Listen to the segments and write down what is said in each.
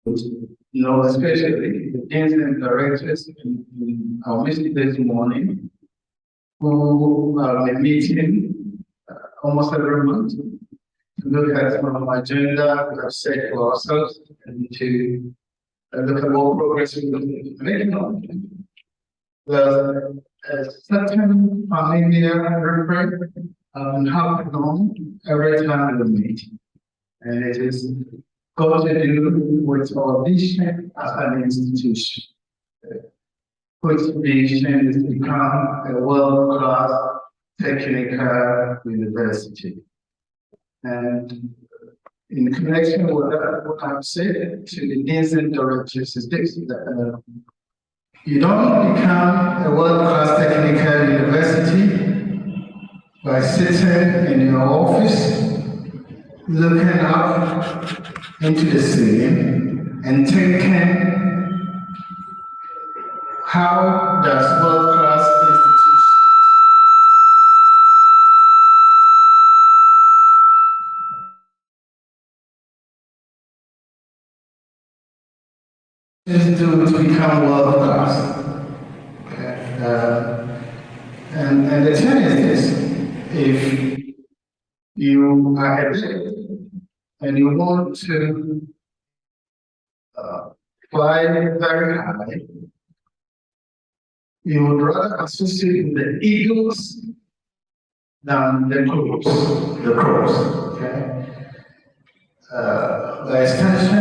Especially the deans and directors in our meeting this morning, who are meeting almost every month to look at some agenda we have set for ourselves and to look at what progress we can make on. The certain familiar reference happen every time we meet, and it is got to do with our vision as an institution, which vision is to become a world-class technical university. And in connection with that, what I've said to the deans and directors is this, that you don't become a world-class technical university by sitting in your office, looking up into the ceiling and thinking, how does world-class institutions do to become world-class? And the thing is this, if you are a bit and you want to fly very high, you would rather associate with the eagles than the crows, okay? By extension,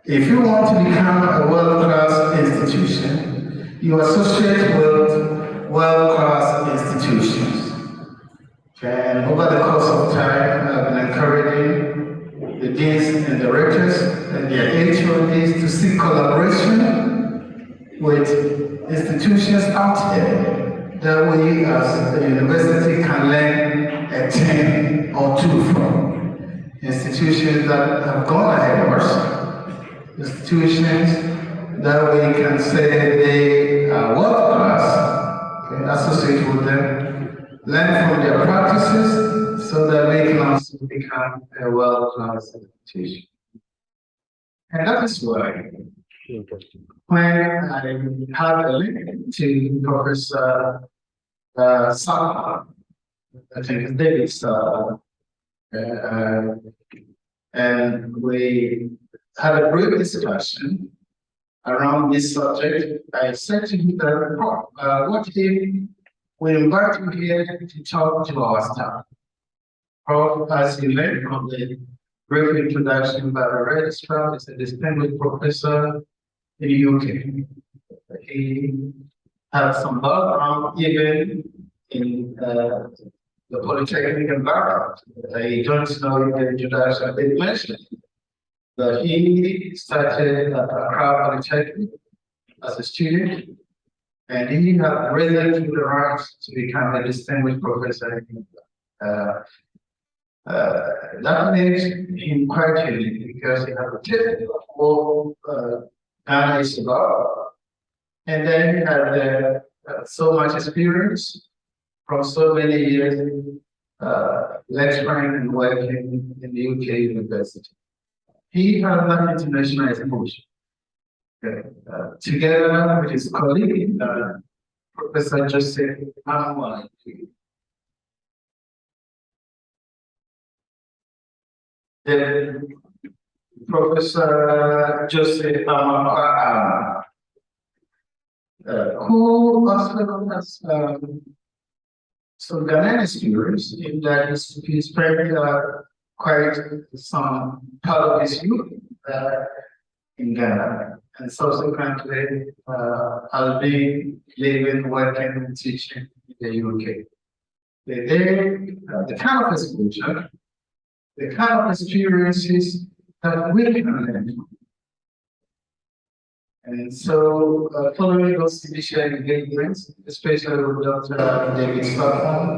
if you want to become a world-class institution, you associate with world-class institutions. Okay, and over the course of time, I've been encouraging the deans and directors and their HODs to seek collaboration with institutions out there. That way, as the university can learn a thing or two from institutions that have gone ahead of us, institutions that we can say they are world-class, okay, associate with them, learn from their practices so that we can also become a world-class institution. And that is why when I had a link to Professor Sala, I think it's David's, and we had a brief discussion around this subject. I said to him that, what if we invite you here to talk to our staff? Prof, as you learned from the brief introduction by the registrar, is a distinguished professor in the UK. He has some background even in the polytechnic environment. I don't know if the introduction I did mention, but he started at Accra Polytechnic as a student, and he had risen to the ranks to become a distinguished professor. That makes him quite unique because he has a tip of Ghana is about, and then he had so much experience from so many years lecturing and working in the UK university. He has that international exposure. Together with his colleague, Professor Joseph Amwai. Professor Joseph Amwai, who also has some Ghanaian experience in that he spent quite some part of his youth in Ghana, and subsequently has been living, working, and teaching in the UK. The kind of exposure, the kind of experiences that we can learn from. And so, following those initial engagements, especially with Dr. David Stockholm,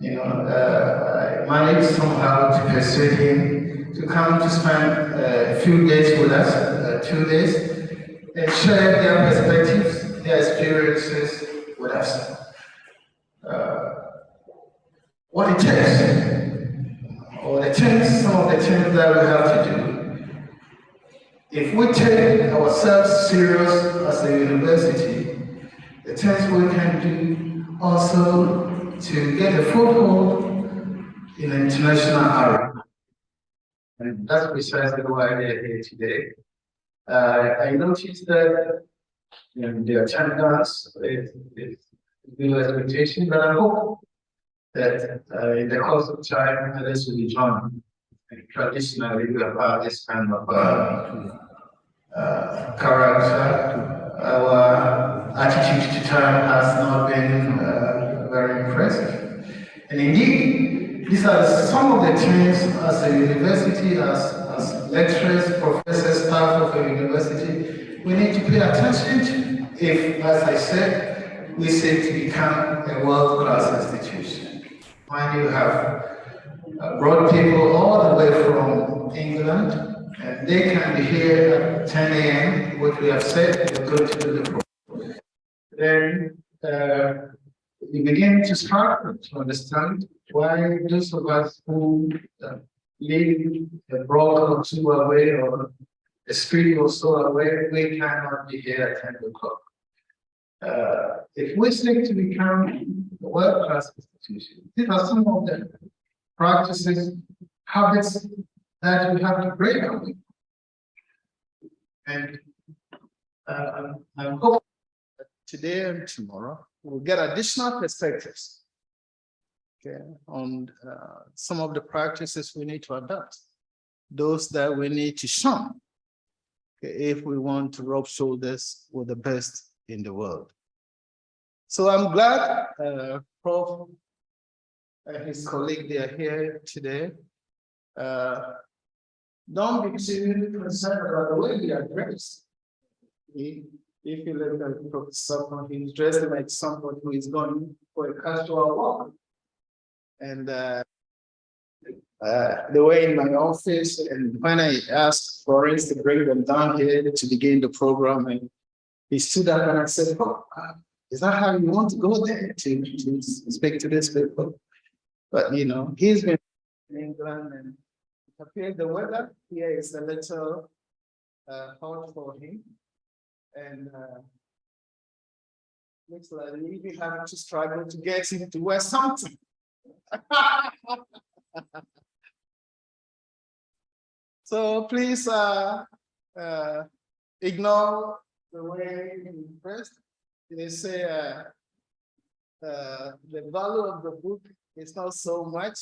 I managed somehow to persuade him to come to spend a few days with us, 2 days, and share their perspectives, their experiences with us. What it takes, or the things, some of the things that we have to do. If we take ourselves serious as a university, the things we can do also to get a foothold in the international area. And that's precisely why they're here today. I noticed that the attendance is below expectation, but I hope that in the course of time, others will join. And traditionally, we have had this kind of character. Our attitude to time has not been very impressive. And indeed, these are some of the things as a university, as lecturers, professors, staff of a university, we need to pay attention to if, as I said, we seek to become a world-class institution. When you have brought people all the way from England, and they can be here at 10 a.m., which we have said we're going to do the program. Then you begin to struggle to understand why those of us who live a block or two away or a street or so away, we cannot be here at 10 o'clock. If we seek to become a world-class institution, these are some of the practices, habits that we have to break away. And I hope that today and tomorrow we'll get additional perspectives, okay, on some of the practices we need to adopt, those that we need to shun, okay, if we want to rub shoulders with the best in the world. So I'm glad Prof and his colleague, they are here today. Don't be too concerned about the way we are dressed. If you look at Professor, he's dressed like someone who is going for a casual walk. And the way in my office, and when I asked Florence to bring them down here to begin the program, and he stood up and I said, "Oh, is that how you want to go there to speak to these people?" But you know, he's been in England, and it appears the weather here is a little hot for him, and looks like we even have to struggle to get him to wear something. So please ignore the way he dressed. They say the value of the book is not so much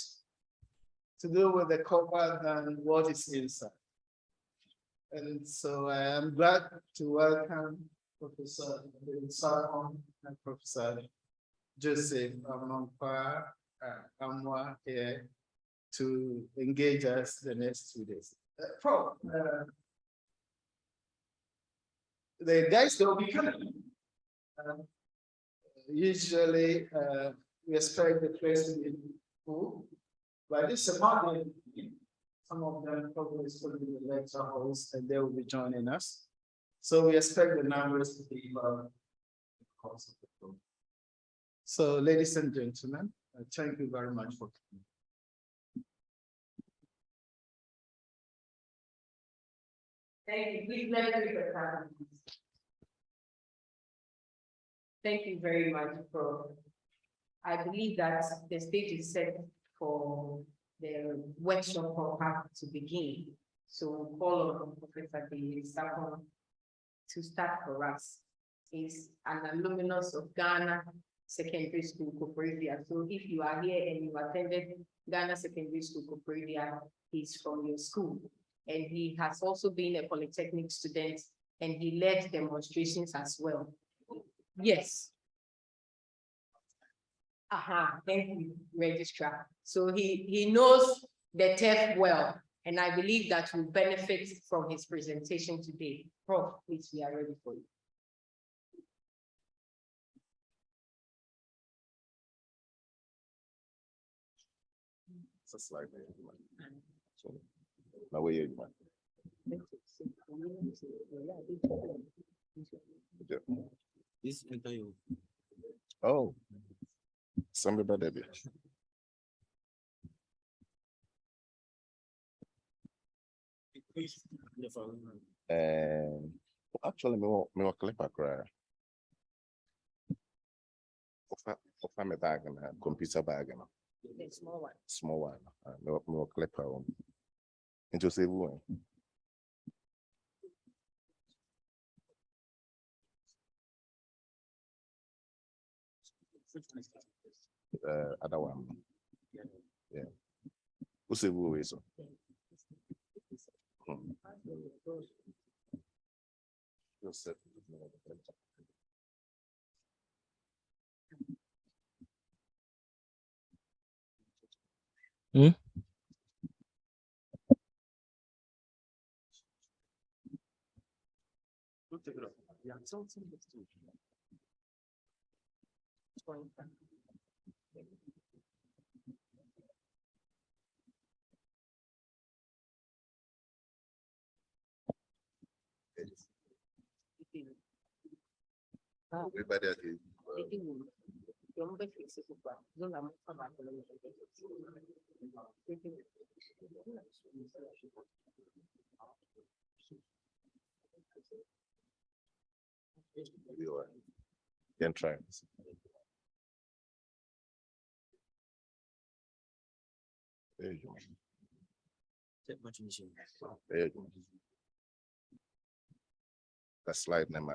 to do with the cover than what is inside. And so I am glad to welcome Professor Salmon and Professor Joseph Amwa here to engage us the next 2 days. The guys that will be coming. Usually we expect the place to be full, but this is not going to be. Some of them probably still in the lecture halls and they will be joining us. So we expect the numbers to be about the course of the program. So ladies and gentlemen, thank you very much for coming. Thank you. Please let me be. Thank you very much, Prof. I believe that the stage is set for the workshop to begin. So we'll call on Professor Sapon to start for us. He's an alumnus of Ghana Secondary School, Cooperadia. So if you are here and you attended Ghana Secondary School, Cooperadia, he's from your school. And he has also been a polytechnic student and he led demonstrations as well. Yes. Thank you, Registrar. So he knows the TEF well, and I believe that will benefit from his presentation today. Prof, please, we are ready for you. It's a slide. So, now where you want? This entire. Oh, somebody better be. And actually, me wa clip a cry. Offer me bag and a computer bag and The small one. small one. Me wa clip her on. Into save one. Other one. Yeah. Who say who is so? Joseph. Hmm? Everybody at the can try. There you go. There you go. That's slide in my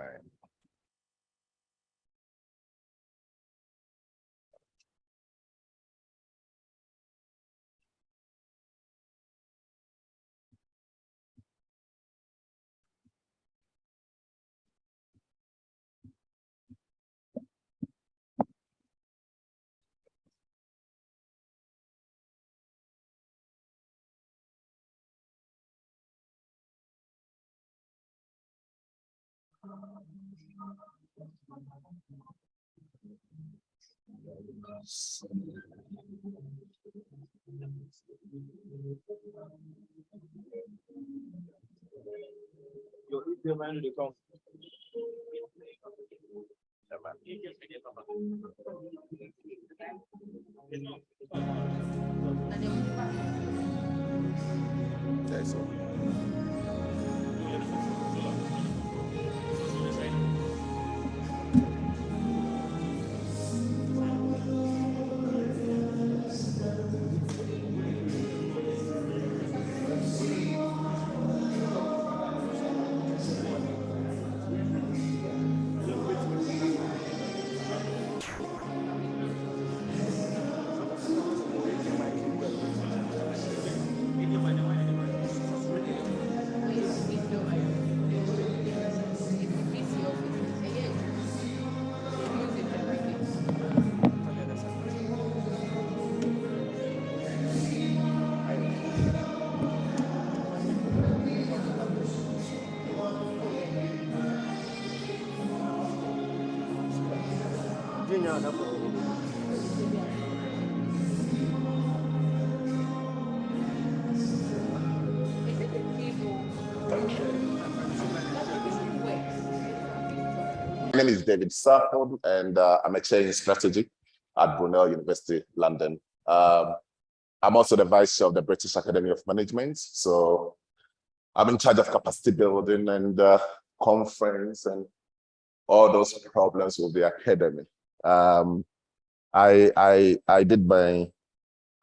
okay, so my name is David Sarford, and I'm a chair in strategy at Brunel University, London. I'm also the vice chair of the British Academy of Management. So I'm in charge of capacity building and conference and all those problems with the academy. I did my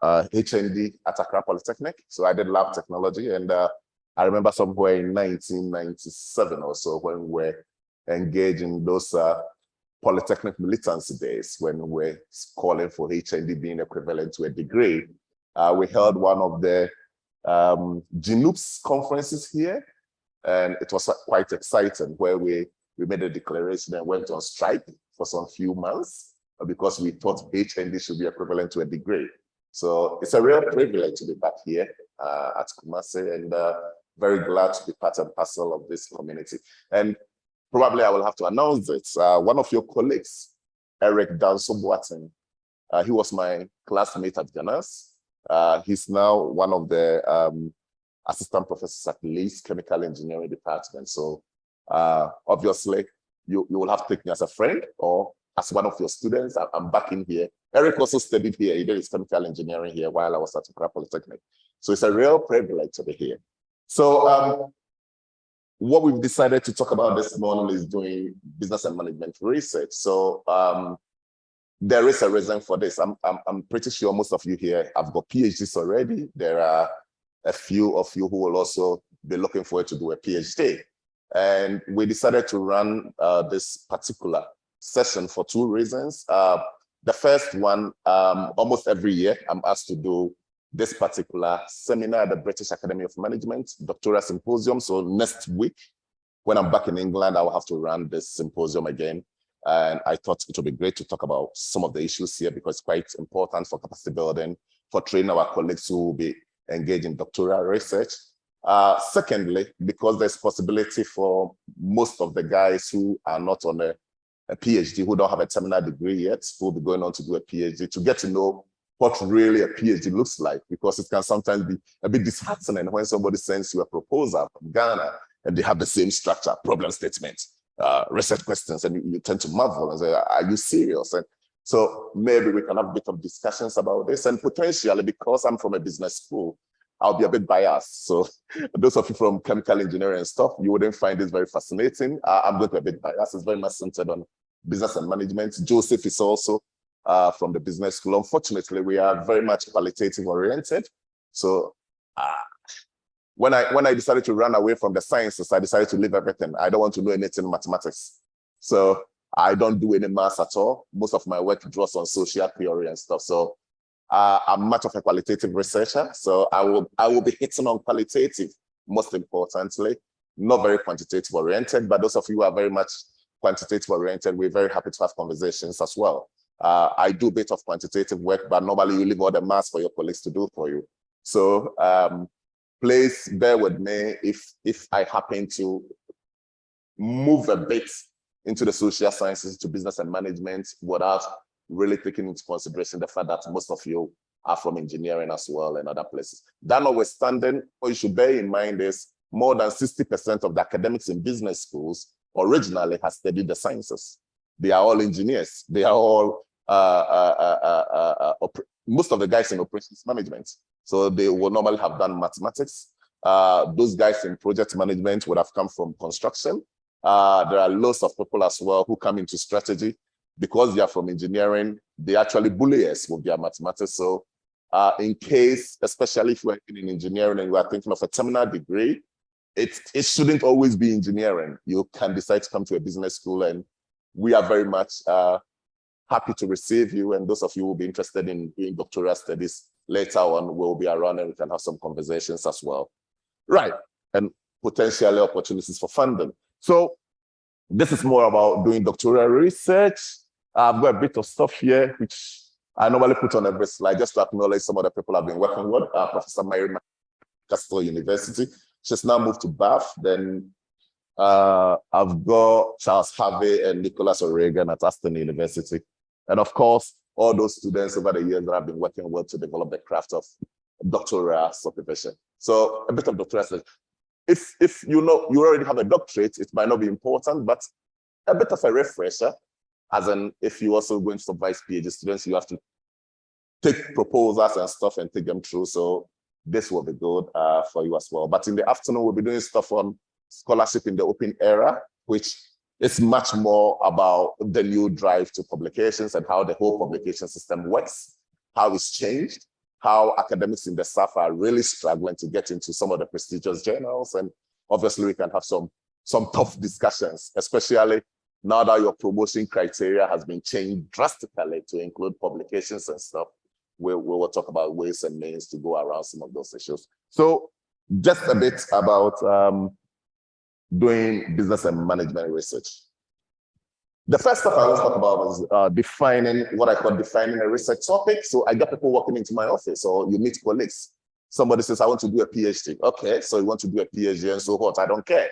HND at Accra Polytechnic. So I did lab technology, and I remember somewhere in 1997 or so when we were engaged in those Polytechnic militancy days when we were calling for HND being equivalent to a degree. We held one of the GNUPS conferences here, and it was quite exciting where we made a declaration and went on strike for some few months because we thought HND should be equivalent to a degree. So it's a real privilege to be back here at Kumasi, and very glad to be part and parcel of this community. And probably I will have to announce it. One of your colleagues, Eric Danso-Boateng, he was my classmate at Ganas. He's now one of the assistant professors at Lee's Chemical Engineering Department. So obviously, you will have to take me as a friend or as one of your students. I'm back in here. Eric also studied here. He did his chemical engineering here while I was at Accra Polytechnic. So it's a real privilege to be here. So what we've decided to talk about this morning is doing business and management research. So there is a reason for this. I'm pretty sure most of you here have got PhDs already. There are a few of you who will also be looking forward to do a PhD. And we decided to run this particular session for two reasons. The first one, almost every year, I'm asked to do this particular seminar at the British Academy of Management, doctoral symposium. So next week, when I'm back in England, I will have to run this symposium again. And I thought it would be great to talk about some of the issues here because it's quite important for capacity building, for training our colleagues who will be engaged in doctoral research. Secondly, because there's possibility for most of the guys who are not on a PhD, who don't have a terminal degree yet, who will be going on to do a PhD, to get to know what really a PhD looks like, because it can sometimes be a bit disheartening when somebody sends you a proposal from Ghana and they have the same structure, problem statement, research questions, and you tend to marvel and say, are you serious? And so maybe we can have a bit of discussions about this, and potentially, because I'm from a business school, I'll be a bit biased. So those of you from chemical engineering and stuff, you wouldn't find this very fascinating. I'm going to be a bit biased. It's very much centered on business and management. Joseph is also from the business school. Unfortunately, we are very much qualitative oriented. So when I decided to run away from the sciences, I decided to leave everything. I don't want to know anything in mathematics. So I don't do any maths at all. Most of my work draws on social theory and stuff. So I'm much of a qualitative researcher. So I will be hitting on qualitative, most importantly, not very quantitative oriented, but those of you who are very much quantitative oriented, we're very happy to have conversations as well. I do a bit of quantitative work, but normally you leave all the maths for your colleagues to do for you. So please bear with me if I happen to move a bit into the social sciences, to business and management, without really taking into consideration the fact that most of you are from engineering as well and other places. That notwithstanding, what you should bear in mind is more than 60% of the academics in business schools originally has studied the sciences. They are all engineers. They are all, most of the guys in operations management. So they will normally have done mathematics. Those guys in project management would have come from construction. There are lots of people as well who come into strategy. Because they are from engineering, they actually bully us with their mathematics. So in case, especially if you're in engineering and you are thinking of a terminal degree, it shouldn't always be engineering. You can decide to come to a business school, and we are very much happy to receive you. And those of you who will be interested in doing doctoral studies later on, we'll be around and we can have some conversations as well. Right, and potentially opportunities for funding. So this is more about doing doctoral research. I've got a bit of stuff here, which I normally put on every slide just to acknowledge some of the people I've been working with. Professor Mary KsTU University. She's now moved to Bath. Then I've got Charles Harvey and Nicholas O'Regan at Aston University. And of course, all those students over the years that I've been working with to develop the craft of doctoral supervision. So a bit of doctoral research. If you know you already have a doctorate, it might not be important, but a bit of a refresher, as in if you also going to supervise PhD students, you have to take proposals and stuff and take them through. So this will be good for you as well. But in the afternoon, we'll be doing stuff on scholarship in the open era, which is much more about the new drive to publications and how the whole publication system works, how it's changed, how academics in the South are really struggling to get into some of the prestigious journals. And obviously we can have some tough discussions, especially now that your promotion criteria has been changed drastically to include publications and stuff. We will talk about ways and means to go around some of those issues. So just a bit about doing business and management research. The first stuff I want to talk about is defining what I call defining a research topic. So I get people walking into my office, or you meet colleagues. Somebody says, I want to do a PhD. Okay, so you want to do a PhD and so what? I don't care.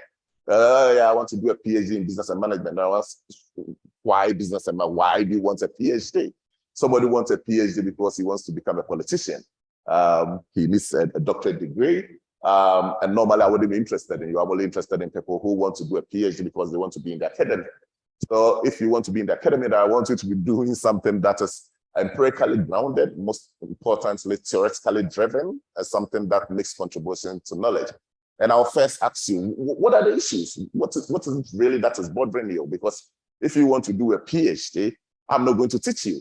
Yeah, I want to do a PhD in business and management. I ask, why business and management? Why do you want a PhD? Somebody wants a PhD because he wants to become a politician. He needs a doctorate degree. And normally I wouldn't be interested in you. I'm only interested in people who want to do a PhD because they want to be in the academy. So if you want to be in the academy, I want you to be doing something that is empirically grounded, most importantly, theoretically driven, as something that makes contribution to knowledge. And I'll first ask you, what are the issues? What is it really that is bothering you? Because if you want to do a PhD, I'm not going to teach you.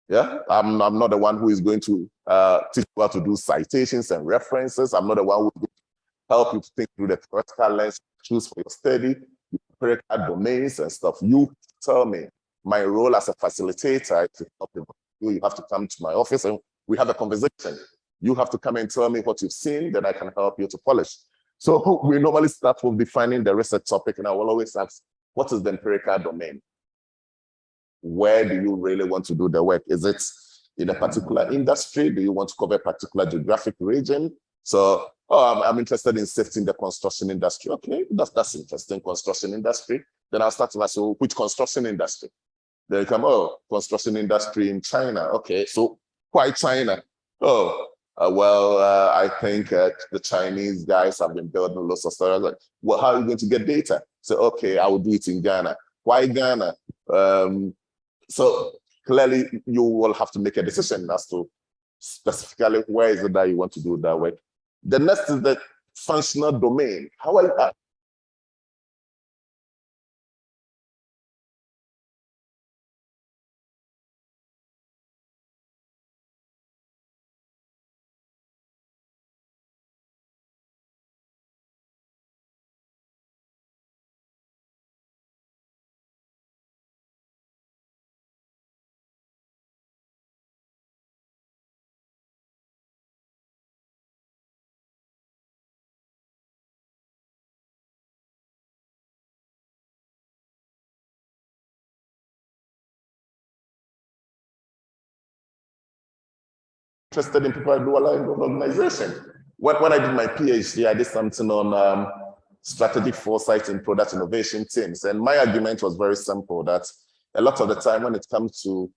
Yeah, I'm not the one who is going to teach you how to do citations and references. I'm not the one who will help you to think through the theoretical lens, choose for your study, empirical domains and stuff. You tell me. My role as a facilitator is to help you. You have to come to my office and we have a conversation. You have to come and tell me what you've seen, then I can help you to polish. So we normally start with defining the research topic, and I will always ask, what is the empirical domain? Where do you really want to do the work? Is it in a particular industry? Do you want to cover a particular geographic region? So, I'm interested in safety in the construction industry. Okay, that's interesting, construction industry. Then I'll start to ask, so which construction industry? Then you come, construction industry in China. Okay, so why China? I think the Chinese guys have been building lots of stuff. Like, well, how are you going to get data? So, okay, I will do it in Ghana. Why Ghana? So clearly, you will have to make a decision as to specifically where is it that you want to do that work. The next is the functional domain. How are you, interested in people who are in organization. When I did my PhD, I did something on strategic foresight in product innovation teams. And my argument was very simple, that a lot of the time when it comes to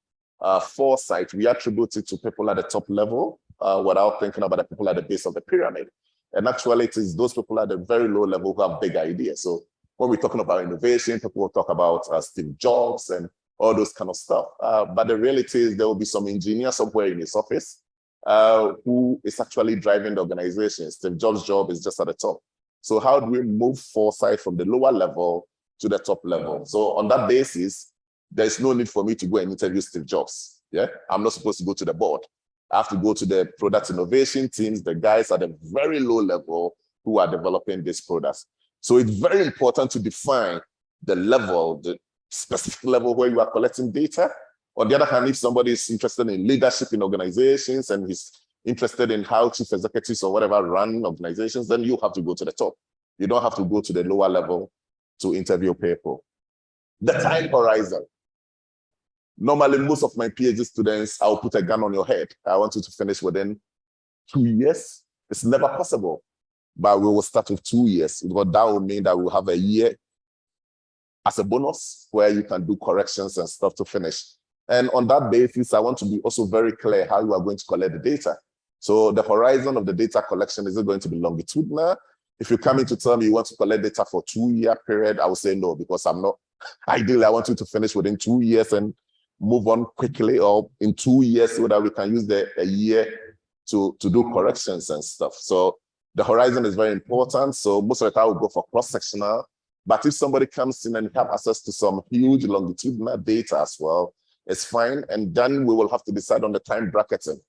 foresight, we attribute it to people at the top level without thinking about the people at the base of the pyramid. And actually, it is those people at the very low level who have big ideas. So when we're talking about innovation, people will talk about Steve Jobs and all those kind of stuff. But the reality is there will be some engineer somewhere in his office who is actually driving the organization. Steve Jobs' job is just at the top. So how do we move foresight from the lower level to the top level? So on that basis, there's no need for me to go and interview Steve Jobs. Yeah, I'm not supposed to go to the board. I have to go to the product innovation teams, the guys at the very low level who are developing these products. So it's very important to define the level, the specific level where you are collecting data. On the other hand, if somebody is interested in leadership in organizations and he's interested in how chief executives or whatever run organizations, then you have to go to the top. You don't have to go to the lower level to interview people. The time horizon. Normally, most of my PhD students, I'll put a gun on your head. I want you to finish within 2 years. It's never possible, but we will start with 2 years, because that will mean that we'll have a year as a bonus where you can do corrections and stuff to finish. And on that basis, I want to be also very clear how you are going to collect the data. So the horizon of the data collection, is it going to be longitudinal? If you come in to tell me you want to collect data for 2-year period, I will say no, because I'm not. Ideally, I want you to finish within 2 years and move on quickly, or in 2 years, so that we can use a year to do corrections and stuff. So the horizon is very important. So most of the time, I will go for cross-sectional. But if somebody comes in and have access to some huge longitudinal data as well, it's fine. And then we will have to decide on the time bracketing,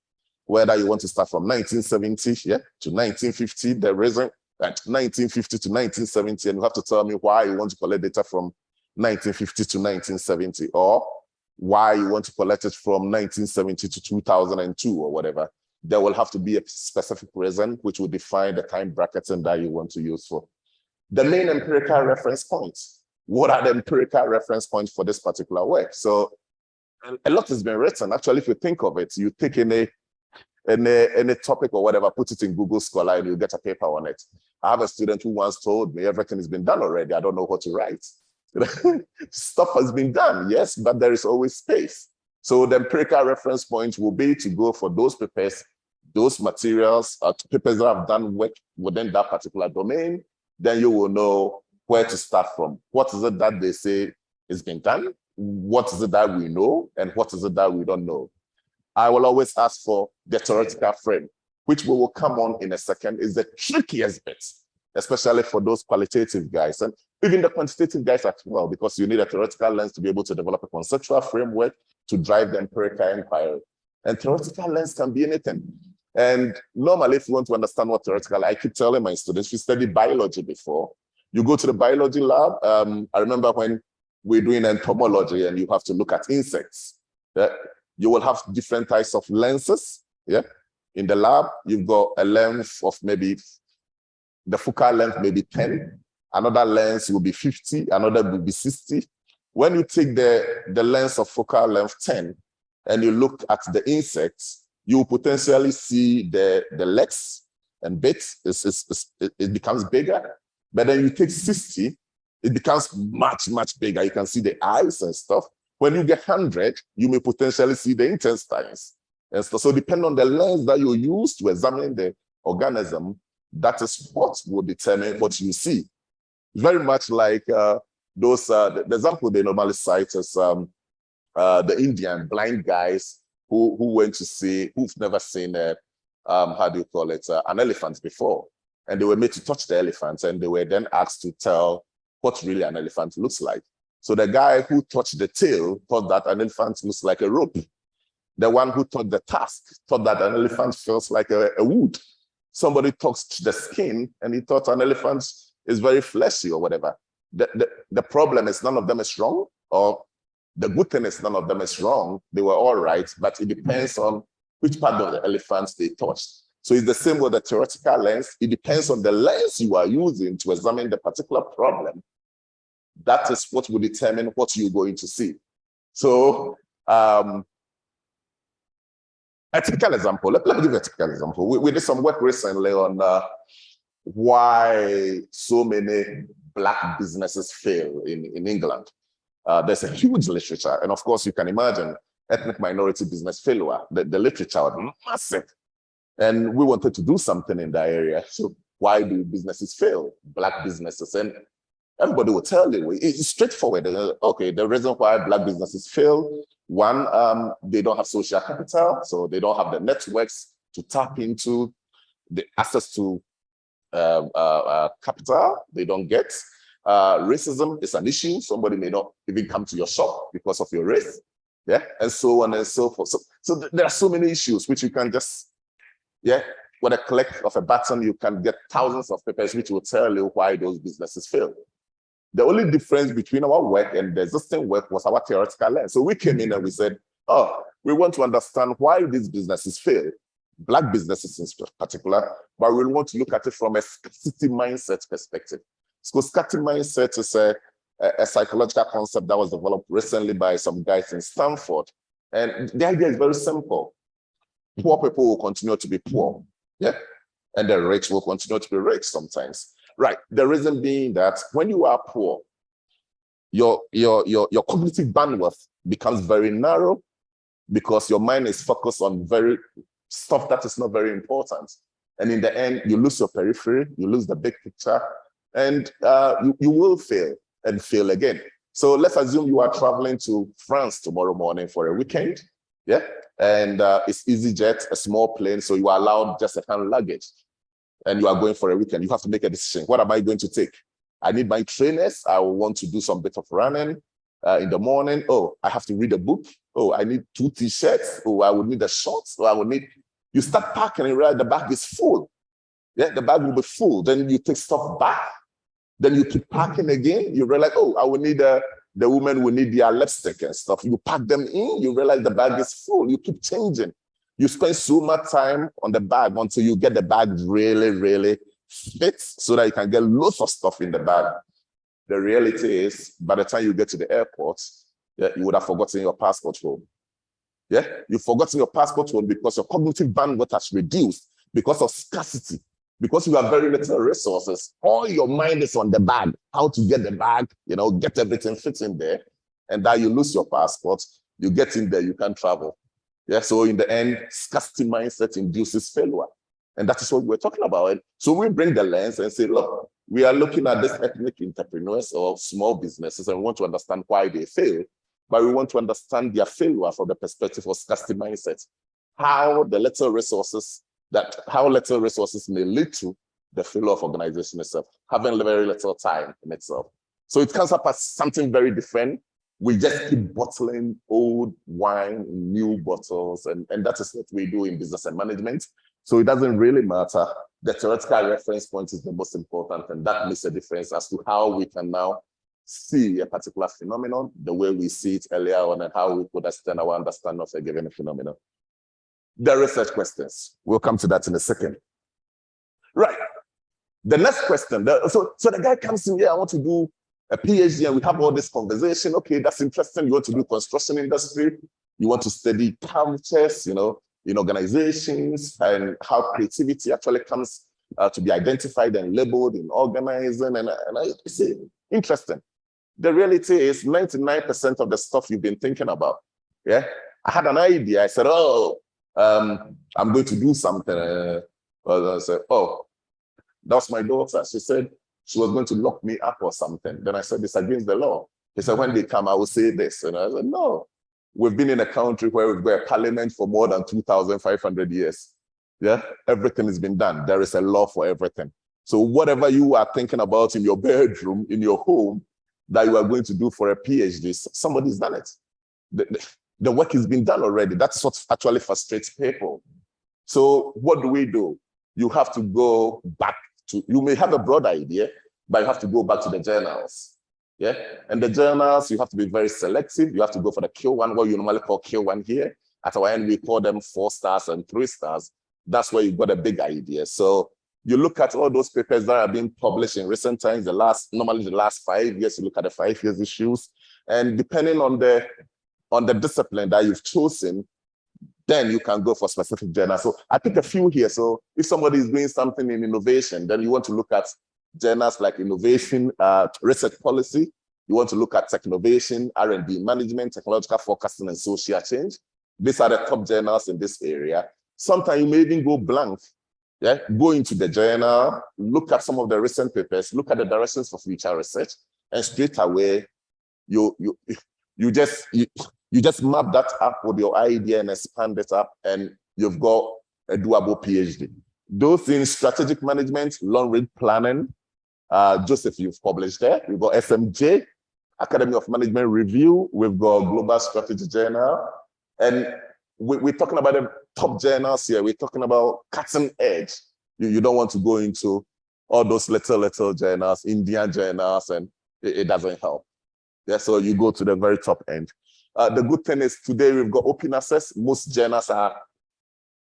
whether you want to start from 1970 to 1950, the reason at 1950 to 1970, and you have to tell me why you want to collect data from 1950 to 1970, or why you want to collect it from 1970 to 2002 or whatever. There will have to be a specific reason which will define the time bracketing that you want to use for. The main empirical reference points. What are the empirical reference points for this particular work? So a lot has been written. Actually, if you think of it, you take any topic or whatever, put it in Google Scholar and you get a paper on it. I have a student who once told me everything has been done already. I don't know what to write. Stuff has been done, yes, but there is always space. So the empirical reference point will be to go for those papers, those materials, papers that have done work within that particular domain. Then you will know where to start from. What is it that they say has been done? What is it that we know? And what is it that we don't know? I will always ask for the theoretical frame, which we will come on in a second, is the trickiest bit. especially for those qualitative guys, and even the quantitative guys as well, because you need a theoretical lens to be able to develop a conceptual framework to drive the empirical inquiry. And theoretical lens can be anything. And normally, if you want to understand what theoretical, I keep telling my students, if you studied biology before, you go to the biology lab. I remember when we're doing entomology and you have to look at insects. Yeah? You will have different types of lenses. Yeah. In the lab, you've got a length of maybe, the focal length maybe 10. Another lens will be 50, another will be 60. When you take the lens of focal length 10 and you look at the insects, you will potentially see the legs and bits, it becomes bigger. But then you take 60, it becomes much, much bigger. You can see the eyes and stuff. When you get 100, you may potentially see the intestines and stuff. So depending on the lens that you use to examine the organism, that is what will determine what you see. Very much like the example they normally cite is the Indian blind guys who went to see, who've never seen how do you call it, an elephant before. And they were made to touch the elephants, and they were then asked to tell what really an elephant looks like. So the guy who touched the tail thought that an elephant looks like a rope. The one who touched the tusk thought that an elephant feels like a wood. Somebody touched the skin and he thought an elephant is very fleshy or whatever. The problem is none of them is wrong, or the good thing is none of them is wrong. They were all right, but it depends on which part of the elephants they touched. So it's the same with the theoretical lens. It depends on the lens you are using to examine the particular problem. That is what will determine what you're going to see. So a typical example, let me give you a typical example. We did some work recently on why so many Black businesses fail in England. There's a huge literature. And of course, you can imagine ethnic minority business failure. The literature was massive. And we wanted to do something in that area. So why do businesses fail, Black businesses? And everybody will tell you, it's straightforward. Okay, the reason why Black businesses fail, one, they don't have social capital, so they don't have the networks to tap into the access to capital they don't get. Racism is an issue. Somebody may not even come to your shop because of your race. Yeah, and so on and so forth. So there are so many issues which you can just, with a click of a button, you can get thousands of papers which will tell you why those businesses fail. The only difference between our work and the existing work was our theoretical lens. So we came in and we said, oh, we want to understand why these businesses fail, Black businesses in particular, but we want to look at it from a scarcity mindset perspective. So scarcity mindset is a psychological concept that was developed recently by some guys in Stanford. And the idea is very simple. Poor people will continue to be poor, and the rich will continue to be rich sometimes. Right. The reason being that when you are poor, your cognitive bandwidth becomes very narrow because your mind is focused on very stuff that is not very important. And in the end, you lose your periphery, you lose the big picture, and you will fail and fail again. So let's assume you are traveling to France tomorrow morning for a weekend, and it's EasyJet, a small plane, so you are allowed just a hand luggage. And you are going for a weekend, you have to make a decision. What am I going to take? I need my trainers. I will want to do some bit of running in the morning. Oh, I have to read a book. Oh, I need 2 t-shirts. Oh, I would need a shorts. Oh, I would need, you start packing and realize the bag is full. Yeah, the bag will be full. Then you take stuff back. Then you keep packing again. You realize, oh, I will need the women will need their lipstick and stuff. You pack them in, you realize the bag is full. You keep changing. You spend so much time on the bag until you get the bag really, really fit so that you can get lots of stuff in the bag. The reality is, by the time you get to the airport, you would have forgotten your passport home. Yeah, you've forgotten your passport home because your cognitive bandwidth has reduced because of scarcity, because you have very little resources. All your mind is on the bag, how to get the bag, get everything fit in there, and that you lose your passport, you get in there, you can't travel. Yeah, so in the end, scarcity mindset induces failure. And that is what we're talking about. So we bring the lens and say, look, we are looking at these ethnic entrepreneurs or small businesses and we want to understand why they fail, but we want to understand their failure from the perspective of scarcity mindset. How little resources may lead to the failure of organization itself, having very little time in itself. So it comes up as something very different. We just keep bottling old wine in new bottles, and that is what we do in business and management. So it doesn't really matter. The theoretical reference point is the most important, and that makes a difference as to how we can now see a particular phenomenon the way we see it earlier on, and how we could extend our understanding of a given phenomenon. The research questions, we'll come to that in a second. Right. The next question, so the guy comes in here, I want to do a PhD, and we have all this conversation. Okay, that's interesting. You want to do construction industry. You want to study cultures, in organizations, and how creativity actually comes to be identified and labeled in organizing. And I say, interesting. The reality is 99% of the stuff you've been thinking about. Yeah, I had an idea. I said, I'm going to do something. I said, that's my daughter. She said she was going to lock me up or something. Then I said, it's against the law. He said, when they come, I will say this. And I said, no, we've been in a country where we've got a parliament for more than 2,500 years. Yeah, everything has been done. There is a law for everything. So whatever you are thinking about in your bedroom, in your home, that you are going to do for a PhD, somebody's done it. The work has been done already. That's what actually frustrates people. So what do? You have to go back to, you may have a broad idea, but you have to go back to the journals. Yeah, and the journals, you have to be very selective. You have to go for the Q1, what you normally call Q1 here. At our end, we call them 4 stars and 3 stars. That's where you've got a big idea. So you look at all those papers that are being published in recent times, normally the last 5 years, you look at the 5 years issues, and depending on the discipline that you've chosen, then you can go for specific journals. So I pick a few here. So if somebody is doing something in innovation, then you want to look at journals like Innovation, Research Policy. You want to look at Technovation, R&D Management, Technological Forecasting, and Social Change. These are the top journals in this area. Sometimes you may even go blank. Yeah, go into the journal, look at some of the recent papers, look at the directions for future research, and straight away, you just map that up with your idea and expand it up, and you've got a doable PhD. Those in strategic management, long-range planning, Joseph, you've published there. We've got SMJ, Academy of Management Review. We've got Global Strategy Journal. And we're talking about the top journals here. We're talking about cutting edge. You don't want to go into all those little journals, Indian journals, and it doesn't help. Yeah, so you go to the very top end. The good thing is today we've got open access. Most journals are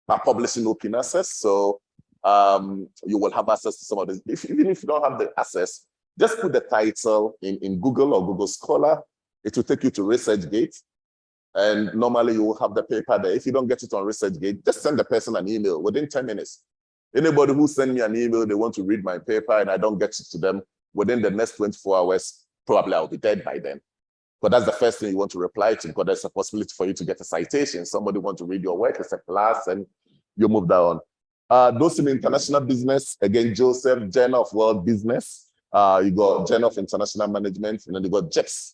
publishing open access. So you will have access to some of this. Even if you don't have the access, just put the title in Google or Google Scholar. It will take you to ResearchGate. And normally you will have the paper there. If you don't get it on ResearchGate, just send the person an email within 10 minutes. Anybody who sends me an email, they want to read my paper and I don't get it to them within the next 24 hours, probably I'll be dead by then. But that's the first thing you want to reply to, because there's a possibility for you to get a citation. Somebody wants to read your work, it's a plus, and you move that on. Those in international business, again, Joseph, Journal of World Business. You got Journal of International Management, and then you got JEPS,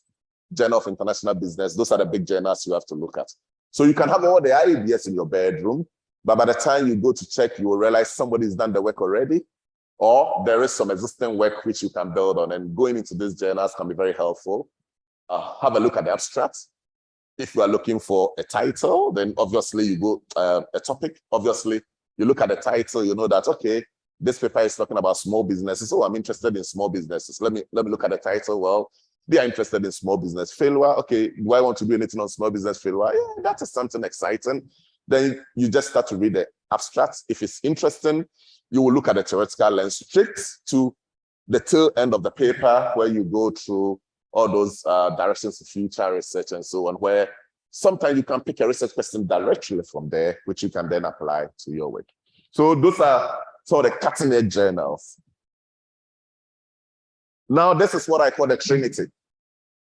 Journal of International Business. Those are the big journals you have to look at. So you can have all the ideas in your bedroom, but by the time you go to check, you will realize somebody's done the work already, or there is some existing work which you can build on, and going into these journals can be very helpful. Have a look at the abstracts. If you are looking for a title, then obviously you go a topic. Obviously, you look at the title, you know that, okay, this paper is talking about small businesses. Oh, I'm interested in small businesses. Let me look at the title. Well, they are interested in small business failure. Okay, do I want to do anything on small business failure? Yeah, that is something exciting. Then you just start to read the abstracts. If it's interesting, you will look at the theoretical lens straight to the tail end of the paper, where you go through all those directions to future research and so on, where sometimes you can pick a research question directly from there, which you can then apply to your work. So those are sort of the cutting edge journals. Now, this is what I call the Trinity.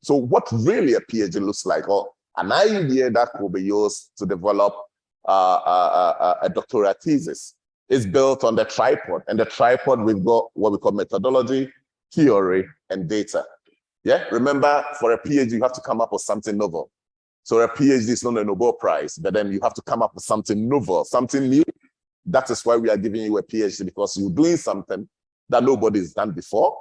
So what really a PhD looks like, or an idea that could be used to develop a doctoral thesis, is built on the tripod. And the tripod, we've got what we call methodology, theory, and data. Yeah, remember, for a PhD, you have to come up with something novel. So a PhD is not a Nobel Prize, but then you have to come up with something novel, something new. That is why we are giving you a PhD, because you're doing something that nobody's done before.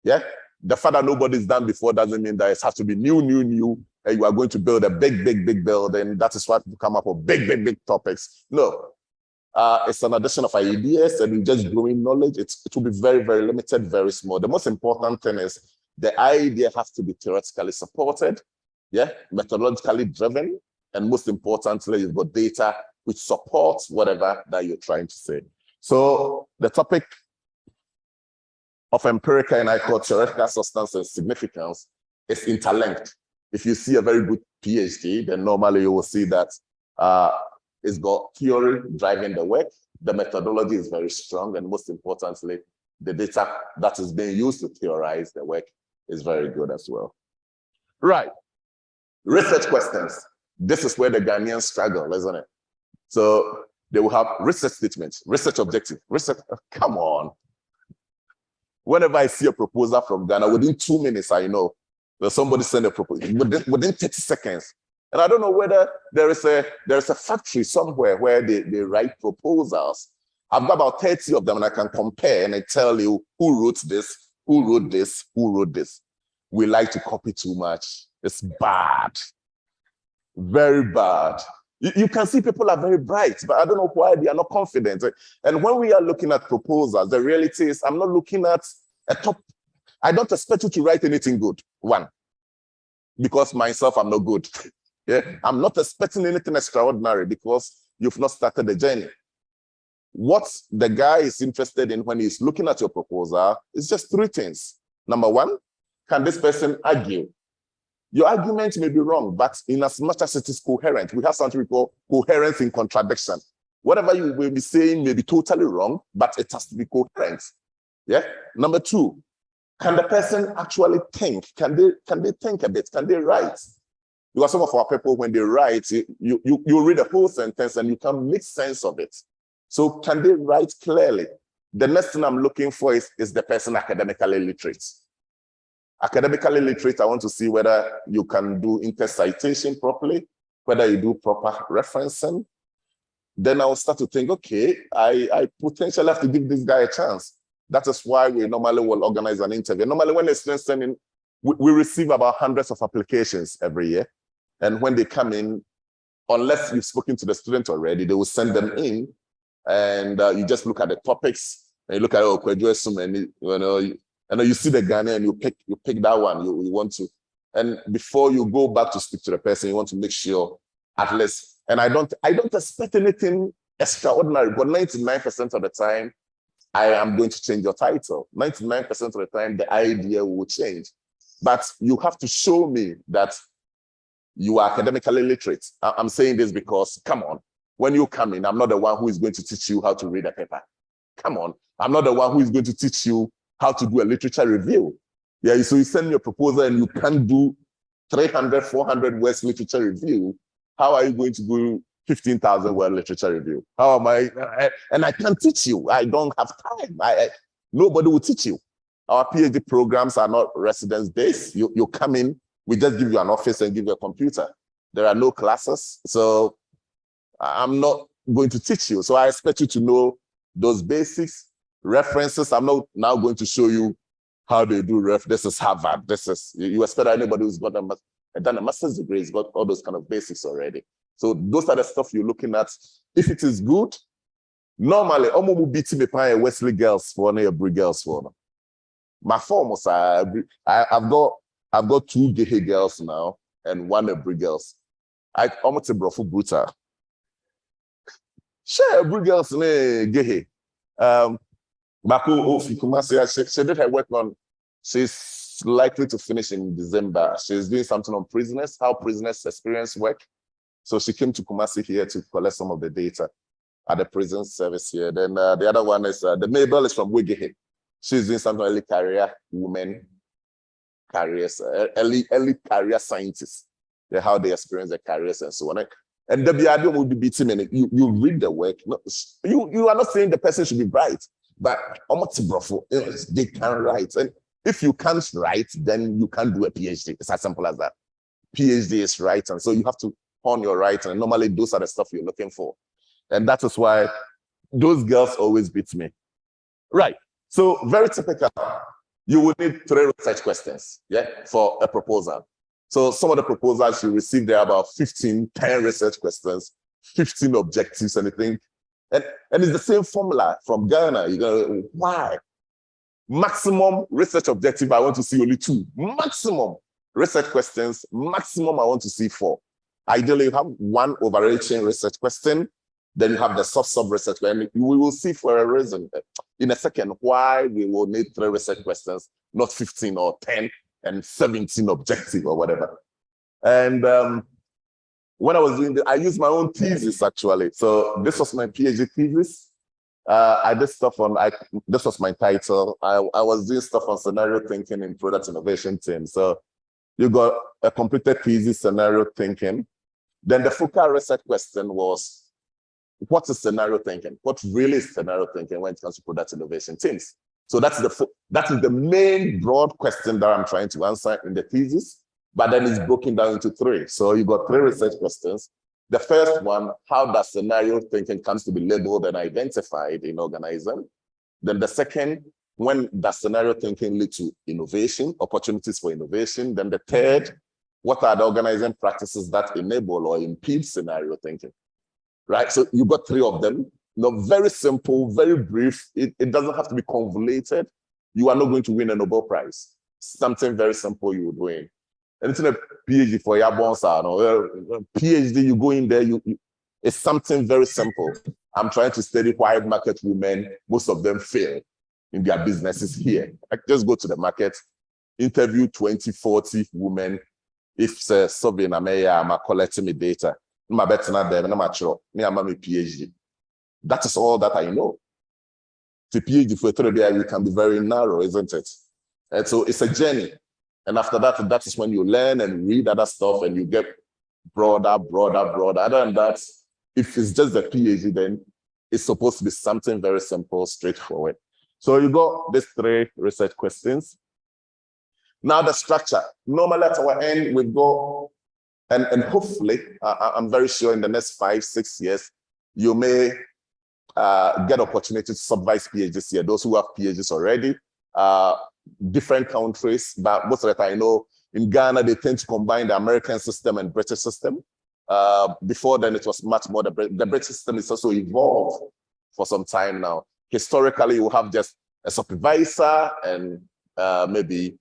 Yeah. The fact that nobody's done before doesn't mean that it has to be new, and you are going to build a big building. That is why you come up with big topics. No. It's an addition of ideas and you just growing knowledge. It will be very, very limited, very small. The most important thing is the idea has to be theoretically supported, yeah, methodologically driven, and most importantly, you've got data which supports whatever that you're trying to say. So the topic of empirical and I call theoretical substance and significance is interlinked. If you see a very good PhD, then normally you will see that it's got theory driving the work. The methodology is very strong, and most importantly, the data that is being used to theorize the work is very good as well. Right. Research questions. This is where the Ghanaians struggle, isn't it? So they will have research statements, research objective, research. Come on. Whenever I see a proposal from Ghana, within 2 minutes, I know that somebody sent a proposal within 30 seconds. And I don't know whether there is a factory somewhere where they write proposals. I've got about 30 of them, and I can compare and I tell you who wrote this, who wrote this, who wrote this. We like to copy too much. It's bad. Very bad. You can see people are very bright, but I don't know why they are not confident. And when we are looking at proposals, the reality is I'm not looking at a top. I don't expect you to write anything good. One, because myself, I'm not good. Yeah, I'm not expecting anything extraordinary because you've not started the journey. What the guy is interested in when he's looking at your proposal is just 3 things. Number one, can this person argue? Your argument may be wrong, but in as much as it is coherent, we have something we call coherence in contradiction. Whatever you will be saying may be totally wrong, but it has to be coherent. Yeah. Number two, can the person actually think? Can they think a bit? Can they write? Because some of our people, when they write, you read a whole sentence and you can make sense of it. So can they write clearly? The next thing I'm looking for is the person academically literate. Academically literate, I want to see whether you can do intercitation properly, whether you do proper referencing. Then I'll start to think, okay, I potentially have to give this guy a chance. That is why we normally will organize an interview. Normally when a student send in, we receive about hundreds of applications every year. And when they come in, unless you've spoken to the student already, they will send them in, and you just look at the topics, and you look at you see the Ghana and you pick that one you want to. And before you go back to speak to the person, you want to make sure at least. And I don't expect anything extraordinary, but 99% of the time, I am going to change your title. 99% of the time, the idea will change. But you have to show me that you are academically literate. I'm saying this because, come on, when you come in, I'm not the one who is going to teach you how to read a paper. Come on, I'm not the one who is going to teach you how to do a literature review. Yeah, so you send me a proposal and you can't do 300, 400 words literature review. How are you going to do 15,000 word literature review? How am I? And I can't teach you. I don't have time. Nobody will teach you. Our PhD programs are not residence days. You come in, we just give you an office and give you a computer. There are no classes. So I'm not going to teach you. So I expect you to know those basics, references. I'm not now going to show you how they do this is Harvard. This is, you expect anybody who's got done a master's degree has got all those kind of basics already. So those are the stuff you're looking at. If it is good, normally, I'm going to beat me by Wesley girls for a Brie girls for them. My form was I've got 2 gay girls now and 1 Ebri girls. I almost a brofu brutal. Sure, Ebri girls gay. She did her work on. She's likely to finish in December. She's doing something on prisoners, how prisoners experience work. So she came to Kumasi here to collect some of the data at the prison service here. Then the other one is the Mabel is from Wigehe. She's doing something early career women careers, early career scientists, how they experience their careers and so on. And the idea would be beating and you read the work. You are not saying the person should be bright, but they can write. And if you can't write, then you can't do a PhD. It's as simple as that. PhD is writing. So you have to hone your writing. And normally those are the stuff you're looking for. And that is why those girls always beat me. Right. So very typical, you would need 3 research questions, for a proposal. So some of the proposals you receive there about 15, 10 research questions, 15 objectives, anything. And it's the same formula from Ghana. You go, why? Maximum research objective, I want to see only 2. Maximum research questions, maximum I want to see 4. Ideally, you have 1 overarching research question, then you have the sub research question. We will see for a reason in a second why we will need 3 research questions, not 15 or 10 and 17 objective or whatever. And when I was doing this, I used my own thesis actually. So this was my PhD thesis. I did stuff on, this was my title. I was doing stuff on scenario thinking in product innovation team. So you got a completed thesis, scenario thinking. Then the focal research question was, what is scenario thinking? What really is scenario thinking when it comes to product innovation teams? So that is the main broad question that I'm trying to answer in the thesis, but then it's broken down into 3. So you got 3 research questions. The first one, how does scenario thinking comes to be labeled and identified in organization? Then the second, when does scenario thinking lead to innovation, opportunities for innovation? Then the third, what are the organizing practices that enable or impede scenario thinking? Right, so you got 3 of them. Very simple, very brief. It doesn't have to be convoluted. You are not going to win a Nobel Prize. Something very simple you would win. And it's a PhD for your bonsa. PhD, you go in there, it's something very simple. I'm trying to study why market women, most of them fail in their businesses here. I just go to the market, interview 20, 40 women. If say survey na me, I'm collecting me data. I'm better than them, I'm mature. Me, I'm a PhD. That is all that I know. The PhD for 3 years, you can be very narrow, isn't it? And so it's a journey. And after that, that is when you learn and read other stuff and you get broader. Other than that, if it's just a PhD, then it's supposed to be something very simple, straightforward. So you got these 3 research questions. Now the structure. Normally at our end, we go, and hopefully, I'm very sure in the next 5, 6 years, you may get opportunity to supervise PhDs here. Those who have PhDs already, different countries, but most of the time I know in Ghana, they tend to combine the American system and British system. Before then, it was much more, the British system is also evolved for some time now. Historically, you have just a supervisor and maybe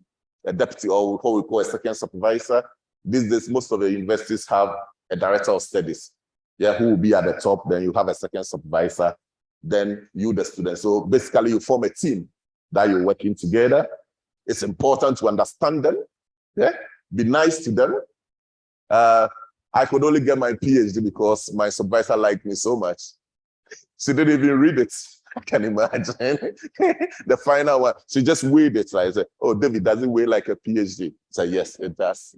a deputy, or what we call a second supervisor. These days, most of the universities have a director of studies, who will be at the top. Then you have a second supervisor, then you, the student. So basically, you form a team that you're working together. It's important to understand them, be nice to them. I could only get my PhD because my supervisor liked me so much. She didn't even read it. I can imagine. The final one, she just weighed it. Right? I said, oh, David, does it weigh like a PhD? I said, yes, it does.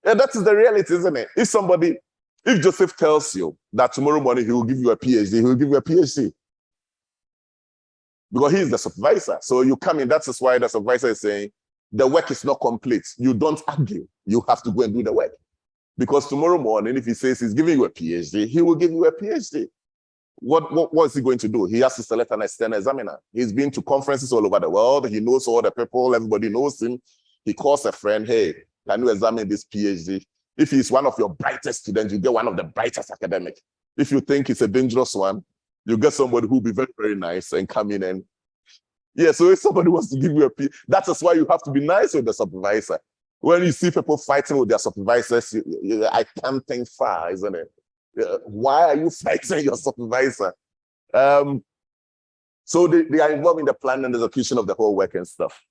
Yeah, that is the reality, isn't it? If Joseph tells you that tomorrow morning he will give you a PhD, he will give you a PhD. Because he is the supervisor. So you come in, that is why the supervisor is saying, the work is not complete. You don't argue. You have to go and do the work. Because tomorrow morning, if he says he's giving you a PhD, he will give you a PhD. What is he going to do? He has to select an external examiner. He's been to conferences all over the world. He knows all the people. Everybody knows him. He calls a friend, hey, can you examine this PhD? If he's one of your brightest students, you get one of the brightest academic. If you think it's a dangerous one, you get somebody who will be very, very nice and come in and, so if somebody wants to give you a PhD, that is why you have to be nice with the supervisor. When you see people fighting with their supervisors, I can't think far, isn't it? Why are you fighting your supervisor? So they are involved in the plan and execution of the whole work and stuff.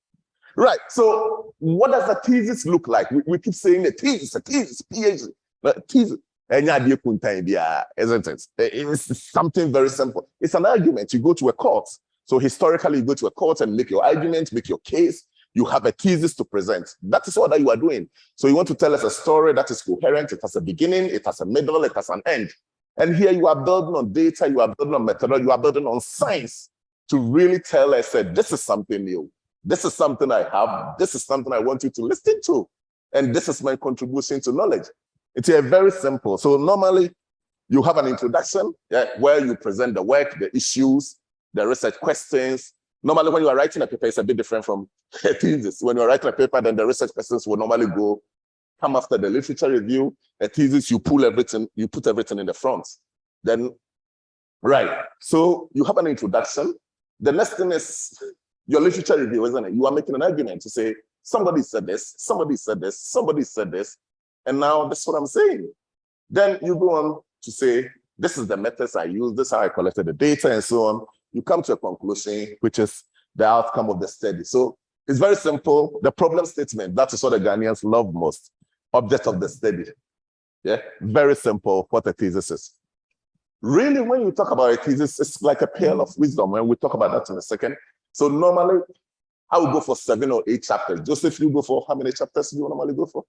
Right, so what does a thesis look like? We keep saying a thesis, PhD, but thesis, isn't it? It's something very simple. It's an argument. You go to a court. So historically, you go to a court and make your argument, make your case. You have a thesis to present. That is all that you are doing. So you want to tell us a story that is coherent. It has a beginning, it has a middle, it has an end. And here you are building on data, you are building on methodology, you are building on science to really tell us that this is something new. This is something I have. This is something I want you to listen to. And this is my contribution to knowledge. It's very simple. So normally you have an introduction where you present the work, the issues, the research questions. Normally, when you are writing a paper, it's a bit different from a thesis. When you are writing a paper, then the research questions will normally come after the literature review. A thesis, you put everything in the front. Then, right. So you have an introduction. The next thing is your literature review, isn't it? You are making an argument to say, somebody said this, somebody said this, somebody said this, and now that's what I'm saying. Then you go on to say, this is the methods I use, this is how I collected the data, and so on. You come to a conclusion, which is the outcome of the study. So it's very simple. The problem statement, that is what the Ghanaians love most. Object of the study. Yeah, very simple what a thesis is. Really, when you talk about a thesis, it's like a pearl of wisdom. When we talk about that in a second. So normally, I would go for 7 or 8 chapters. Joseph, you go for how many chapters do you normally go for?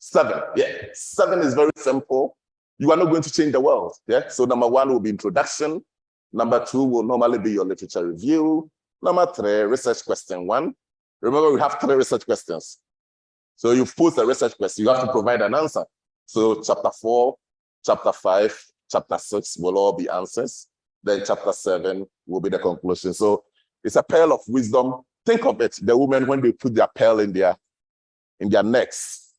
7. Yeah, 7 is very simple. You are not going to change the world. Yeah. So number 1 will be introduction. Number 2 will normally be your literature review. Number 3, research question 1. Remember, we have 3 research questions. So you pose a research question, you have to provide an answer. So chapter 4, chapter 5, chapter 6 will all be answers. Then chapter 7 will be the conclusion. So it's a pearl of wisdom. Think of it, the women, when they put their pearl in their necks,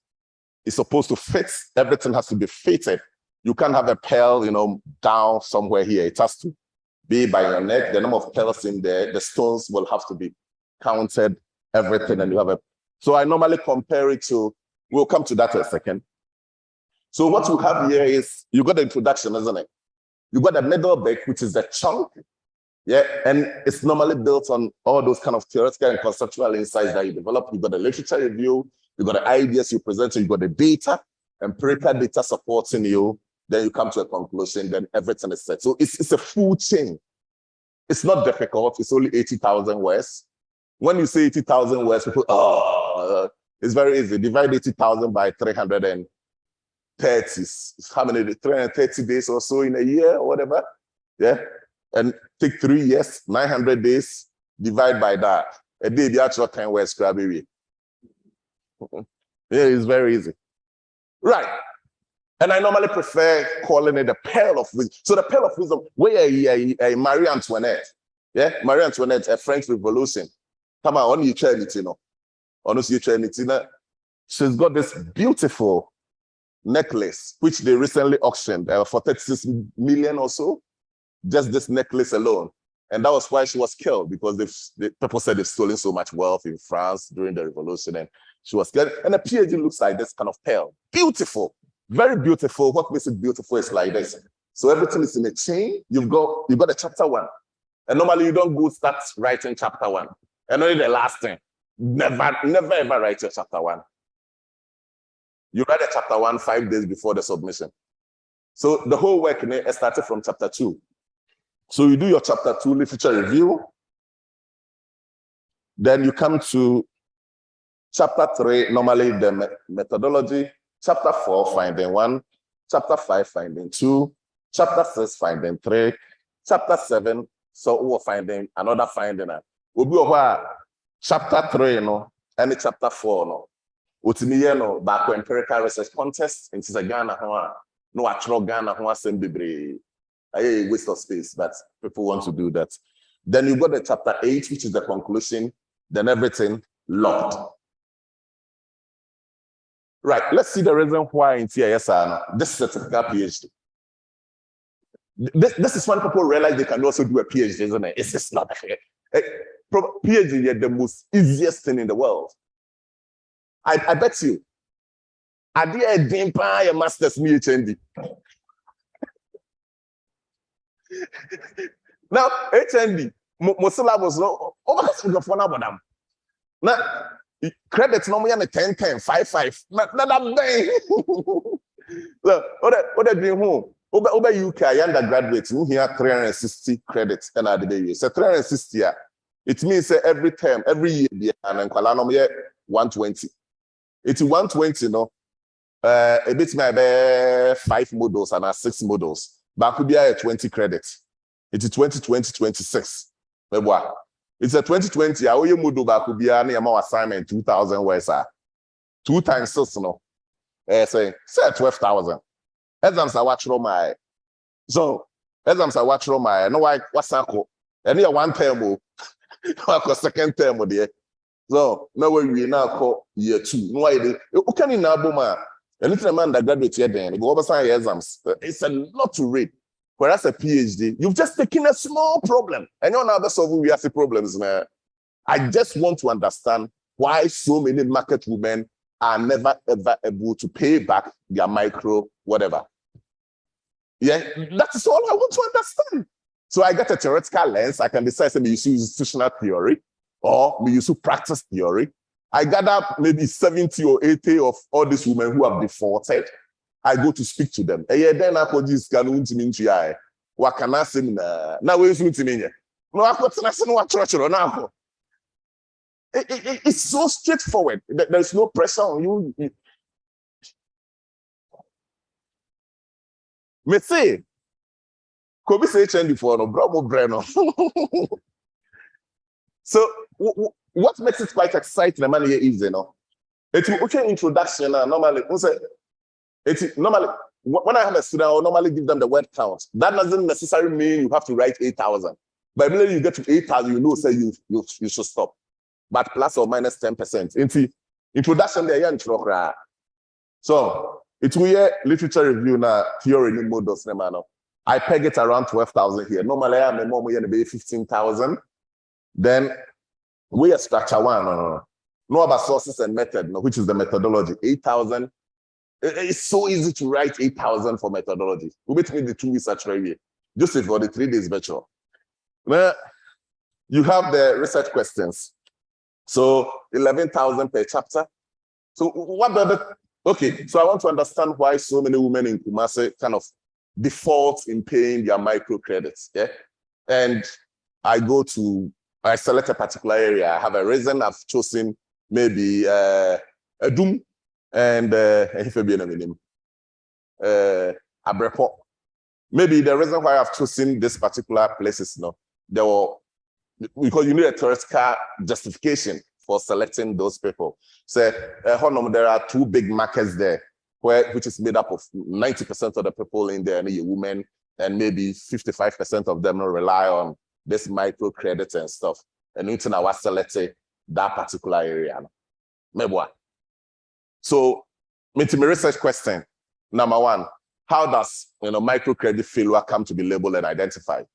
it's supposed to fit. Everything has to be fitted. You can't have a pearl, down somewhere here. It has to be by your neck. The number of pearls in there, the stones will have to be counted, everything, and you have a. So I normally compare it to, we'll come to that in a second. So what you have here is, you got the introduction, isn't it? You got the middle bit, which is the chunk. Yeah, and it's normally built on all those kind of theoretical and conceptual insights that you develop. You got the literature review, you got the ideas you present, you got the data, empirical data supporting you. Then you come to a conclusion, then everything is set. So it's a full chain. It's not difficult. It's only 80,000 words. When you say 80,000 words, people, it's very easy. Divide 80,000 by 330. How many? 330 days or so in a year or whatever. Yeah. And take 3 years, 900 days, divide by that. A day, the actual 10 words, Scrabby. Yeah, it's very easy. Right. And I normally prefer calling it the pearl of wisdom. So the pearl of wisdom, where Marie Antoinette, yeah, Marie Antoinette, a French Revolution. Come on, only you try it, Honestly, you try it, She's got this beautiful necklace, which they recently auctioned for 36 million or so. Just this necklace alone. And that was why she was killed, because the people said they've stolen so much wealth in France during the revolution, and she was killed. And the PhD looks like this kind of pearl. Beautiful. Very beautiful. What makes it beautiful is like this. So everything is in a chain. You've got a chapter 1. And normally you don't go start writing chapter 1. And only the last thing. Never ever write your chapter 1. You write a chapter 1 5 days before the submission. So the whole work started from chapter 2. So you do your chapter 2 literature review. Then you come to chapter 3, normally the methodology. Chapter 4, finding 1. Chapter 5, finding 2. Chapter 6, finding 3. Chapter 7, so we're finding another finding. We'll be chapter 3, and chapter 4, no. Back when empirical research contest, and it's a Ghana, no actual Ghana, assembly. A waste of space, but people want to do that. Then you got the chapter 8, which is the conclusion, then everything locked. Right, let's see the reason why in TISR. This is a typical PhD. This is when people realize they can also do a PhD, isn't it? It's just not PhD is the most easiest thing in the world. I bet you. I did a master's me HND. Now, HND, Mosilla was no over for them. Now, credits normally on 10, 10, 5, 5. Not that day. Look, what they doing home? Over UK, undergraduates, you hear 360 credits and at the day. So 360, it means every term, every year, and Kuala 120. It's 120, a bit maybe 5 modules and 6 modules. But could be a 20 credits. It's 2020, 26. It's a 2020. I owe you modu back could be an assignment 2,000 words. 2 times 6, say 12,000. Exams I watch my. So exams I watch my. No, what's that? And here one term, second term there. So now we now call year 2. No idea. You can in Aboma. Anything a man that graduates here then go over some exams. It's a lot to read. Whereas a PhD, you've just taken a small problem. And you're now solving we have the problems now. I just want to understand why so many market women are never ever able to pay back their micro whatever. Yeah, that is all I want to understand. So I get a theoretical lens. I can decide me use institutional theory or me use practice theory. I gather maybe 70 or 80 of all these women who have defaulted. I go to speak to them. Then I put this can into what can I say now? Where's me? No, I put what church or now. It's so straightforward. There's no pressure on you. Me say, could be say change before no bravo breno. So what makes it quite exciting? The money is it's okay introduction. Normally, normally when I have a student, I will normally give them the word count. That doesn't necessarily mean you have to write 8,000. But immediately you get to 8,000, you know, say you should stop. But plus or minus 10%. Into introduction there, so it's we literature review now theory in models. I peg it around 12,000 here. Normally I'm a more 15,000. Then we are structure one. No about sources and method, which is the methodology. 8,000. It's so easy to write 8,000 for methodology. We bet me the 2 research review. Just for the 3 days virtual. Well, you have the research questions. So 11,000 per chapter. So what the okay? So I want to understand why so many women in Kumasi kind of default in paying their microcredits. Yeah, and I select a particular area. I have a reason. I've chosen maybe a doom and Abrepo. Maybe the reason why I've chosen this particular place is because you need a theoretical justification for selecting those people. So there are 2 big markets there, which is made up of 90% of the people in there, and women, and maybe 55% of them rely on this microcredit and stuff. And we was selecting that particular area. Maybe. So, my research question, number 1, how does microcredit failure come to be labeled and identified?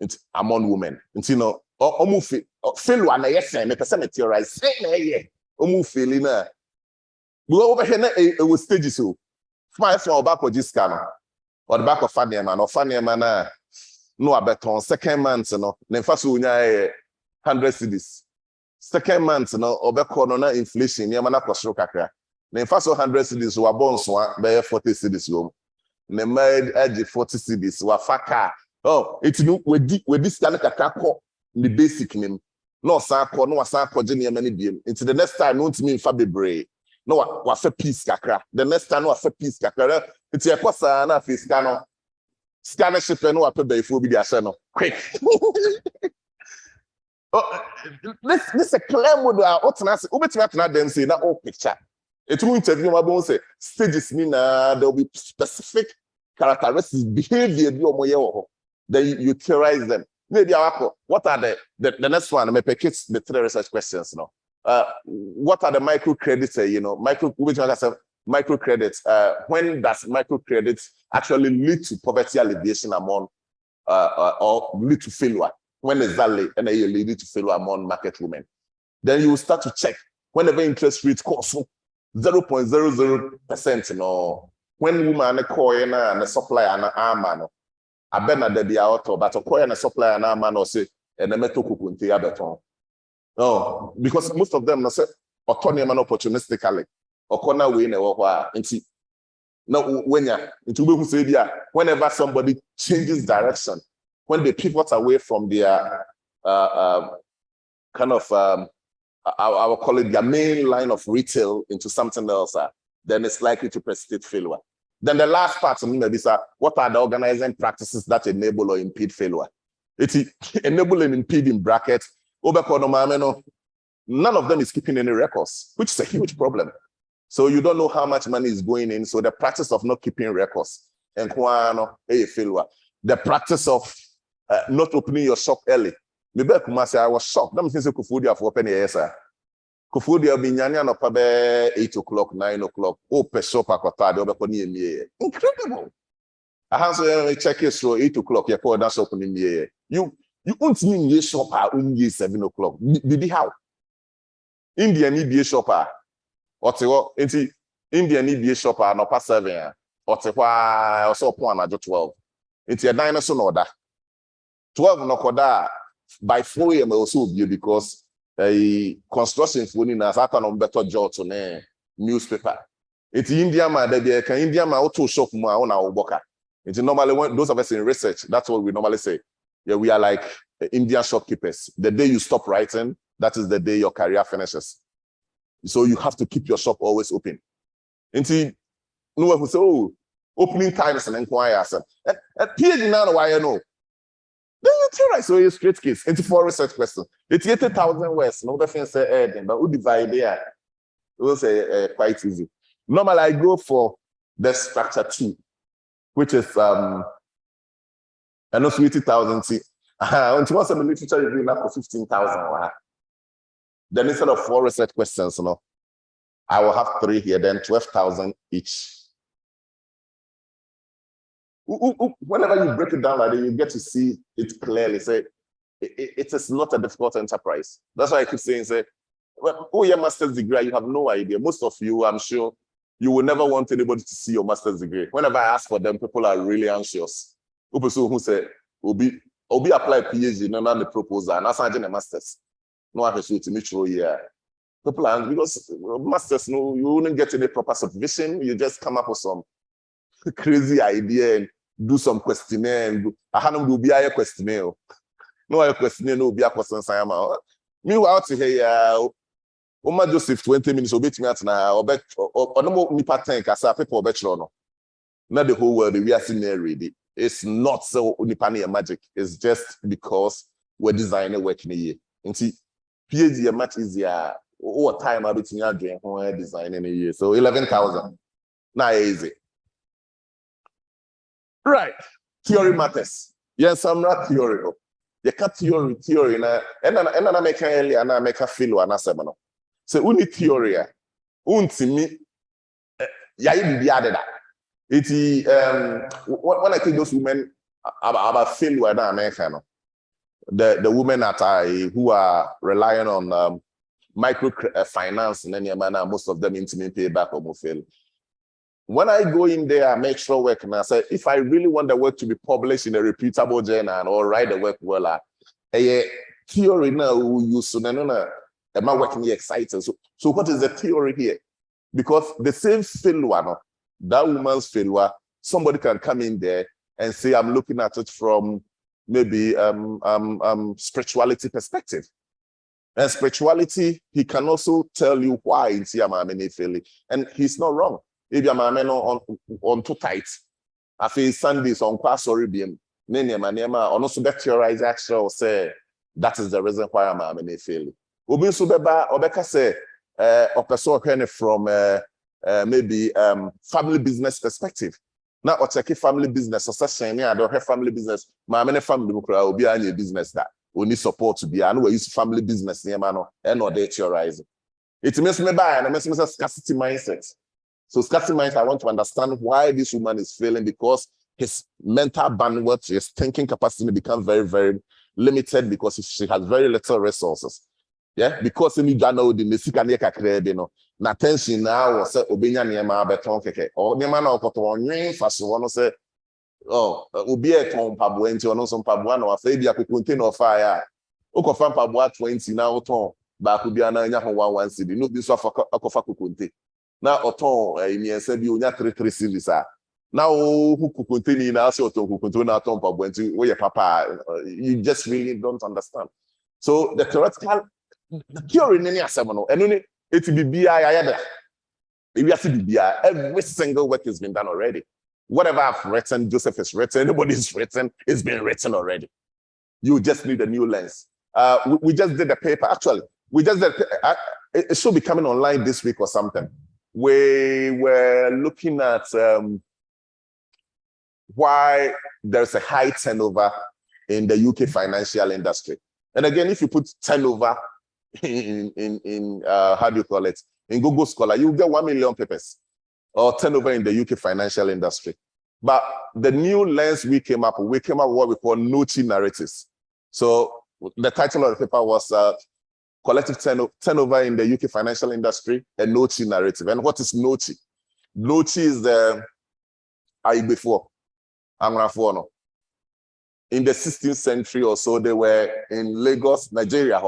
It's among women. It's failure na yes, me person theorize. Say failing na. We over here it was stages so. First one back of this scan or the back of funny man na no abeton second month then first we 100 cedis. Second month obeko na inflation near na kwasro kakra. Then first 100 cedis we born so be 40 cedis yo. Ne made edge 40 cedis wa faka. Oh, it's no with this kind of the basic name. No sako, no sako, Jenny many beam. Into the next time, no to me fabibre. No, what's a piece kakra. The next time, what's a piece kakra. It's a cosa na fiscano. Scanner ship and no upper bay for be the channel. Quick. Oh, this a clear model. Otanas, Ubetina then say that all picture. It will interview my bones say stages mean there'll be specific characteristics, behavior, then you theorize them. Maybe what are the next one? I pick the 3 research questions. What are the microcredits? Microcredits. When does microcredits actually lead to poverty alleviation among or lead to failure? When exactly and they lead to failure among market women? Then you will start to check whenever interest rates cost 0.00%. When woman call and the supply and arm I bet that they are auto, but a coin and a supply and arm or say and the metal cook no, because most of them say autonomy and opportunistically or corner way in a while. Now when you say whenever somebody changes direction, when they pivot away from their kind of I will call it their main line of retail into something else, then it's likely to precipitate failure. Then the last part of me is what are the organizing practices that enable or impede failure? It's enable and impede in brackets. None of them is keeping any records, which is a huge problem. So you don't know how much money is going in. So the practice of not keeping records and failure. The practice of not opening your shop early. Maybe I was shocked. That means Kufudia for open yes, sir. Kufudia be nyanya no pabe 8 o'clock, 9 o'clock. Open shop akota de obekoni emi. Incredible. I have to check it so 8 o'clock. You call that shop in the You won't mean ye shop at 7 o'clock. Did how? India need be a shopper. Or to India need be a shopper, no past 7. Or to why also upon 12. It's a dinosaur order. 12 no koda by 4 a.m. also be because a construction phone in a certain better job to newspaper. It's India man that they can India man auto shop more on our boka. It's normally when those of us in research, that's what we normally say. Yeah, we are like Indian shopkeepers. The day you stop writing, that is the day your career finishes. So you have to keep your shop always open. Until no one will say, oh, opening times and inquire. PhD now, why you know? Then you tell us, so you straight case. Into 4 research questions. It's 80,000 words. No difference say but we divide there. It will say quite easy. Normally, I go for the structure 2, which is I know 80,000. Once the literature is doing up for 15,000. Then instead of 4 research questions, I will have 3 here, then 12,000 each. Whenever you break it down like that, you get to see it clearly. Say it is not a difficult enterprise. That's why I keep saying, well, your master's degree, you have no idea. Most of you, I'm sure, you will never want anybody to see your master's degree. Whenever I ask for them, people are really anxious. People who say, Obi apply PhD, no, not the proposal, and that's a master's. No, I have to make sure, yeah. People are, because masters, no, you wouldn't get any proper supervision. You just come up with some crazy idea and do some questionnaire. And I have be a questionnaire. No, a questionnaire, no, be a question. Meanwhile, to here, Oma Joseph 20 minutes obey me at now, or no more nipa tank as a people bachelor. No, not the whole world. We are seeing already. It's not so unipani magic. It's just because we're designing working a year. And see, PhD is much easier. What time are between your doing designing a year? So 11,000. Now easy. Right. Theory matters. Yes, I'm not theory. You can't theory na and I make earlier and I make a feel and I say no. So only theory. Untimi ya be added that. It when I think those women about failure in America, the women that who are relying on microfinance in any manner, most of them intimate pay back or fail. When I go in there, I make sure work and I say, if I really want the work to be published in a reputable journal or write the work well, theory now we use so am I working here excited? So what is the theory here? Because the same failure, that woman's failure, somebody can come in there and say, I'm looking at it from maybe spirituality perspective. And spirituality, he can also tell you why in Siamamene failing. And he's not wrong. If you're on too tight, I feel Sundays on class or BM, Nema, or also that theorize actual say that is the reason why I'm failing. Ubin Subeba, Obeka say, or person from maybe family business perspective. Now, or check family business, or such thing, I don't have family business. My many family will be any business that we need support to be. I know we use family business near man and or they theorize. It makes me buy and it makes me scarcity mindset. So scarcity mindset, I want to understand why this woman is failing because his mental bandwidth, his thinking capacity becomes very, very limited because she has very little resources. Yeah, because in Ghana, the Mexican na tension now was obenya niema beton keke. Or niema na okoto onwen faso wono say oh obi e ton pabo enti ono so pabo na wafa bia kokonte no fire. Okofa pabo 20 na oton ba ko bia na nya ho 11 cedi. No bi so akofa kokonte. Na oton emiensa bi onya 33 cedis a. Na o kokonte ni na ase oton kokonte na oton pabo enti wo ye papa you just really don't understand. So the theoretical the theory nini asemono enuni it will be every single work has been done already. Whatever I've written, Joseph has written, anybody's written, it's been written already. You just need a new lens. We just did a paper, actually. We just did, it should be coming online this week or something. We were looking at why there's a high turnover in the UK financial industry. And again, if you put turnover in how do you call it, in Google Scholar, you get 1 million papers or turnover in the UK financial industry. But the new lens we came up with what we call Nochi narratives. So the title of the paper was Collective Turnover in the UK Financial Industry, a Nochi narrative. And what is Nochi? Nochi is the before. In the 16th century or so, they were in Lagos, Nigeria.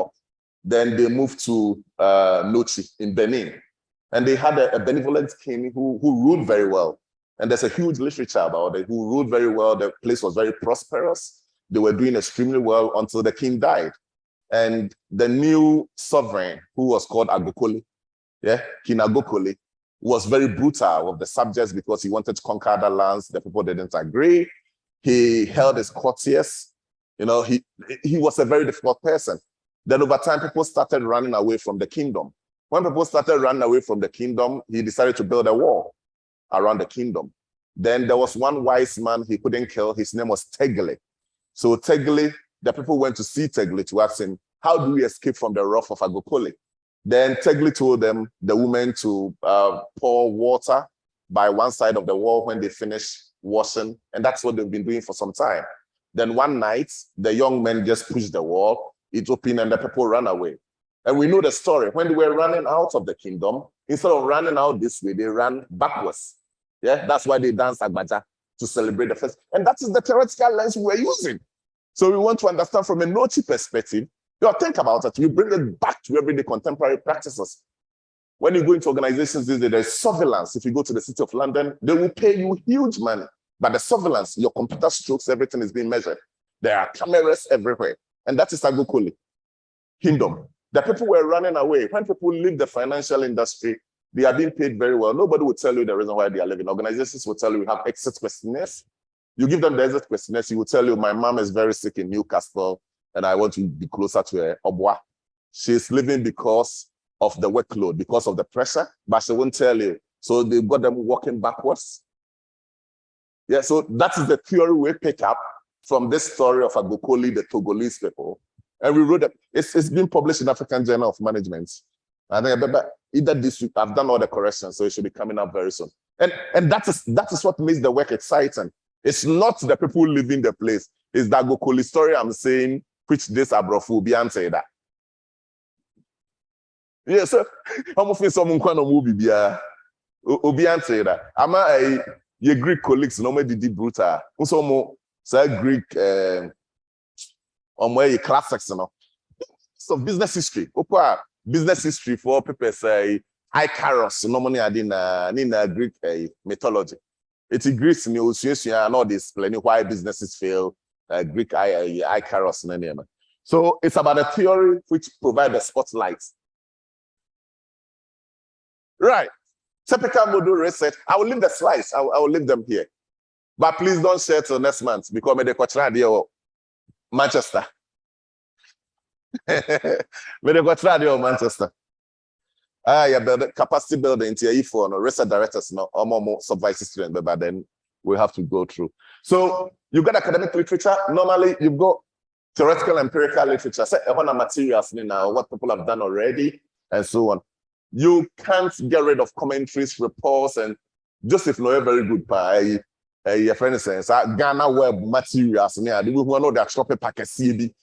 Then they moved to Nochi in Benin. And they had a benevolent king who ruled very well. And there's a huge literature about it, who ruled very well. The place was very prosperous. They were doing extremely well until the king died. And the new sovereign, who was called Agokoli, King Agokoli, was very brutal with the subjects because he wanted to conquer the lands. The people didn't agree. He held his courtiers. You know, he was a very difficult person. Then over time, people started running away from the kingdom. When people started running away from the kingdom, he decided to build a wall around the kingdom. Then there was one wise man he couldn't kill. His name was Tegele. So Tegele, the people went to see Tegele to ask him, how do we escape from the wrath of Agokoli? Then Tegele told them, the women, to pour water by one side of the wall when they finish washing. And that's what they've been doing for some time. Then one night, the young men just pushed the wall, it opened, and the people ran away. And we know the story. When they were running out of the kingdom, instead of running out this way, they ran backwards. Yeah, that's why they danced Agbaja to celebrate the first. And that is the theoretical lens we're using. So we want to understand from a Nochi perspective. Think about it. We bring it back to everyday contemporary practices. When you go into organizations these days, there's surveillance. If you go to the City of London, they will pay you huge money. But the surveillance, your computer strokes, everything is being measured. There are cameras everywhere. And that is Agokoli kingdom. The people were running away. When people leave the financial industry, they are being paid very well. Nobody will tell you the reason why they are leaving. Organizations will tell you we have exit questionnaires. You give them the exit questionnaires, he will tell you, my mom is very sick in Newcastle and I want to be closer to her. Obwa. She's leaving because of the workload, because of the pressure, but she won't tell you. So they got them walking backwards. Yeah, so that is the theory we pick up from this story of Agokoli, the Togolese people. And we wrote it. It's been published in African Journal of Management. I think either this week, I've done all the corrections, so it should be coming up very soon. And that is what makes the work exciting. It's not the people living the place. It's the Agokoli story I'm saying, preach this abrofu, be answer that. Yeah, so I'm often someone kind of movie be obi answer that. I'm your Greek colleagues normally did brutal. Also more say Greek where your classics, you know. So business history. Business history for people say Icarus, normally I didn't Greek mythology. It's in Greece in the and all this plenty why businesses fail, Greek Icarus and any. So it's about a theory which provides the spotlight. Right. Typical model research. I will leave the slides. I will leave them here. But please don't share till next month because maybe the Manchester. Maybe the Manchester. Capacity building TAE for research directors or more supervisor students, but then we have to go through. So you've got academic literature. Normally you've got theoretical empirical literature, say materials now, what people have done already, and so on. You can't get rid of commentaries, reports, and Joseph Noye very good by your friend says Ghana web materials. We know that shop packet CB.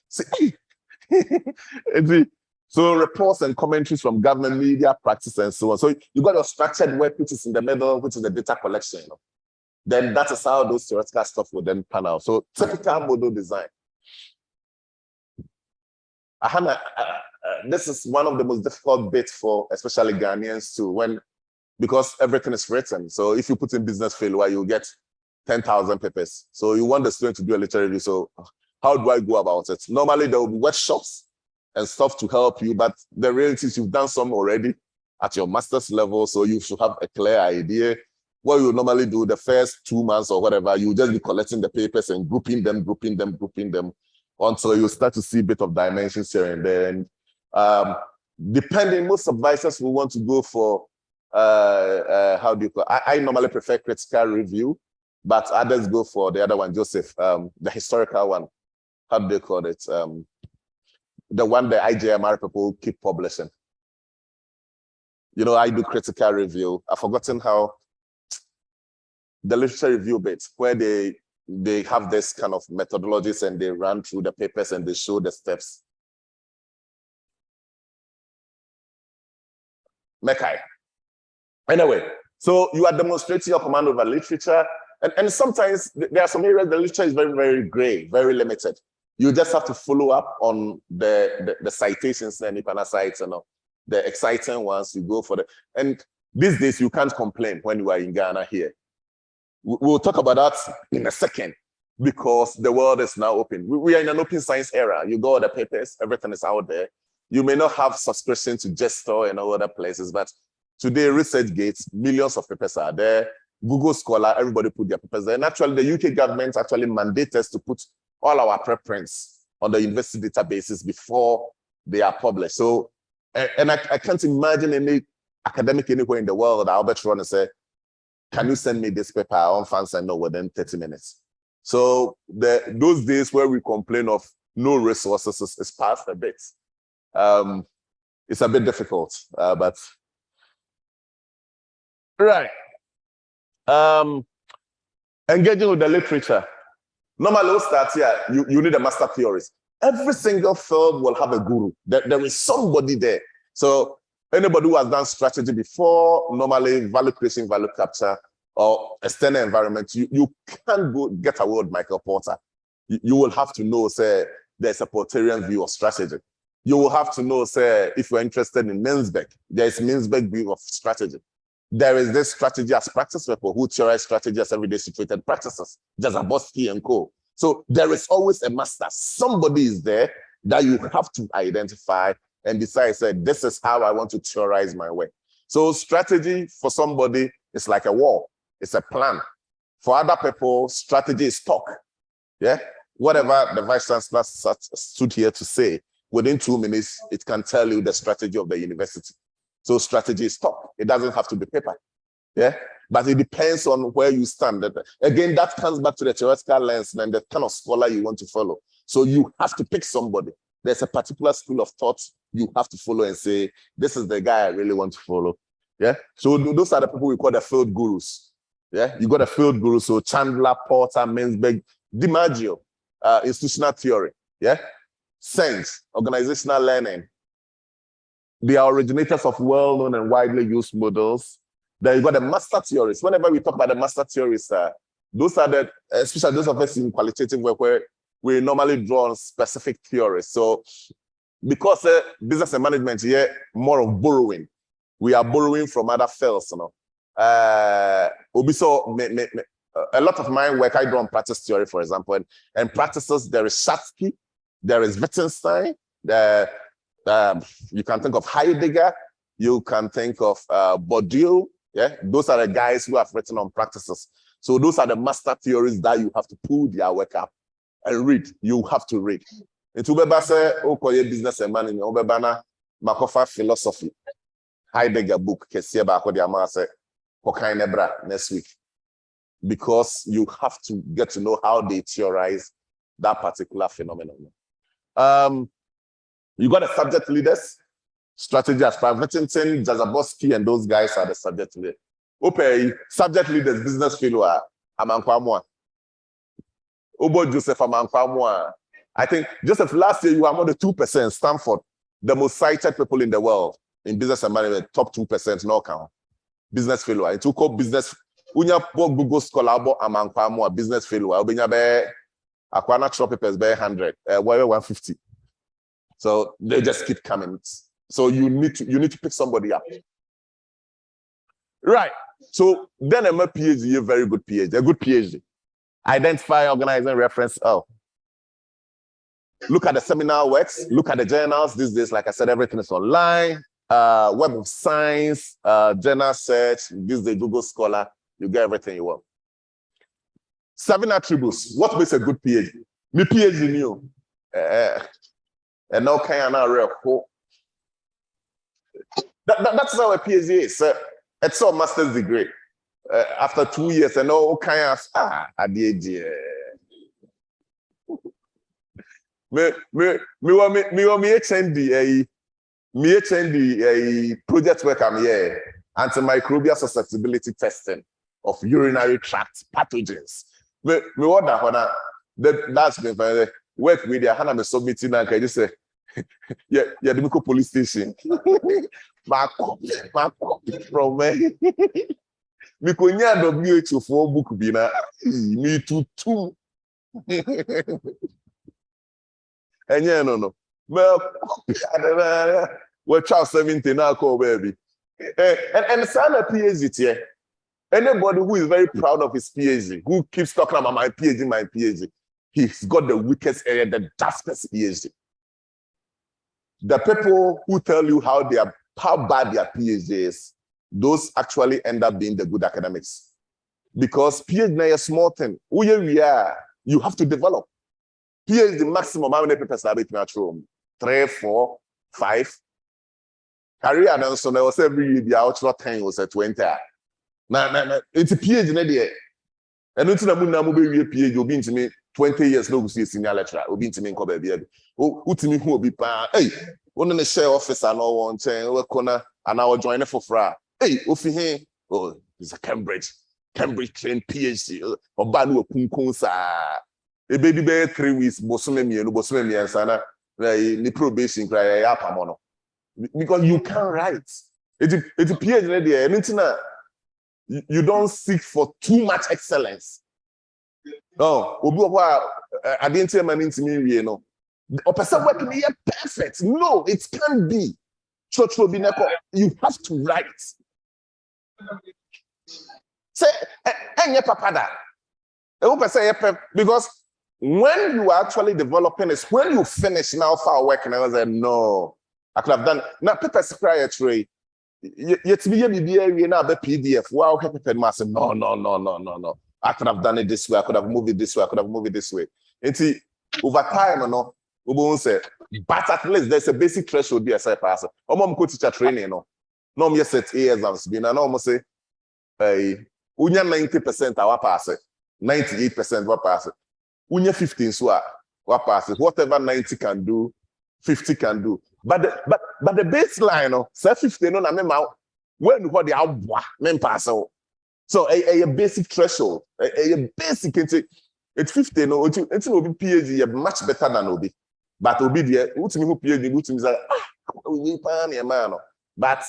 So reports and commentaries from government media, practice, and so on. So you got your structured work, which is in the middle, which is the data collection. Then that is how those theoretical stuff will then pan out. So typical model design. This is one of the most difficult bits for especially Ghanaians too, because everything is written. So if you put in business failure, you get 10,000 papers. So you want the student to do a literature review. So how do I go about it? Normally there will be workshops and stuff to help you, but the reality is you've done some already at your master's level, so you should have a clear idea. What you normally do the first 2 months or whatever, you just be collecting the papers and grouping them until you start to see a bit of dimensions here and there. And depending, most advisors will want to go for how do you call it? I normally prefer critical review, but others go for the other one, Joseph, the historical one. how do they call it? The one the IJMR people keep publishing. You know, I do critical review. I've forgotten how the literature review bit where they have this kind of methodologies and they run through the papers and they show the steps. Mekai. Anyway, so you are demonstrating your command over literature. And sometimes there are some areas the literature is very, very gray, very limited. You just have to follow up on the citations and Ipana sites and the exciting ones. You go for the, and these days you can't complain when you are in Ghana here. We'll talk about that in a second because the world is now open. We are in an open science era. You go to the papers, everything is out there. You may not have subscription to KsTU and all other places, but today ResearchGate, millions of papers are there. Google Scholar, everybody put their papers there. And actually, the UK government actually mandates us to put all our preprints on the university databases before they are published. So, and I can't imagine any academic anywhere in the world I'll bet run and say, can you send me this paper on fans and know within 30 minutes? So those days where we complain of no resources is past a bit. It's a bit difficult, but right. Engaging with the literature. Normally, we'll start here. You need a master theorist. Every single field will have a guru. There is somebody there. So anybody who has done strategy before, normally value creation, value capture, or external environment, you can't go get a word Michael Porter. You will have to know, say, there's a Porterian view of strategy. You will have to know, say, if you're interested in Mintzberg, there's Mintzberg view of strategy. There is this strategy as practice people who theorize strategy as everyday situated practices, Jazaboski and co. So there is always a master. Somebody is there that you have to identify and decide, say, this is how I want to theorize my way. So strategy for somebody is like a wall. It's a plan. For other people, strategy is talk. Yeah. Whatever the vice chancellor stood here to say, within 2 minutes, it can tell you the strategy of the university. So strategy is talk. It doesn't have to be paper. Yeah. But it depends on where you stand. Again, that comes back to the theoretical lens and the kind of scholar you want to follow. So you have to pick somebody. There's a particular school of thought you have to follow and say, this is the guy I really want to follow. Yeah. So those are the people we call the field gurus. Yeah. You got a field guru. So Chandler, Porter, Mintzberg, DiMaggio, institutional theory. Yeah. Sense, organizational learning. They are originators of well-known and widely used models. Then you got the master theorists. Whenever we talk about the master theorists, those are the, especially those of us in qualitative work where we normally draw on specific theories. So because business and management here, more of borrowing. We are borrowing from other fields, you know. A lot of my work, I draw on practice theory, for example, and practices, there is Shatsky, there is Wittgenstein, you can think of Heidegger, you can think of Bourdieu. Yeah, those are the guys who have written on practices. So those are the master theories that you have to pull their work up and read. You have to read. Into business and management, Makofa philosophy, Heidegger book, next week. Because you have to get to know how they theorize that particular phenomenon. You got the subject leaders, strategy as Wittgenstein, Jazaboski, and those guys are the subject leaders. Okay, subject leaders, business failure, Amankwamwa. Obo Joseph Amankwamwa. I think Joseph, last year you were among the 2%, Stanford, the most cited people in the world in business and management, top 2%, no count. Business failure. It took up business. Unya po Google Scholar about Amankwamwa, business failure. Obinya be Aquana Trop papers be 100, 150. So they just keep coming. So you need to pick somebody up. Right. So then I'm a PhD, a very good PhD, a good PhD. Identify, organize, and reference. Oh. Look at the seminar works, look at the journals. These days, like I said, everything is online. Web of Science, journal search, these days Google Scholar, you get everything you want. 7 attributes. What makes a good PhD? Me PhD new. And no kind of real cool. That's how a PhD is. It's a master's degree. After 2 years, and all kind of a project work I'm here, antimicrobial susceptibility testing of urinary tract pathogens. Me what that's been very work with the Hannah submitting and I just say yeah, the police station. My copy from me. Me konya WHO for book bina me too. And yeah, no. Well, we're child 17 now, call baby. And son of PhD here. Anybody who is very proud of his PhD, who keeps talking about my PhD, he's got the weakest area, the darkest PhD. The people who tell you how bad their PhD is, those actually end up being the good academics. Because PhD is a small thing. Who we are, you have to develop. PhD maximum, how many papers are being through? 3, 4, 5. Career and so there was every year the outro 10 was at 20. Now, it's a PhD there. And it's not a PhD, you'll be into me 20 years, no, see senior lecturer, will be into me in Kobe. Who to me who will be hey, one in the share office and all one chain, corner, and I will join for fra. Hey, Ufi, oh, it's a Cambridge trained PhD, or Banu Kunkunsa. A baby bear 3 weeks, Bosumemi, and Sana, the probation cry, Yapamono. Because you can't write. It's a PhD there, and it's not. You don't seek for too much excellence. No, I didn't tell man into me, you know. Or person working here perfect. No, it can't be. You have to write. Say, papa that. Because when you are actually developing is when you finish now for work, and I was like, no, I could have done. Now, paper prior trade. Yet me now the PDF. Wow, no. I could have done it this way. I could have moved it this way. I could have moved it this way. And over time, we won't say, but at least there's a basic threshold be a side passer. I'm go teacher training, no. No, me set A exams. Been and almost say, unya 90% our pass 98% what pass unya 15 so what pass whatever 90 can do, 50 can do. But the baseline, no, 50 no na me ma when what the abwa men pass. So a basic threshold, a basic it's 50 no, it's will be PhD much better than Obi. But Obi there, who to me who PhD, who to me say we pan man. But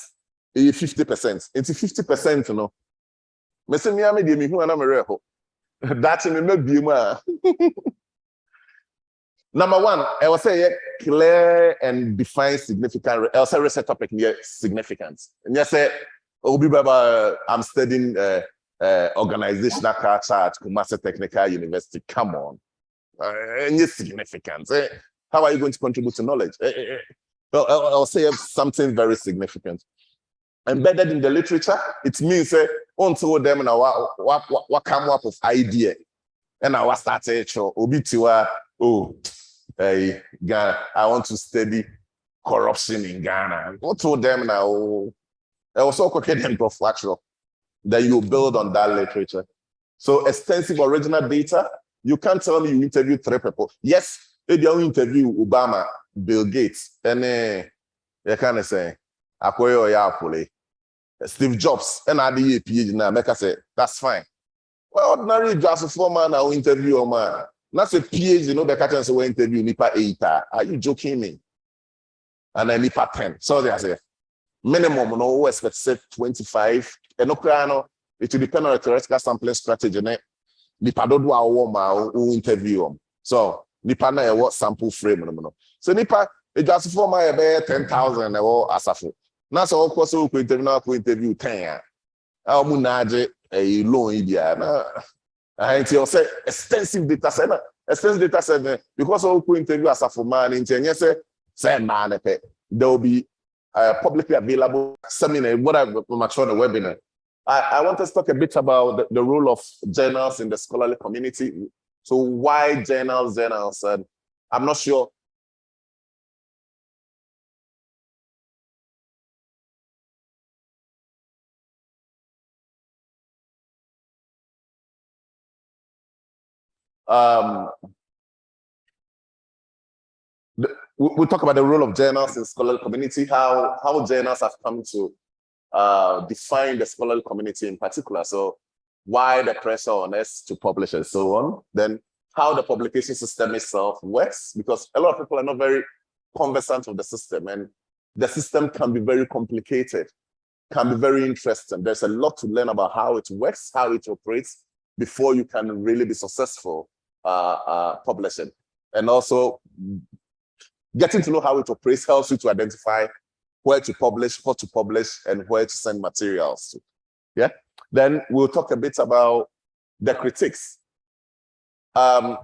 50%, it's 50%, no. Me say me ame de me hu ana me reho. That me be ma. Number one, I will say clear and define significant. I will say research topic near significance. And yes, say, I'm studying organizational culture at Kumasi Technical University. Come on, and yes, significance. How are you going to contribute to knowledge? I'll say something very significant. Embedded in the literature, it means until them now what come up of idea, and I was started obi tiwa hey, Ghana, I want to study corruption in Ghana. What told them now? I was so confident of actual that you build on that literature. So extensive original data. You can't tell me you interviewed 3 people. Yes, if you interview Obama, Bill Gates, and you can't say, Akoyo Yapole, Steve Jobs, and I did a PhD now. Make us say that's fine. Well, ordinary just for man, I will interview a man. Not a PhD, you know, the catch and interview Nipa 8. Are you joking me? And then Nipa 10. So they say minimum, no expect 25. And no, it will depend on the theoretical sampling strategy. Nipa don't do our interview them. So Nipa na what sample frame no. So Nipa it just for my 10,000 or asafu. Now so of course we interview 10. I'll munaje a loan idea. And you say extensive data set, because all interview as a for man in 10 years, say man, there will be publicly available seminar, whatever, much on the webinar. I want us to talk a bit about the role of journals in the scholarly community. So why journals? And I'm not sure. we'll talk about the role of journals in scholarly community, how journals have come to define the scholarly community in particular. So why the pressure on us to publish and so on. Then how the publication system itself works, because a lot of people are not very conversant with the system, and the system can be very complicated, can be very interesting. There's a lot to learn about how it works, how it operates, before you can really be successful publishing. And also getting to know how it operates helps you to identify where to publish, what to publish, and where to send materials to. Yeah. Then we'll talk a bit about the critics,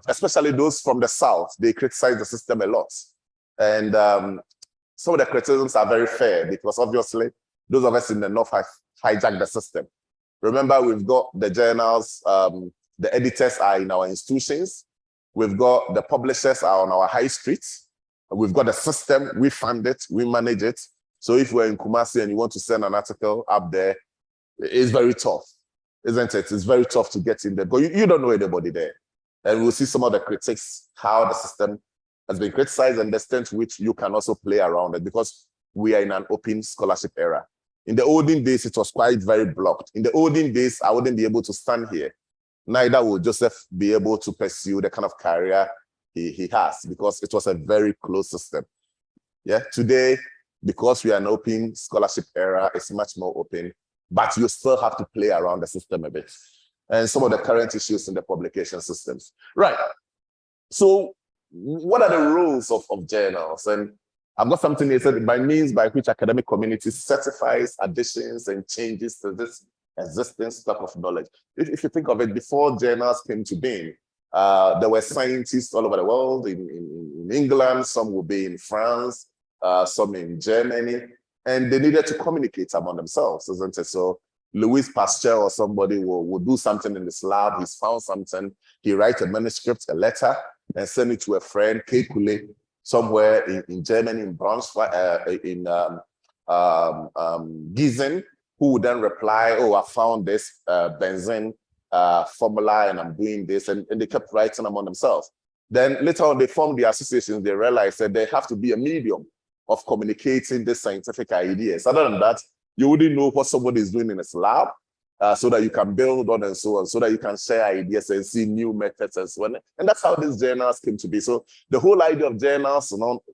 especially those from the South. They criticize the system a lot. And some of the criticisms are very fair, because obviously those of us in the North have hijacked the system. Remember, we've got the journals, the editors are in our institutions. We've got the publishers are on our high streets. We've got the system, we fund it, we manage it. So if we're in Kumasi and you want to send an article up there, it's very tough, isn't it? It's very tough to get in there, but you don't know anybody there. And we'll see some of the critics, how the system has been criticized and the extent to which you can also play around it, because we are in an open scholarship era. In the olden days, it was quite very blocked. In the olden days, I wouldn't be able to stand here. Neither would Joseph be able to pursue the kind of career he has, because it was a very closed system. Yeah, today, because we are an open scholarship era, it's much more open, but you still have to play around the system a bit. And some of the current issues in the publication systems. Right. So what are the rules of journals? And I've got something that said by means by which academic community certifies additions and changes to this existing stock of knowledge. If you think of it, before journals came to being, there were scientists all over the world, in England, some would be in France, some in Germany, and they needed to communicate among themselves, isn't it? So Louis Pasteur or somebody will do something in his lab, he's found something, he writes a manuscript, a letter, and send it to a friend, Kekulé, somewhere in Germany, in Braunschweig, in Gießen, who would then reply, oh, I found this benzene formula and I'm doing this, and they kept writing among themselves. Then later on, they formed the associations, they realized that there have to be a medium of communicating the scientific ideas. Other than that, you wouldn't know what somebody is doing in his lab, so that you can build on and so on, so that you can share ideas and see new methods and so on. And that's how these journals came to be. So the whole idea of journals,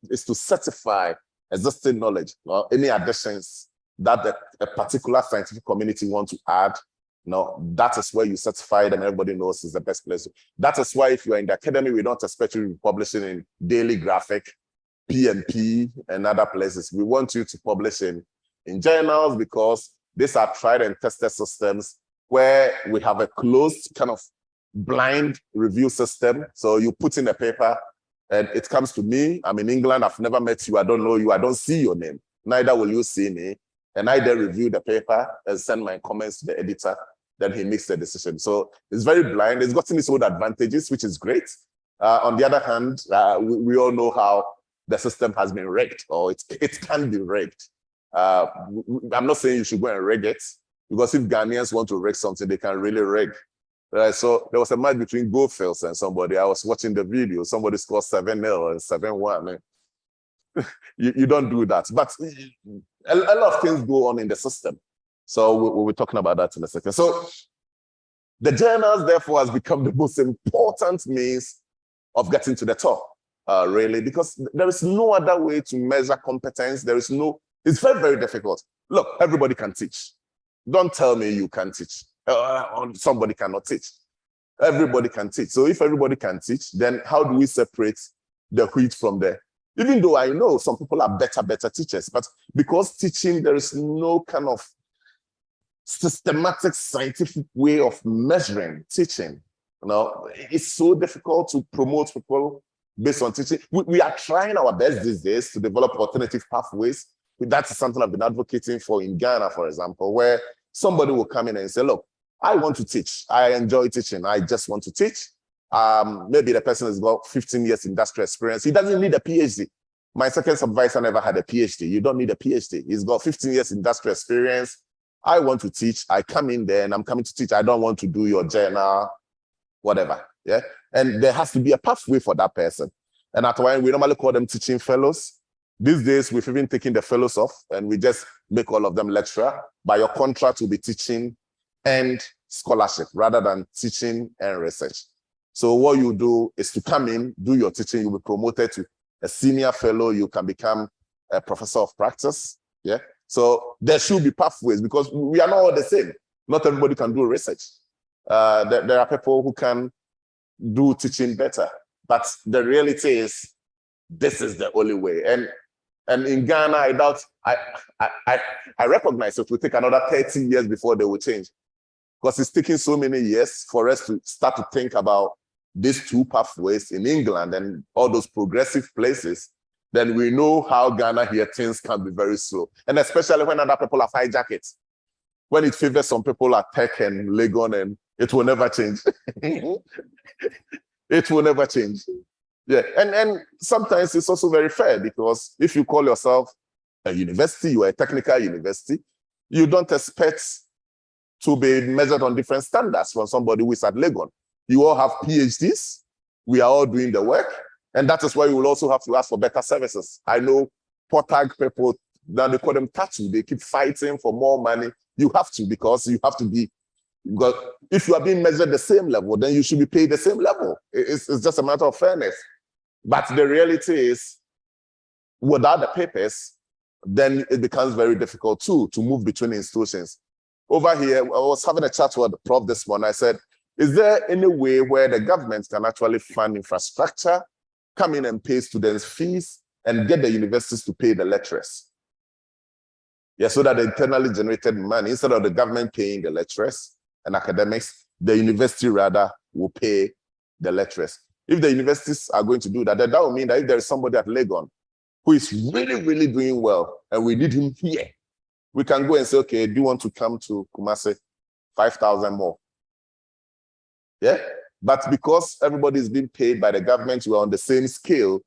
is to certify existing knowledge, any additions that a particular scientific community want to add. That is where you certify it and everybody knows is the best place. That is why if you're in the academy, we don't expect you to be publishing in Daily Graphic, PNP, and other places. We want you to publish in journals, because these are tried and tested systems where we have a closed kind of blind review system. So you put in a paper and it comes to me. I'm in England, I've never met you, I don't know you, I don't see your name. Neither will you see me. And I then review the paper and send my comments to the editor. Then he makes the decision. So it's very blind. It's gotten its own advantages, which is great. On the other hand, we all know how the system has been rigged, or it can be rigged. I'm not saying you should go and rig it, because if Ghanaians want to rig something, they can really rig. So there was a match between Goldfields and somebody. I was watching the video. Somebody scored 7-0 and 7-1. You don't do that. But a lot of things go on in the system. So we'll be talking about that in a second. So the journals, therefore, has become the most important means of getting to the top, really, because there is no other way to measure competence. It's very, very difficult. Look, everybody can teach. Don't tell me you can teach. Somebody cannot teach. Everybody can teach. So if everybody can teach, then how do we separate the wheat from the... Even though I know some people are better teachers, but because teaching, there is no kind of systematic scientific way of measuring teaching. It's so difficult to promote people based on teaching. We are trying our best these days to develop alternative pathways. That's something I've been advocating for in Ghana, for example, where somebody will come in and say, look, I want to teach. I enjoy teaching. I just want to teach. Maybe the person has got 15 years industrial experience. He doesn't need a PhD. My second supervisor never had a PhD. You don't need a PhD. He's got 15 years industrial experience. I want to teach. I come in there and I'm coming to teach. I don't want to do your journal, whatever. Yeah. And there has to be a pathway for that person. And at one, we normally call them teaching fellows. These days, we've even taken the fellows off and we just make all of them lecturer. But your contract will be teaching and scholarship rather than teaching and research. So what you do is to come in, do your teaching, you'll be promoted to a senior fellow, you can become a professor of practice. Yeah. So there should be pathways because we are not all the same. Not everybody can do research. There are people who can do teaching better. But the reality is, this is the only way. And in Ghana, I doubt, I recognize it will take another 30 years before they will change. Because it's taking so many years for us to start to think about these two pathways in England and all those progressive places. Then we know how Ghana here things can be very slow. And especially when other people have hijacked it. When it favors some people at Tech and Legon, and it will never change. It will never change. Yeah, and sometimes it's also very fair because if you call yourself a university, you are a technical university, you don't expect to be measured on different standards from somebody who is at Legon. You all have PhDs, we are all doing the work, and that is why you will also have to ask for better services. I know Portag people, now they call them tattoo, they keep fighting for more money. You have to, because you have to be, because if you are being measured the same level, then you should be paid the same level. It's just a matter of fairness. But the reality is, without the papers, then it becomes very difficult too to move between institutions. Over here, I was having a chat with the prof this morning. I said, is there any way where the government can actually fund infrastructure, come in and pay students fees, and get the universities to pay the lecturers? Yeah, so that the internally generated money, instead of the government paying the lecturers and academics, the university rather will pay the lecturers. If the universities are going to do that, then that will mean that if there is somebody at Legon who is really, really doing well, and we need him here, we can go and say, okay, do you want to come to Kumasi? 5,000 more. Yeah, but because everybody is being paid by the government, we are on the same scale,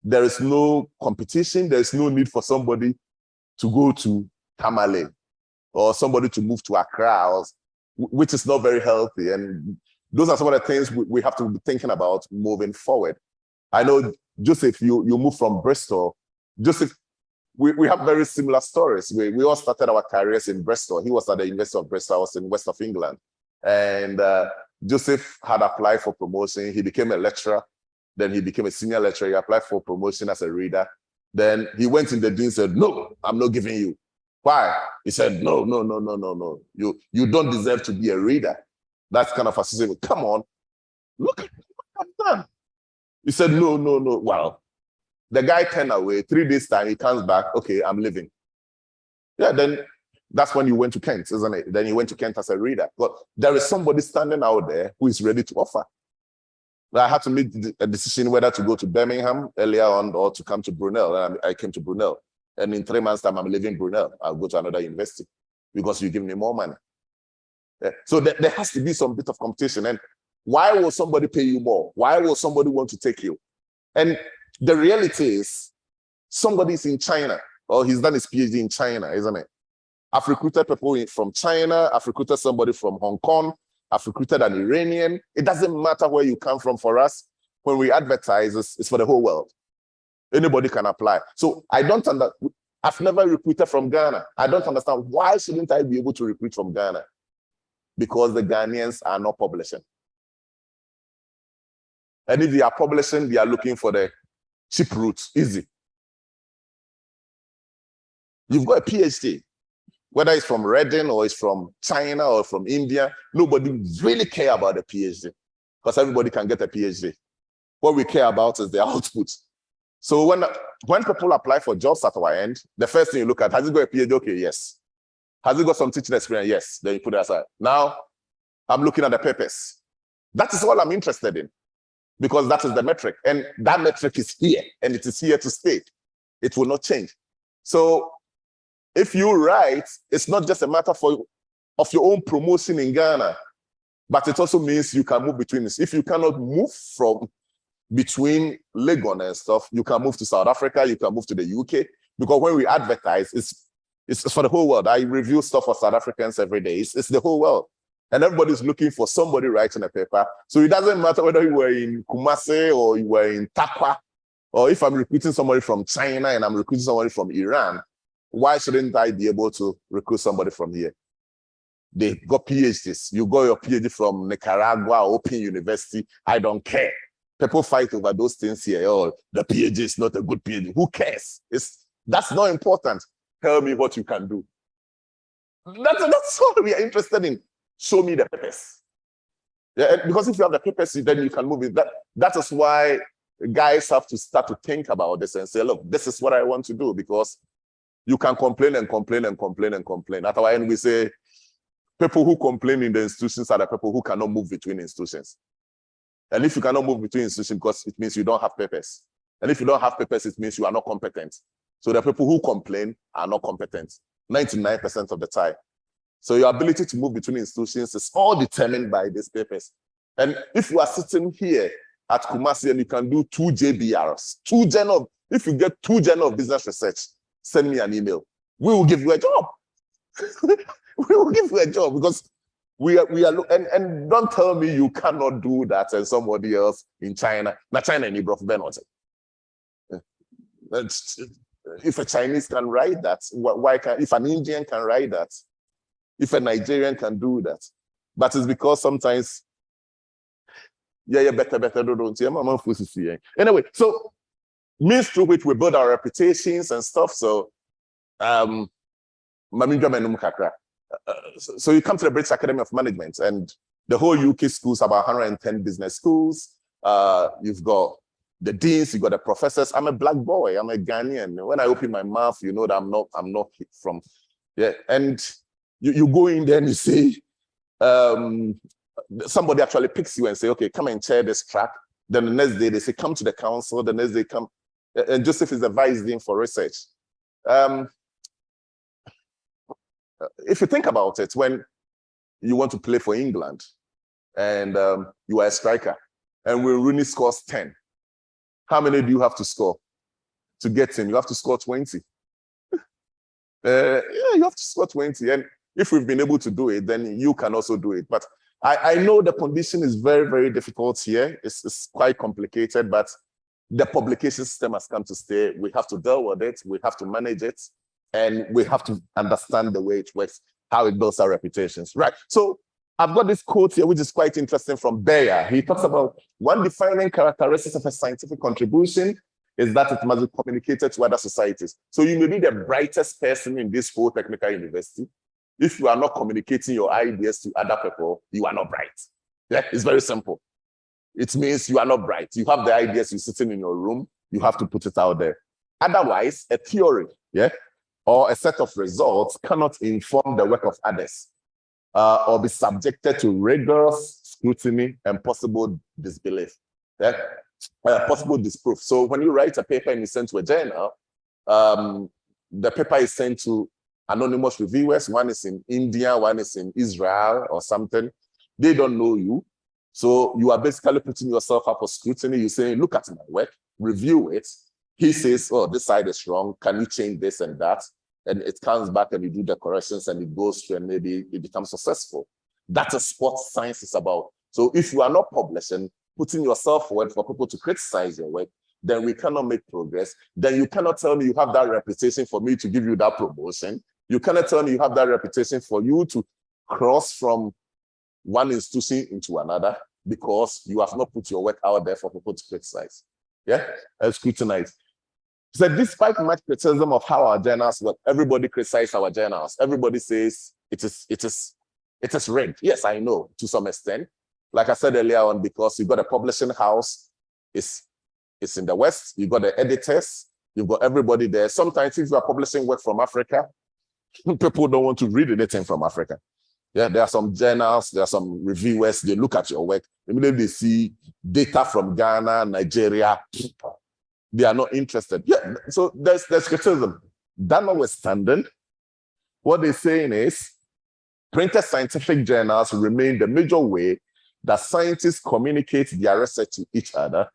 there is no competition, there is no need for somebody to go to Tamale or somebody to move to Accra, which is not very healthy. And those are some of the things we have to be thinking about moving forward. I know, Joseph, you moved from Bristol. Joseph, we have very similar stories. We all started our careers in Bristol. He was at the University of Bristol, I was in West of England. And Joseph had applied for promotion. He became a lecturer. Then he became a senior lecturer. He applied for promotion as a reader. Then he went in the dean and said, no, I'm not giving you. Why? He said, no. You don't deserve to be a reader. That's kind of fascinating. Come on, look at what I've done. He said, no. Well, the guy turned away. 3 days time, he comes back. Okay, I'm leaving. Yeah, then that's when you went to Kent, isn't it? Then you went to Kent as a reader. But there is somebody standing out there who is ready to offer. I had to make a decision whether to go to Birmingham earlier on or to come to Brunel. And I came to Brunel. And in 3 months' time, I'm leaving Brunel. I'll go to another university because you give me more money. Yeah. So there has to be some bit of competition. And why will somebody pay you more? Why will somebody want to take you? And the reality is, somebody's in China, or he's done his PhD in China, isn't it? I've recruited people from China. I've recruited somebody from Hong Kong. I've recruited an Iranian. It doesn't matter where you come from for us. When we advertise, it's for the whole world. Anybody can apply. So I've never recruited from Ghana. I don't understand, why shouldn't I be able to recruit from Ghana? Because the Ghanaians are not publishing. And if they are publishing, they are looking for the cheap route, easy. You've got a PhD, whether it's from Reading or it's from China or from India, nobody really care about the PhD because everybody can get a PhD. What we care about is the output. So when people apply for jobs at our end, the first thing you look at, has it got a PhD? Okay, yes. Has it got some teaching experience? Yes. Then you put it aside. Now, I'm looking at the papers. That is all I'm interested in because that is the metric. And that metric is here and it is here to stay. It will not change. So if you write, it's not just a matter of your own promotion in Ghana, but it also means you can move between this. If you cannot move from between Legon and stuff, you can move to South Africa, you can move to the UK, because when we advertise, it's for the whole world. I review stuff for South Africans every day. It's the whole world. And everybody's looking for somebody writing a paper. So it doesn't matter whether you were in Kumasi or you were in Takwa, Or if I'm recruiting somebody from China and I'm recruiting somebody from Iran, why shouldn't I be able to recruit somebody from here? They got PhDs. You got your PhD from Nicaragua, Open University. I don't care. People fight over those things here. Oh, the PhD is not a good PhD. Who cares? That's not important. Tell me what you can do. That's what we are interested in. Show me the papers. Yeah, because if you have the papers, then you can move it. That is why guys have to start to think about this and say, look, this is what I want to do, because you can complain and complain and complain and complain. At our end, we say people who complain in the institutions are the people who cannot move between institutions. And if you cannot move between institutions, because it means you don't have papers. And if you don't have papers, it means you are not competent. So the people who complain are not competent, 99% of the time. So your ability to move between institutions is all determined by these papers. And if you are sitting here at Kumasi and you can do 2 JBRs, if you get 2 Journal of Business Research, send me an email. We will give you a job. We will give you a job, because we are and don't tell me you cannot do that and somebody else in China. Not China any bro if a Chinese can write that, why can't, if an Indian can write that, if a Nigerian can do that? But it's because sometimes better don't you? Anyway, so means through which we build our reputations and stuff. So so you come to the British Academy of Management, and the whole UK schools, about 110 business schools. You've got the deans, you've got the professors. I'm a black boy, I'm a Ghanaian. When I open my mouth, you know that I'm not from, and you go in there and you say, somebody actually picks you and say, okay, come and chair this track. Then the next day they say, come to the council. The next day come, and Joseph is the vice dean for research. If you think about it, when you want to play for England and you are a striker and when Rooney scores 10, how many do you have to score to get him? You have to score 20. You have to score 20. And if we've been able to do it, then you can also do it. But I know the condition is very, very difficult here. It's quite complicated, but the publication system has come to stay. We have to deal with it. We have to manage it. And we have to understand the way it works, how it builds our reputations. Right. So I've got this quote here, which is quite interesting, from Bayer. He talks about one defining characteristic of a scientific contribution is that it must be communicated to other societies. So you may be the brightest person in this whole technical university. If you are not communicating your ideas to other people, you are not bright. Yeah, it's very simple. It means you are not bright. You have the ideas, you're sitting in your room, you have to put it out there. Otherwise, a theory, or a set of results cannot inform the work of others, or be subjected to rigorous scrutiny and possible disbelief, possible disproof. So when you write a paper and you send to a journal, the paper is sent to anonymous reviewers. One is in India, one is in Israel or something. They don't know you. So you are basically putting yourself up for scrutiny. You say, look at my work, review it. He says, oh, this side is wrong. Can you change this and that? And it comes back and you do the corrections and it goes through and maybe it becomes successful. That is what science is about. So if you are not publishing, putting yourself forward for people to criticize your work, then we cannot make progress. Then you cannot tell me you have that reputation for me to give you that promotion. You cannot tell me you have that reputation for you to cross from one institution into another, because you have not put your work out there for people to criticize. And scrutinize. So despite much criticism of how our journals work, everybody criticizes our journals. Everybody says it is rigged. Yes, I know, to some extent. Like I said earlier on, because you've got a publishing house, it's in the West, you've got the editors, you've got everybody there. Sometimes if you are publishing work from Africa, people don't want to read anything from Africa. There are some journals, there are some reviewers, they look at your work, immediately they see data from Ghana, Nigeria, they are not interested. So there's criticism. That notwithstanding, what they're saying is printed scientific journals remain the major way that scientists communicate their research to each other.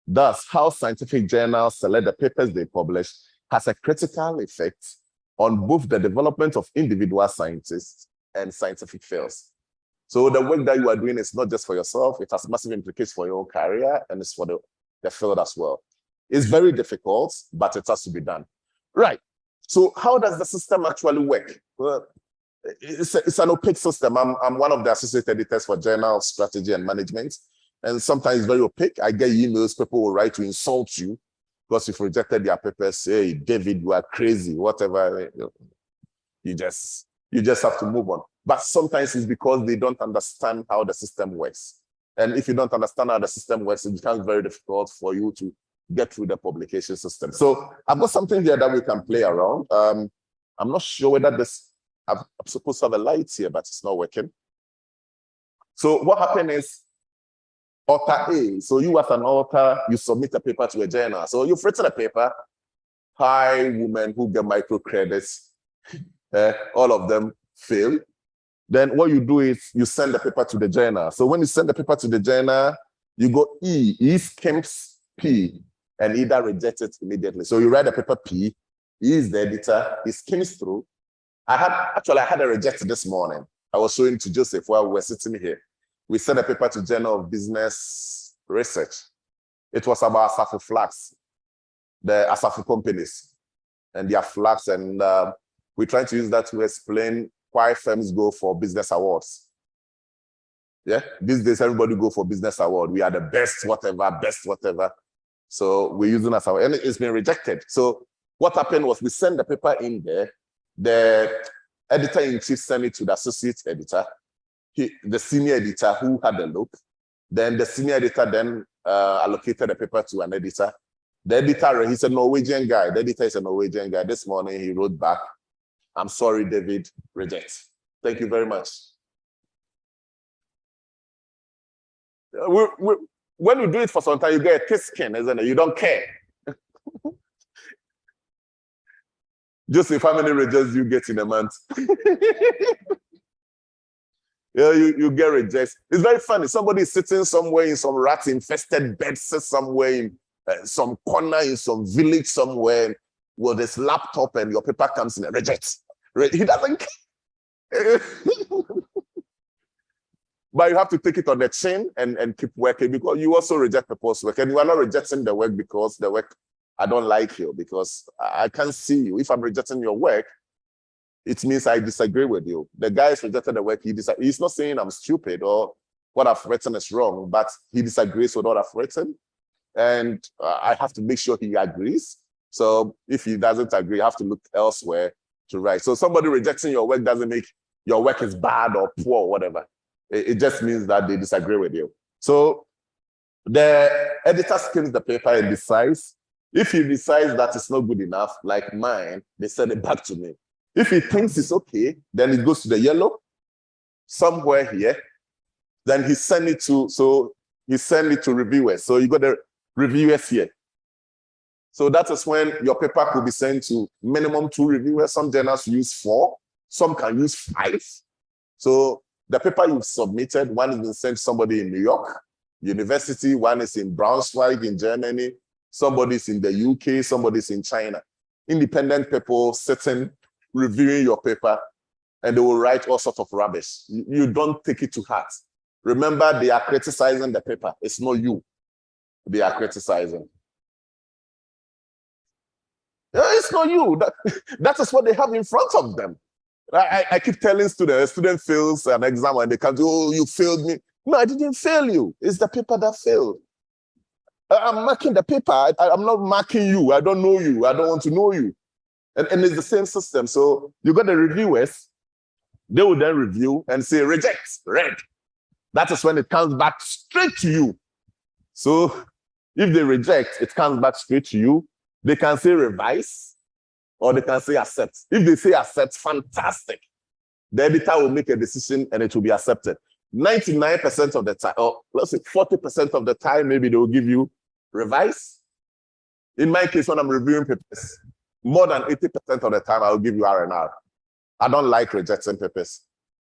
Thus, how scientific journals select the papers they publish has a critical effect on both the development of individual scientists and scientific fields. So the work that you are doing is not just for yourself, it has massive implications for your own career and it's for the field as well. It's very difficult, but it has to be done. Right. So how does the system actually work? Well, it's an opaque system. I'm one of the associate editors for Journal Strategy and Management. And sometimes it's very opaque. I get emails, people will write to insult you because you've rejected their papers. Hey, David, you are crazy, whatever. You just have to move on. But sometimes it's because they don't understand how the system works. And if you don't understand how the system works, it becomes very difficult for you to get through the publication system. So I've got something here that we can play around. I'm not sure whether I'm supposed to have a light here, but it's not working. So what happened is, author A, so you as an author, you submit a paper to a journal. So you've written a paper, hi, women who get microcredits, all of them fail. Then what you do is you send the paper to the journal. So when you send the paper to the journal, you go E skims P, and either reject it immediately. So you write the paper P, E is the editor, he skims through. I had a reject this morning. I was showing to Joseph while we were sitting here. We sent a paper to Journal of Business Research. It was about Asafo flags, the Asafo companies and their flags, and we're trying to use that to explain why firms go for business awards. Yeah, these days everybody go for business award. We are the best whatever. So we're using as our, and it's been rejected. So what happened was we sent the paper in there. The editor-in-chief sent it to the associate editor, the senior editor who had a look. Then the senior editor then allocated the paper to an editor. The editor, he's a Norwegian guy. The editor is a Norwegian guy. This morning he wrote back, I'm sorry, David, reject. Thank you very much. When you do it for some time, you get a thick skin, isn't it? You don't care. Joseph, how many rejects you get in a month? Yeah, you get rejects. It's very funny. Somebody is sitting somewhere in some rat-infested bed, somewhere in some corner in some village somewhere with this laptop, and your paper comes in and rejects. He doesn't care. But you have to take it on the chin and keep working, because you also reject people's work. And you are not rejecting the work because the work, I don't like you, because I can't see you. If I'm rejecting your work, it means I disagree with you. The guy is rejecting the work. He's not saying I'm stupid or what I've written is wrong, but he disagrees with what I've written. And I have to make sure he agrees. So if he doesn't agree, I have to look elsewhere to write. So somebody rejecting your work doesn't make your work is bad or poor or whatever. It just means that they disagree with you. So the editor skims the paper and decides. If he decides that it's not good enough, like mine, they send it back to me. If he thinks it's okay, then it goes to the yellow, somewhere here. Then he send it to reviewers. So you got the reviewers here. So that is when your paper could be sent to minimum 2 reviewers. Some journals use 4, some can use 5. So the paper you've submitted, one has been sent to somebody in New York University, one is in Braunschweig in Germany, somebody's in the UK, somebody's in China. Independent people sitting, reviewing your paper, and they will write all sorts of rubbish. You don't take it to heart. Remember, they are criticizing the paper. It's not you. They are criticizing. It's not you. That is what they have in front of them. I keep telling students, a student fails an exam and they come to, oh, you failed me. No, I didn't fail you. It's the paper that failed. I'm marking the paper. I'm not marking you. I don't know you. I don't want to know you. And it's the same system. So you got the reviewers. They will then review and say, reject, red. That is when it comes back straight to you. So if they reject, it comes back straight to you. They can say revise, or they can say accept. If they say accept, fantastic. The editor will make a decision and it will be accepted. 99% of the time, or let's say 40% of the time, maybe they will give you revise. In my case, when I'm reviewing papers, more than 80% of the time, I will give you R&R. I don't like rejecting papers.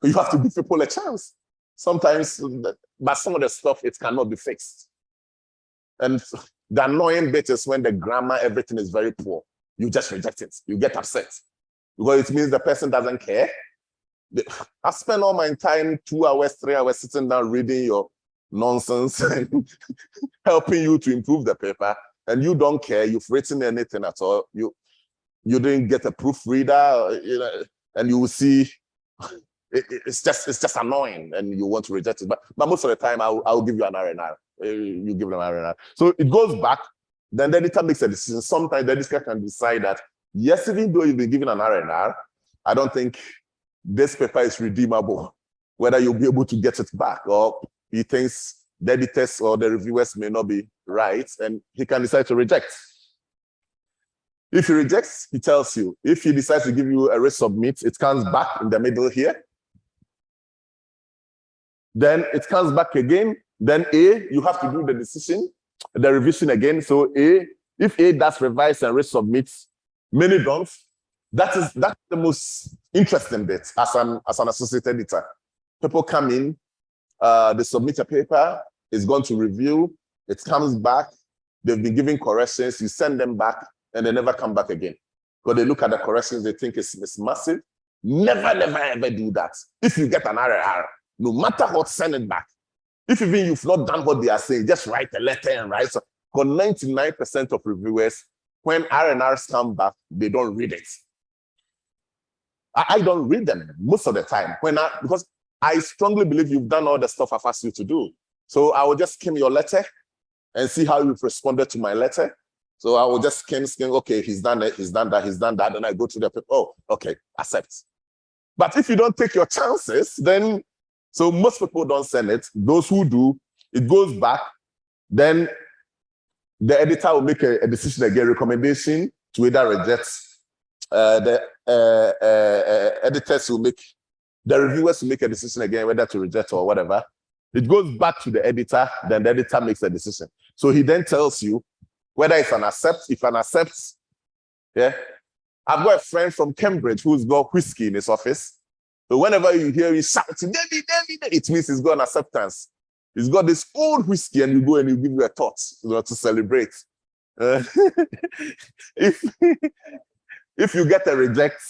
You have to give people a chance. Sometimes, but some of the stuff, it cannot be fixed. And the annoying bit is when the grammar, everything is very poor. You just reject it. You get upset because it means the person doesn't care. I spend all my time, 2 hours, 3 hours sitting down reading your nonsense and helping you to improve the paper. and you don't care, you've written anything at all, you didn't get a proofreader, and you will see it's just annoying, and you want to reject it. But most of the time, I'll give you an R&R. You give them R&R. So it goes back. Then the editor makes a decision. Sometimes the editor can decide that yes, even though you've been given an R&R, I don't think this paper is redeemable. Whether you'll be able to get it back, or he thinks the editors or the reviewers may not be right, and he can decide to reject. If he rejects, he tells you. If he decides to give you a resubmit, it comes back in the middle here. Then it comes back again. Then A, you have to do the decision, the revision again. So A, if A does revise and resubmits, many don't. That's the most interesting bit as an associate editor. People come in, they submit a paper, it's going to review, it comes back, they've been giving corrections, you send them back, and they never come back again. Because they look at the corrections, they think it's massive. Never, ever do that. If you get an RR, no matter what, send it back. If even you've not done what they are saying, just write a letter and write. So, for 99% of reviewers, when R&Rs come back, they don't read it. I don't read them most of the time because I strongly believe you've done all the stuff I've asked you to do. So I will just skim your letter and see how you've responded to my letter. So I will just skim, okay, he's done it, he's done that, then I go to the paper, oh, okay, accept. But if you don't take your chances, then, so most people don't send it. Those who do, it goes back, then the editor will make a decision again, recommendation to either reject. The editors will make, the reviewers will make a decision again, whether to reject or whatever. It goes back to the editor, then the editor makes a decision. So he then tells you whether it's an accept. If an accepts, yeah. I've got a friend from Cambridge who's got whiskey in his office. So whenever you hear him shouting, David, it means he's got an acceptance. He's got this old whiskey, and you go and you give you a tot, to celebrate. If you get a reject,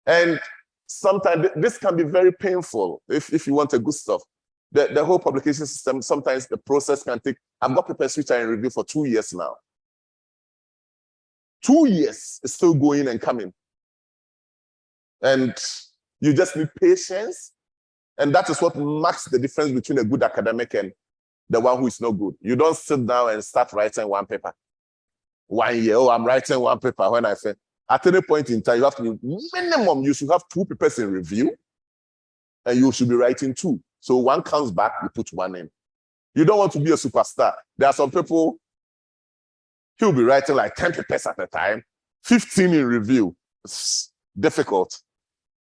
and sometimes this can be very painful if you want a good stuff. The whole publication system, sometimes the process can take, I've got papers which are in review for 2 years now. 2 years is still going and coming. And you just need patience. And that is what marks the difference between a good academic and the one who is not good. You don't sit down and start writing one paper. 1 year, oh, I'm writing one paper. When I say, at any point in time, you have to, minimum, you should have 2 papers in review, and you should be writing 2. So one comes back, you put one in. You don't want to be a superstar. There are some people, he'll be writing like 10 papers at a time, 15 in review. It's difficult.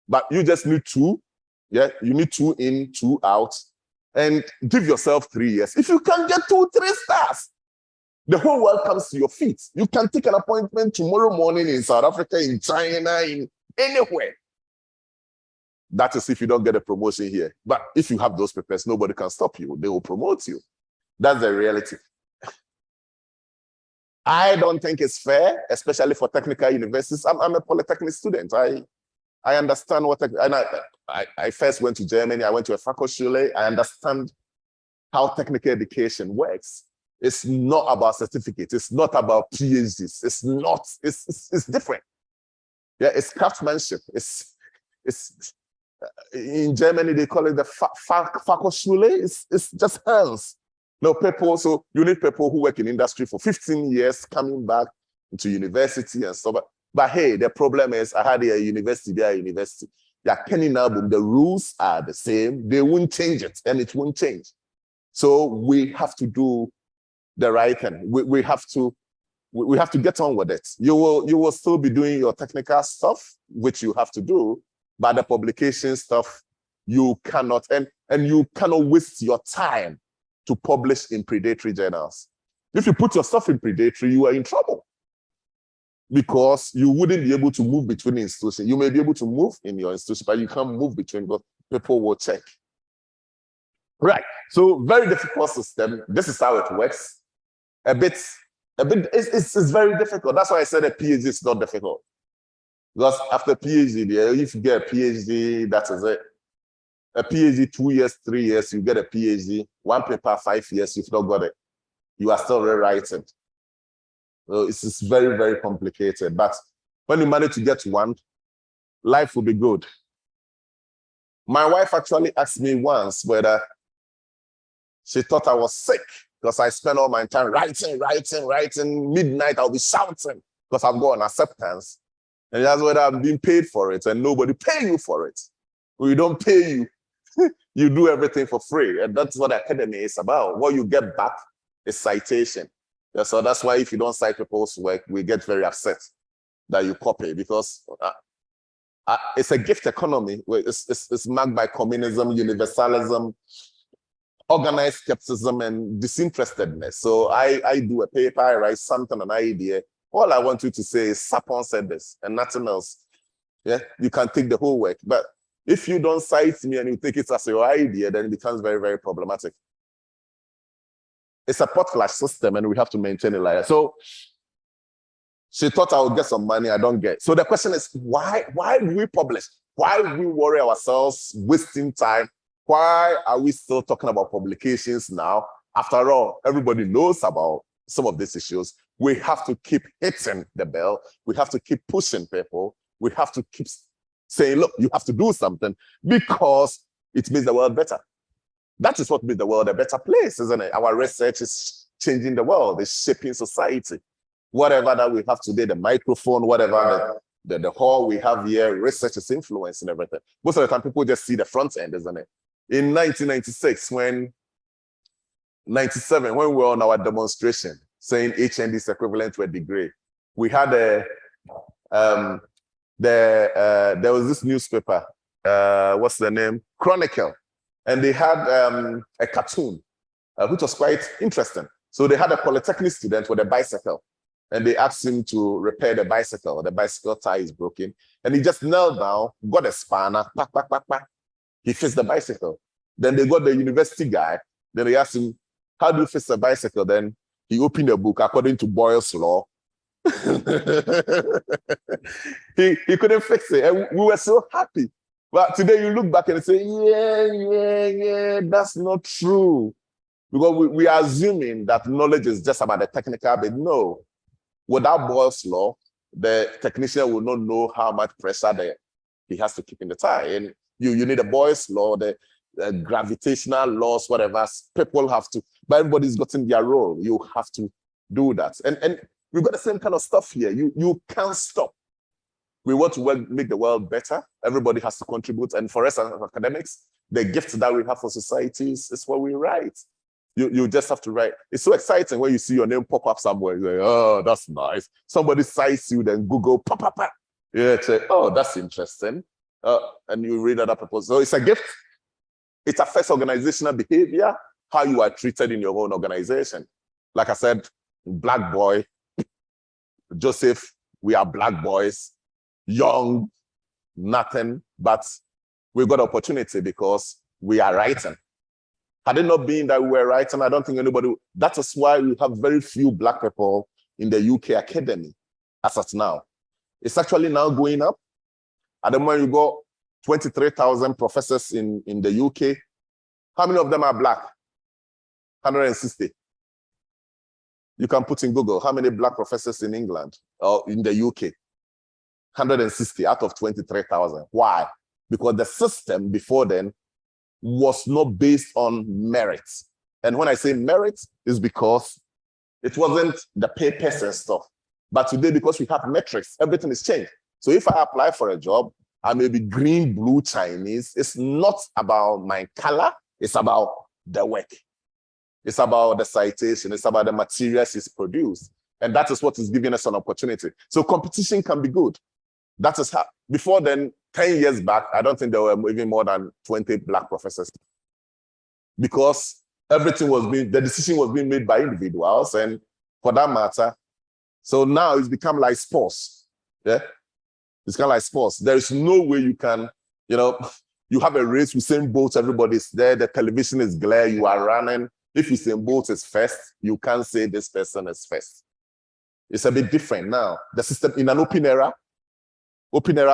But you just need 2. Yeah, you need 2 in, 2 out, and give yourself 3 years. If you can get 2, 3 stars, the whole world comes to your feet. You can take an appointment tomorrow morning in South Africa, in China, in anywhere. That is if you don't get a promotion here. But if you have those papers, nobody can stop you. They will promote you. That's the reality. I don't think it's fair, especially for technical universities. I'm a polytechnic student. I understand what, and I first went to Germany. I went to a Fachhochschule. I understand how technical education works. It's not about certificates. It's not about PhDs. It's not. It's different. Yeah, it's craftsmanship. It's in Germany they call it the Fachhochschule. It's just hands. No people. So you need people who work in industry for 15 years coming back into university and stuff. But hey, the problem is I had a university there. Yeah, Kenny album. The rules are the same. They won't change it, and it won't change. So we have to do the right thing. We have to get on with it. You will still be doing your technical stuff, which you have to do, but the publication stuff you cannot, and you cannot waste your time to publish in predatory journals. If you put your stuff in predatory, you are in trouble because you wouldn't be able to move between institutions. You may be able to move in your institution, but you can't move between because people will check. Right. So very difficult system. This is how it works. It's very difficult. That's why I said a PhD is not difficult. Because after PhD, if you get a PhD, that is it. A PhD, 2 years, 3 years, you get a PhD. 1 paper, 5 years, you've not got it. You are still rewriting. So it's very, very complicated. But when you manage to get one, life will be good. My wife actually asked me once whether she thought I was sick because I spent all my time writing. Midnight, I'll be shouting because I've got an acceptance. And that's whether I'm being paid for it and nobody pay you for it. We don't pay you. You do everything for free. And that's what academy is about. What you get back is citation. Yeah, so that's why if you don't cite people's work, we get very upset that you copy because it's a gift economy. It's marked by communism, universalism, organized skepticism, and disinterestedness. So I do a paper, I write something, an idea. All I want you to say is Sapon said this and nothing else. Yeah, you can take the whole work. But if you don't cite me and you take it as your idea, then it becomes very, very problematic. It's a potlatch system and we have to maintain it like that. So she thought I would get some money, I don't get. So the question is, why do we publish? Why do we worry ourselves, wasting time? Why are we still talking about publications now? After all, everybody knows about some of these issues. We have to keep hitting the bell. We have to keep pushing people. We have to keep saying, look, you have to do something because it makes the world better. That is what makes the world a better place, isn't it? Our research is changing the world, it's shaping society. Whatever that we have today, the microphone, whatever the hall we have here, research is influencing everything. Most of the time, people just see the front end, isn't it? In 1996, 97, when we were on our demonstration, saying HND is equivalent to a degree, we had there was this newspaper, what's the name? Chronicle. And they had a cartoon, which was quite interesting. So they had a polytechnic student with a bicycle. And they asked him to repair the bicycle. The bicycle tire is broken. And he just knelt down, got a spanner, he fixed the bicycle. Then they got the university guy. Then they asked him, how do you fix a bicycle? Then he opened a book according to Boyle's law. he couldn't fix it. And we were so happy. But today you look back and say, yeah, that's not true. Because we are assuming that knowledge is just about the technical bit. No. Without Boyle's law, the technician will not know how much pressure he has to keep in the tire. And you need a Boyle's law, the gravitational laws, whatever. People have to, but everybody's gotten their role. You have to do that. And we've got the same kind of stuff here. You can't stop. We want to make the world better. Everybody has to contribute. And for us as academics, the gift that we have for society is what we write. You just have to write. It's so exciting when you see your name pop up somewhere. You're like, oh, that's nice. Somebody cites you, then Google, pop. Yeah, say, oh, that's interesting. And you read other people. So it's a gift. It affects organizational behavior, how you are treated in your own organization. Like I said, Black boy, Joseph, we are Black boys, young, nothing, but we've got opportunity because we are writing. Had it not been that we were writing, I don't think anybody, that is why we have very few Black people in the UK academy as of now. It's actually now going up. At the moment you got 23,000 professors in the UK. How many of them are Black? 160. You can put in Google, how many Black professors in England or in the UK? 160 out of 23,000. Why? Because the system before then was not based on merit. And when I say merit, it's because it wasn't the papers and stuff. But today, because we have metrics, everything is changed. So if I apply for a job, I may be green, blue, Chinese. It's not about my color. It's about the work. It's about the citation. It's about the materials it's produced. And that is what is giving us an opportunity. So competition can be good. That is how, before then, 10 years back, I don't think there were even more than 20 Black professors. Because everything was the decision was being made by individuals, and for that matter, so now it's become like sports. Yeah? It's kind of like sports. There is no way you can, you have a race with Usain Bolt, everybody's there, the television is glare, you are running. If Usain Bolt is first, you can't say this person is first. It's a bit different now. The system in an open era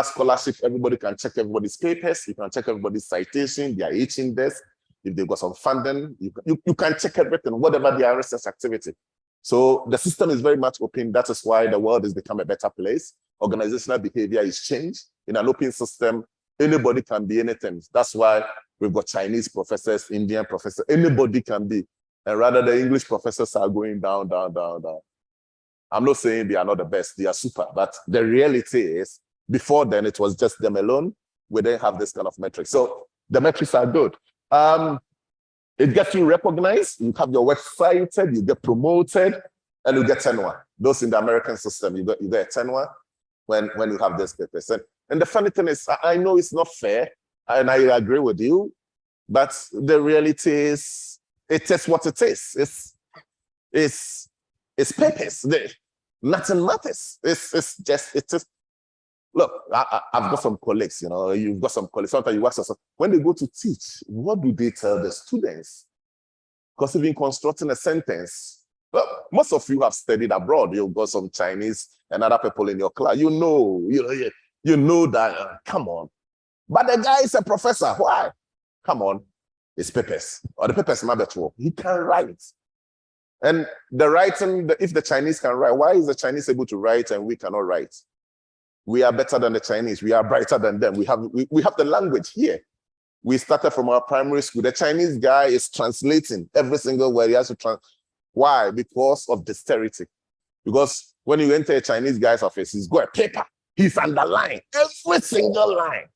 scholarship, everybody can check everybody's papers, you can check everybody's citation, their index, if they've got some funding, you can check everything, whatever their research activity. So the system is very much open. That is why the world has become a better place. Organizational behavior is changed. In an open system, anybody can be anything. That's why we've got Chinese professors, Indian professors, anybody can be. And rather the English professors are going down, down, down, down. I'm not saying they are not the best, they are super, but the reality is, before then, it was just them alone. We didn't have this kind of metrics. So the metrics are good. It gets you recognized, you have your work cited, you get promoted, and you get tenure. Those in the American system, you get a tenure when you have this papers. And the funny thing is, I know it's not fair, and I agree with you, but the reality is, it is what it is. It's papers. Nothing matters. It's just. Look, I've got some colleagues, you've got some colleagues. Sometimes you ask yourself, when they go to teach, what do they tell the students? Because even constructing a sentence, well, most of you have studied abroad. You've got some Chinese and other people in your class. You know that, come on. But the guy is a professor. Why? Come on. It's papers. Or the papers matter to. He can write. And the writing, if the Chinese can write, why is the Chinese able to write and we cannot write? We are better than the Chinese. We are brighter than them. We have the language here. We started from our primary school. The Chinese guy is translating every single word. He has to translate. Why? Because of dexterity. Because when you enter a Chinese guy's office, he's got a paper. He's underlying every single line.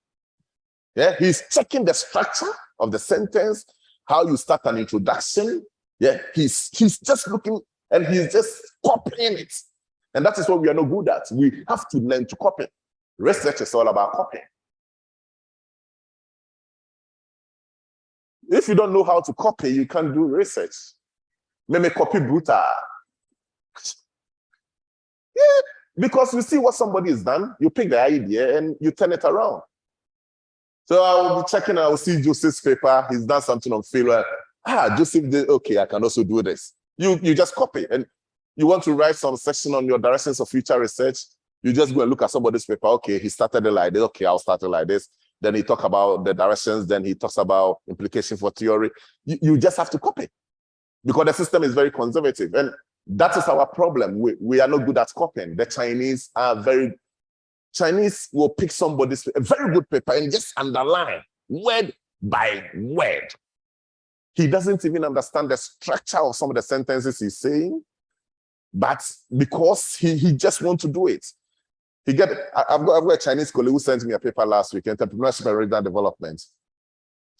Yeah, he's checking the structure of the sentence, how you start an introduction. Yeah, he's just looking and he's just copying it. And that is what we are not good at. We have to learn to copy. Research is all about copying. If you don't know how to copy, you can't do research. Maybe copy brutal. Yeah, because you see what somebody has done, you pick the idea and you turn it around. So I will be checking, I will see Joseph's paper, he's done something on failure. Joseph did, okay, I can also do this. You just copy. And you want to write some section on your directions of future research, you just go and look at somebody's paper. Okay, he started it like this. Okay, I'll start it like this. Then he talks about the directions. Then he talks about implication for theory. You just have to copy because the system is very conservative. And that is our problem. We are not good at copying. The Chinese will pick somebody's a very good paper and just underline word by word. He doesn't even understand the structure of some of the sentences he's saying. But because he just wants to do it. I've got a Chinese colleague who sent me a paper last week, Entrepreneurship and Regional Development.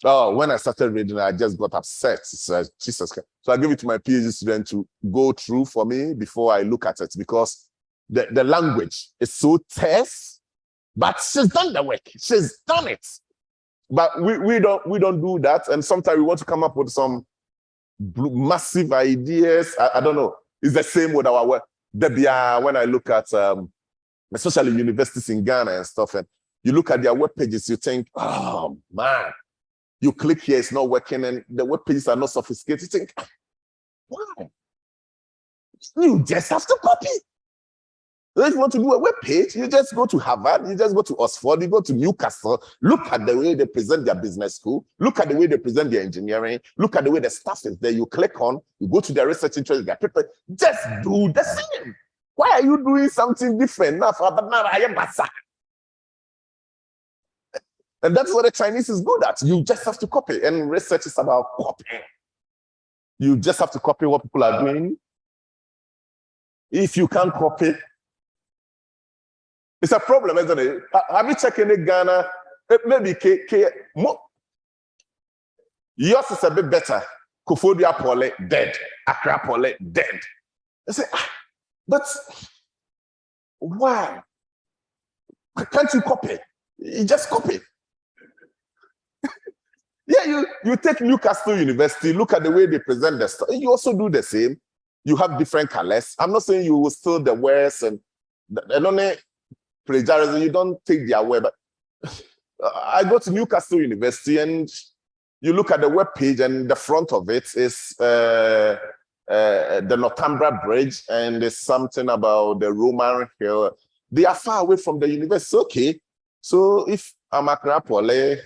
Oh, when I started reading, I just got upset. So, Jesus Christ. So I gave it to my PhD student to go through for me before I look at it, because the language is so terse, but she's done the work. She's done it. But we don't do that. And sometimes we want to come up with some massive ideas. I don't know. It's the same with our work. When I look at, especially universities in Ghana and stuff, and you look at their web pages, you think, oh man, you click here, it's not working, and the web pages are not sophisticated. You think, why? You just have to copy. If you want to do a web page, you just go to Harvard, you just go to Oxford, you go to Newcastle, look at the way they present their business school, look at the way they present their engineering, look at the way the stuff is there, you click on, you go to their research interest, you get people, just do the same. Why are you doing something different? And that's what the Chinese is good at. You just have to copy, and research is about copying. You just have to copy what people are doing. If you can't copy, it's a problem, isn't it? Have you checked in Ghana? Maybe yours is a bit better. Kofodia Pole, dead. Accra Pole, dead. I say, but why? Can't you copy? You just copy. Yeah, you take Newcastle University, look at the way they present the stuff. You also do the same. You have different colors. I'm not saying you will steal the words and only plagiarism, you don't take their way, but I go to Newcastle University and you look at the web page and the front of it is the Northumbria Bridge and there's something about the Roman Hill. They are far away from the university. Okay, so if I'm Accra Pole,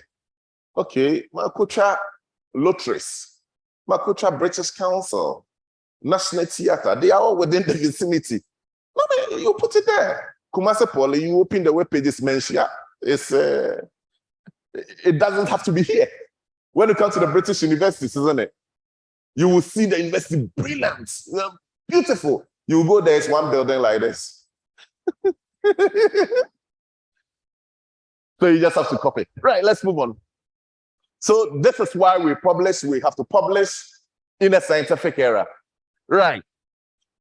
okay, Makucha Lotteries, Makucha British Council, National Theatre, they are all within the vicinity. No, man, you put it there. Kumasi Poly, you open the web pages, mention it's it doesn't have to be here. When you come to the British universities, isn't it? You will see the university brilliant, beautiful. You go there, it's one building like this. So you just have to copy. Right, let's move on. So this is why we publish. We have to publish in a scientific era. Right.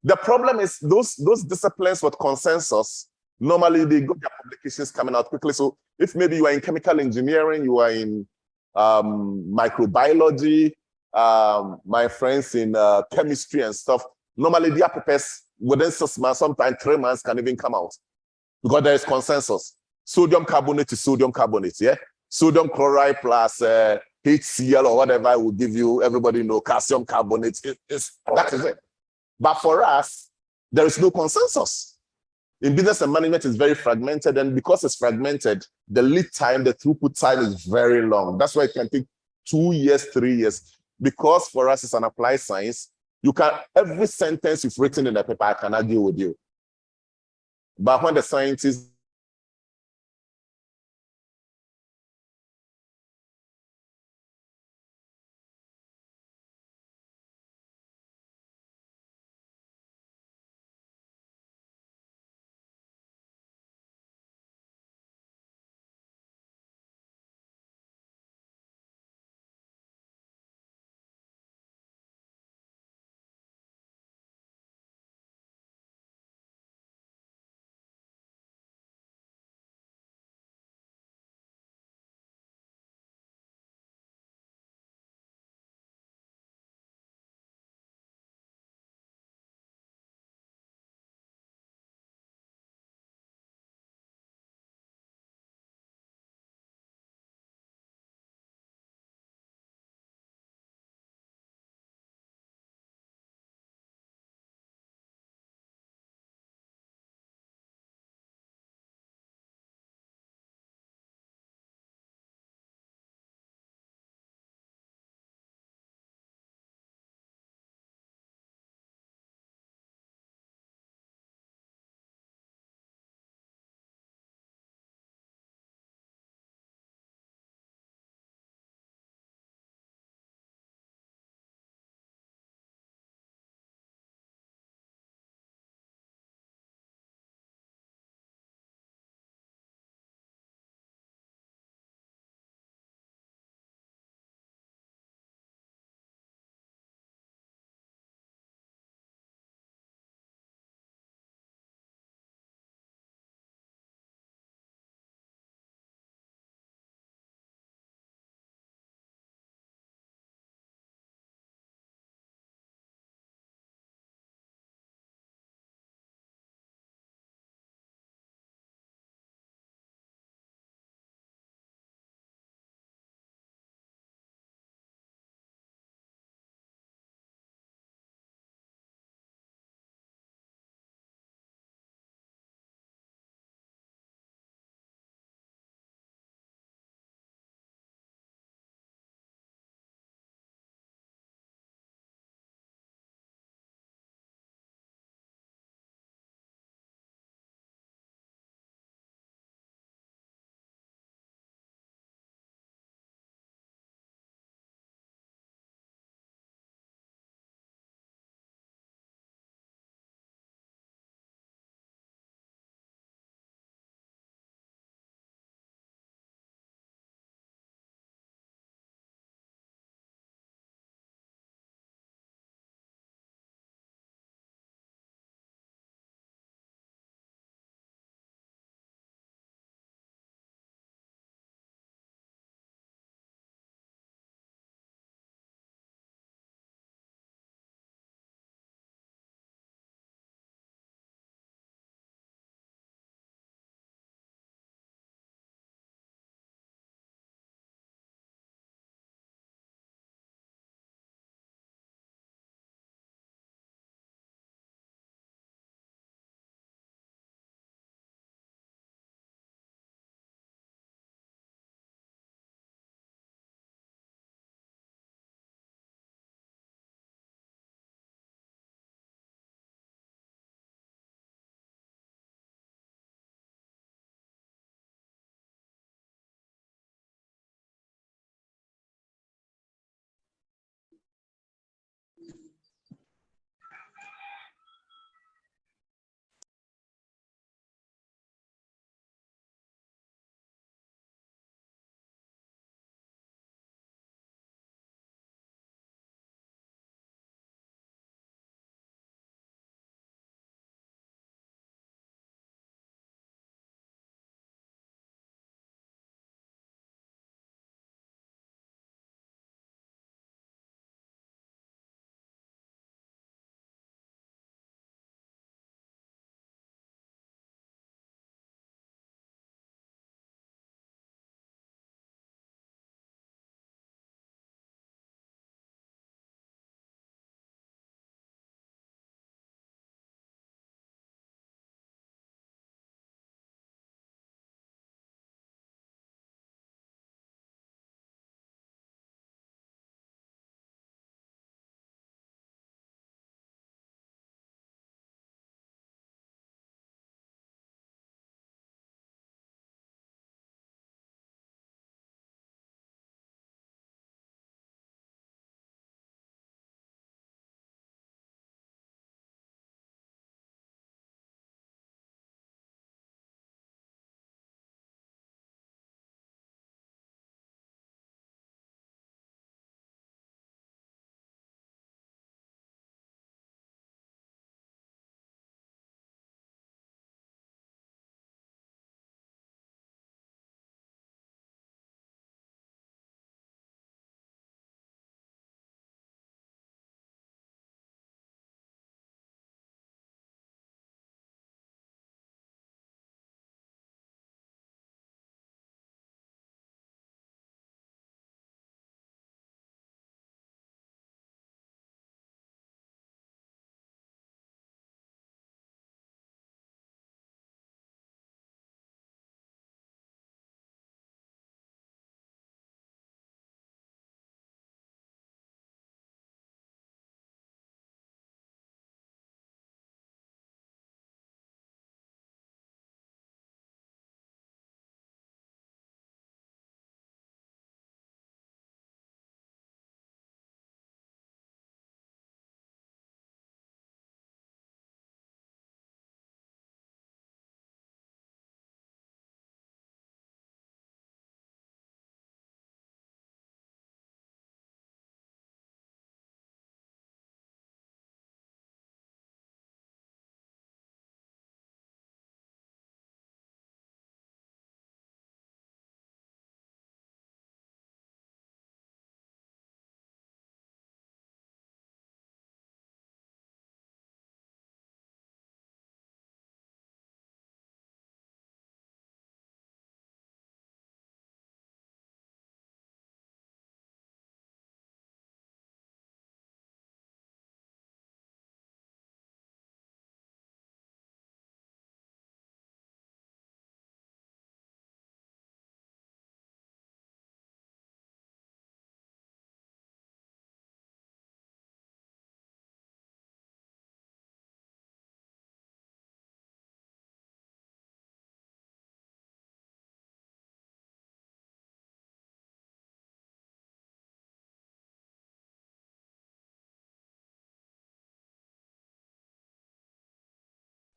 The problem is those disciplines with consensus, normally they got their publications coming out quickly. So if maybe you are in chemical engineering, you are in microbiology, my friends in chemistry and stuff, normally their papers within 6 months, sometimes 3 months can even come out because there is consensus. Sodium carbonate is sodium carbonate, yeah? Sodium chloride plus HCl or whatever will give you, everybody know, calcium carbonate. That is it. But for us, there is no consensus. In business and management, it's very fragmented. And because it's fragmented, the lead time, the throughput time is very long. That's why it can take 2 years, 3 years. Because for us, it's an applied science. You can, every sentence you've written in the paper, I can argue with you. But when the scientists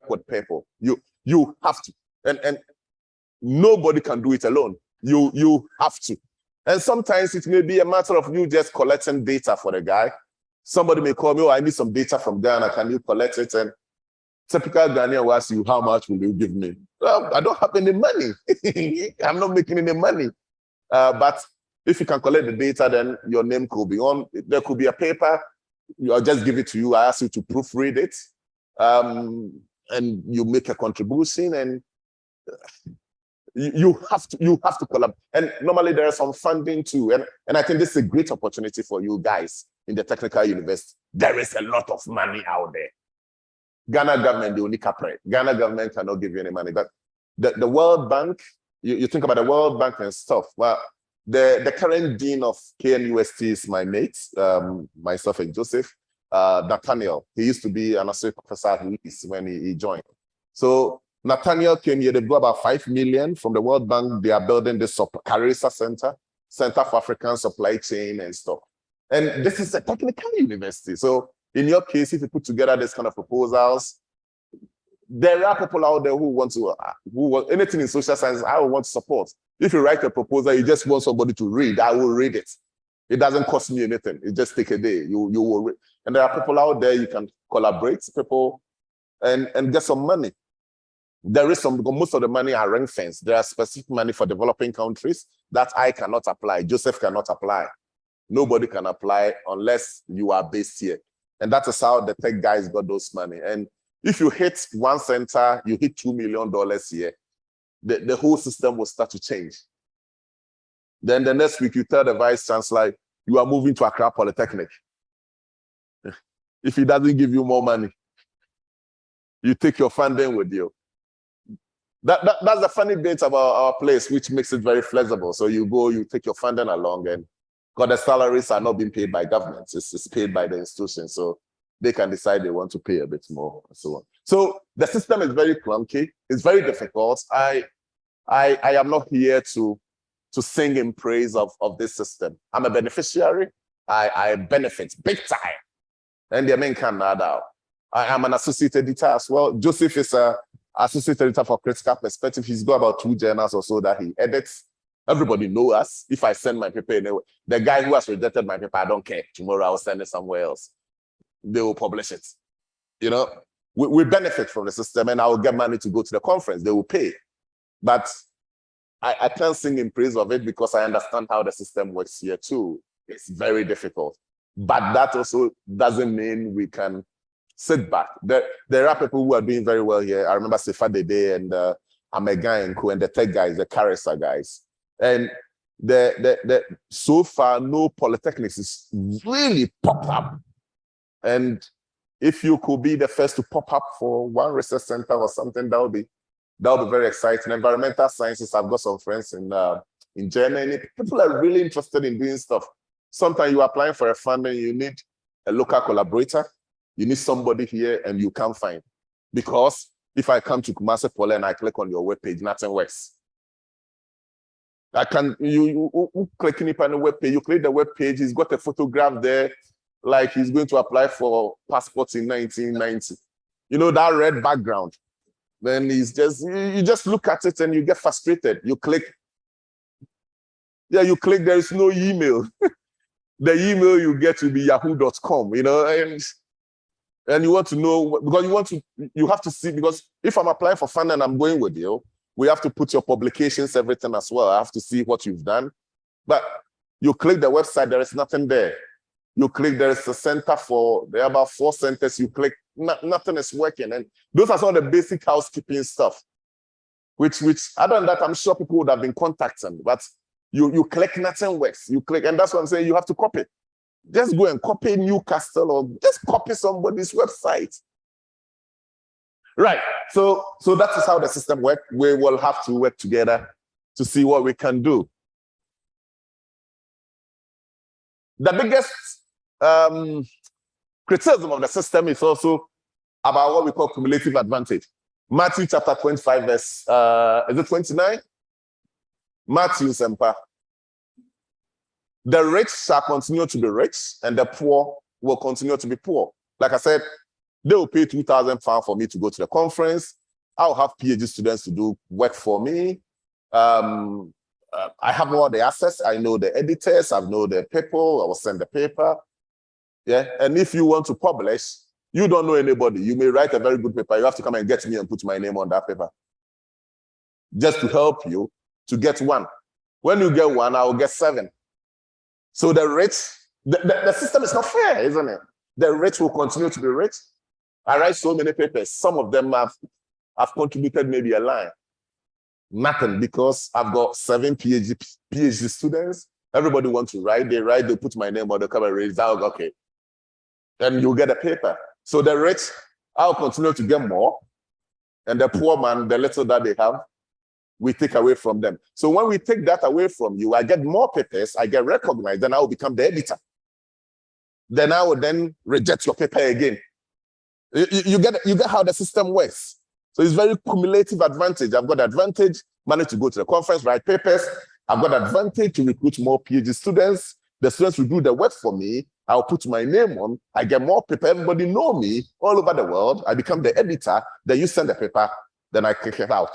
with people. You have to, and nobody can do it alone. You have to. And sometimes it may be a matter of you just collecting data for the guy. Somebody may call me, oh, I need some data from Ghana. Can you collect it? And typical Ghanaian will ask you, how much will you give me? Well, I don't have any money. I'm not making any money. But if you can collect the data, then your name could be on. There could be a paper. I'll just give it to you. I ask you to proofread it. And you make a contribution, and you have to collaborate. And normally there is some funding too. And I think this is a great opportunity for you guys in the technical university. There is a lot of money out there. Ghana government, the only capre. Ghana government cannot give you any money. But the World Bank, you think about the World Bank and stuff. Well, the current dean of KNUST is my mate, myself and Joseph, Nathaniel. He used to be an associate professor at Leeds when he joined. So Nathaniel came here. They've got about 5 million from the World Bank. They are building this Carissa Center for African Supply Chain and stuff. And this is a technical university. So in your case, if you put together this kind of proposals, there are people out there who want anything in social science, I will want to support. If you write a proposal, you just want somebody to read, I will read it. It doesn't cost me anything. It just take a day. You will read. And there are people out there you can collaborate, people, and get some money. There is most of the money are ring fence. There are specific money for developing countries that I cannot apply. Joseph cannot apply. Nobody can apply unless you are based here. And that is how the tech guys got those money. And if you hit one center, you hit $2 million here, the whole system will start to change. Then the next week, you tell the vice chancellor, you are moving to Accra Polytechnic. If he doesn't give you more money, you take your funding with you. That's the funny bit about our place, which makes it very flexible. So you go, you take your funding along, and because the salaries are not being paid by governments, it's paid by the institution. So they can decide they want to pay a bit more and so on. So the system is very clunky. It's very difficult. I am not here to sing in praise of this system. I'm a beneficiary. I benefit big time. And the main can add out. I am an associate editor as well. Joseph is a associate editor for Critical Perspective. He's got about 2 journals or so that he edits. Everybody knows us. If I send my paper anyway, the guy who has rejected my paper, I don't care. Tomorrow I'll send it somewhere else. They will publish it. You know, we benefit from the system, and I will get money to go to the conference. They will pay. But I can't sing in praise of it because I understand how the system works here too. It's very difficult. But that also doesn't mean we can sit back. There are people who are doing very well here. I remember Sefa Dede and Amega and Co, and the tech guys, the Carissa guys. And so far, no polytechnics is really popped up. And if you could be the first to pop up for one research center or something, that would be very exciting. Environmental sciences, I've got some friends in Germany. People are really interested in doing stuff. Sometimes you're applying for a fund and you need a local collaborator. You need somebody here and you can't find. Because if I come to Kumasi Poly and I click on your webpage, nothing works. You click on the webpage, you click the webpage, he's got a photograph there, like he's going to apply for passports in 1990. You know, that red background. Then you just look at it and you get frustrated. You click, there is no email. The email you get will be yahoo.com, you know, and you want to know, because you have to see, because if I'm applying for funding and I'm going with you, we have to put your publications, everything as well. I have to see what you've done. But you click the website, there is nothing there. You click, there is a center there are about 4 centers, you click, nothing is working. And those are some of the basic housekeeping stuff, which other than that, I'm sure people would have been contacting, but you click, nothing works. You click, and that's what I'm saying, you have to copy. Just go and copy Newcastle or just copy somebody's website. Right, so that is how the system works. We will have to work together to see what we can do. The biggest criticism of the system is also about what we call cumulative advantage. Matthew chapter 25, verse, is it 29? Matthew Sempa. The rich shall continue to be rich, and the poor will continue to be poor. Like I said, They will pay 2,000 pounds for me to go to the conference. I'll have PhD students to do work for me. I have all the access. I know the editors. I know the people. I will send the paper. Yeah. And if you want to publish, you don't know anybody. You may write a very good paper. You have to come and get me and put my name on that paper. Just to help you to get one. When you get one, I will get 7. So the rich, the system is not fair, isn't it? The rich will continue to be rich. I write so many papers. Some of them have contributed maybe a line. Nothing, because I've got 7 PhD students. Everybody wants to write. They write, they put my name on the cover, raise out, okay. Then you'll get a paper. So the rich, I'll continue to get more. And the poor man, the little that they have, we take away from them. So when we take that away from you, I get more papers, I get recognized, then I will become the editor. Then I will then reject your paper again. You get how the system works. So it's very cumulative advantage. I've got advantage, manage to go to the conference, write papers. I've got advantage to recruit more PhD students. The students will do the work for me. I'll put my name on. I get more paper. Everybody know me all over the world. I become the editor. Then you send the paper. Then I kick it out.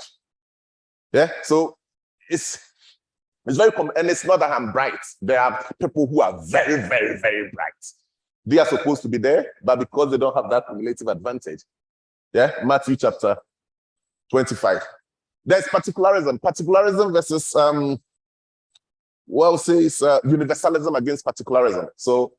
Yeah. So it's very common, and it's not that I'm bright. There are people who are very, very, very bright. They are supposed to be there, but because they don't have that cumulative advantage. Yeah. Matthew chapter 25. There's particularism. Particularism versus universalism against particularism. So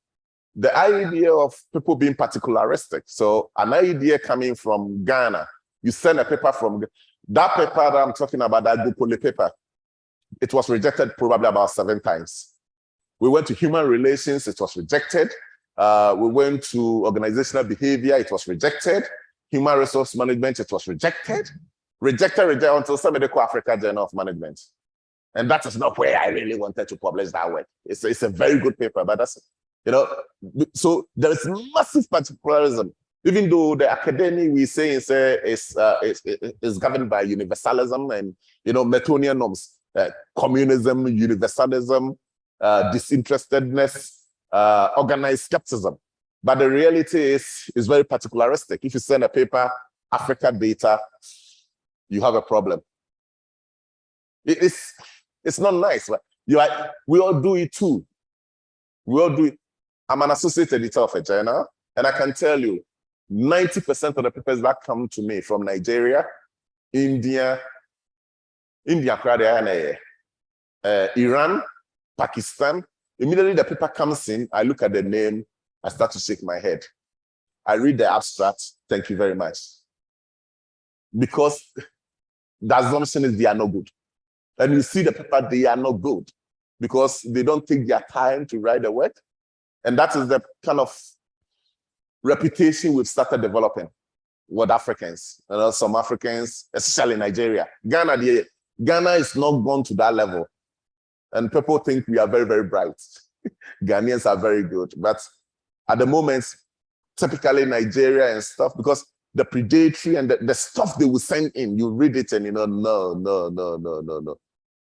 the idea of people being particularistic. So an idea coming from Ghana, you send a paper from that paper that I'm talking about, that Gopole paper, it was rejected probably about 7 times. We went to human relations, it was rejected. We went to organizational behavior, it was rejected. Human resource management, it was rejected. Rejected until somebody called Africa Journal of Management. And that is not where I really wanted to publish that work. It's a very good paper, but that's, so there is massive particularism. Even though the academy we say is governed by universalism and, Metonian norms, communism, universalism, disinterestedness, organized skepticism. But the reality is very particularistic. If you send a paper, Africa data, you have a problem. It's not nice. But we all do it too. We all do it. I'm an associate editor of a journal, and I can tell you, 90% of the papers that come to me from Nigeria, India, Iran, Pakistan, immediately the paper comes in, I look at the name, I start to shake my head. I read the abstract, thank you very much. Because the assumption is they are no good. And you see the paper, they are not good because they don't take their time to write the work. And that is the kind of reputation we've started developing with Africans. Some Africans, especially in Nigeria. Ghana is not gone to that level. And people think we are very, very bright. Ghanaians are very good. But at the moment, typically Nigeria and stuff, because the predatory and the stuff they will send in, you read it and no.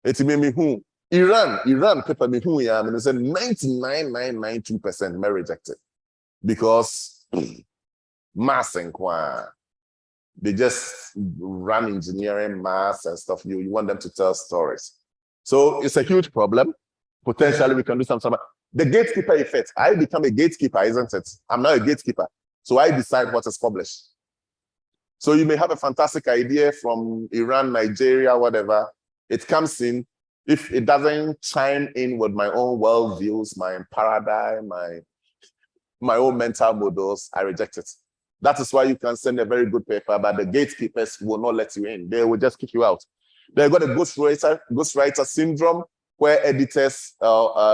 It made me who? Iran paper me who I mean, it's a 99.992% may rejected. Because mass and they just run engineering, mass and stuff. You want them to tell stories. So it's a huge problem. Potentially we can do something. The gatekeeper effect. I become a gatekeeper, isn't it? I'm not a gatekeeper. So I decide what is published. So you may have a fantastic idea from Iran, Nigeria, whatever. It comes in. If it doesn't chime in with my own worldviews, my paradigm, my own mental models, I reject it. That is why you can send a very good paper, but the gatekeepers will not let you in. They will just kick you out. They've got a ghostwriter syndrome where editors,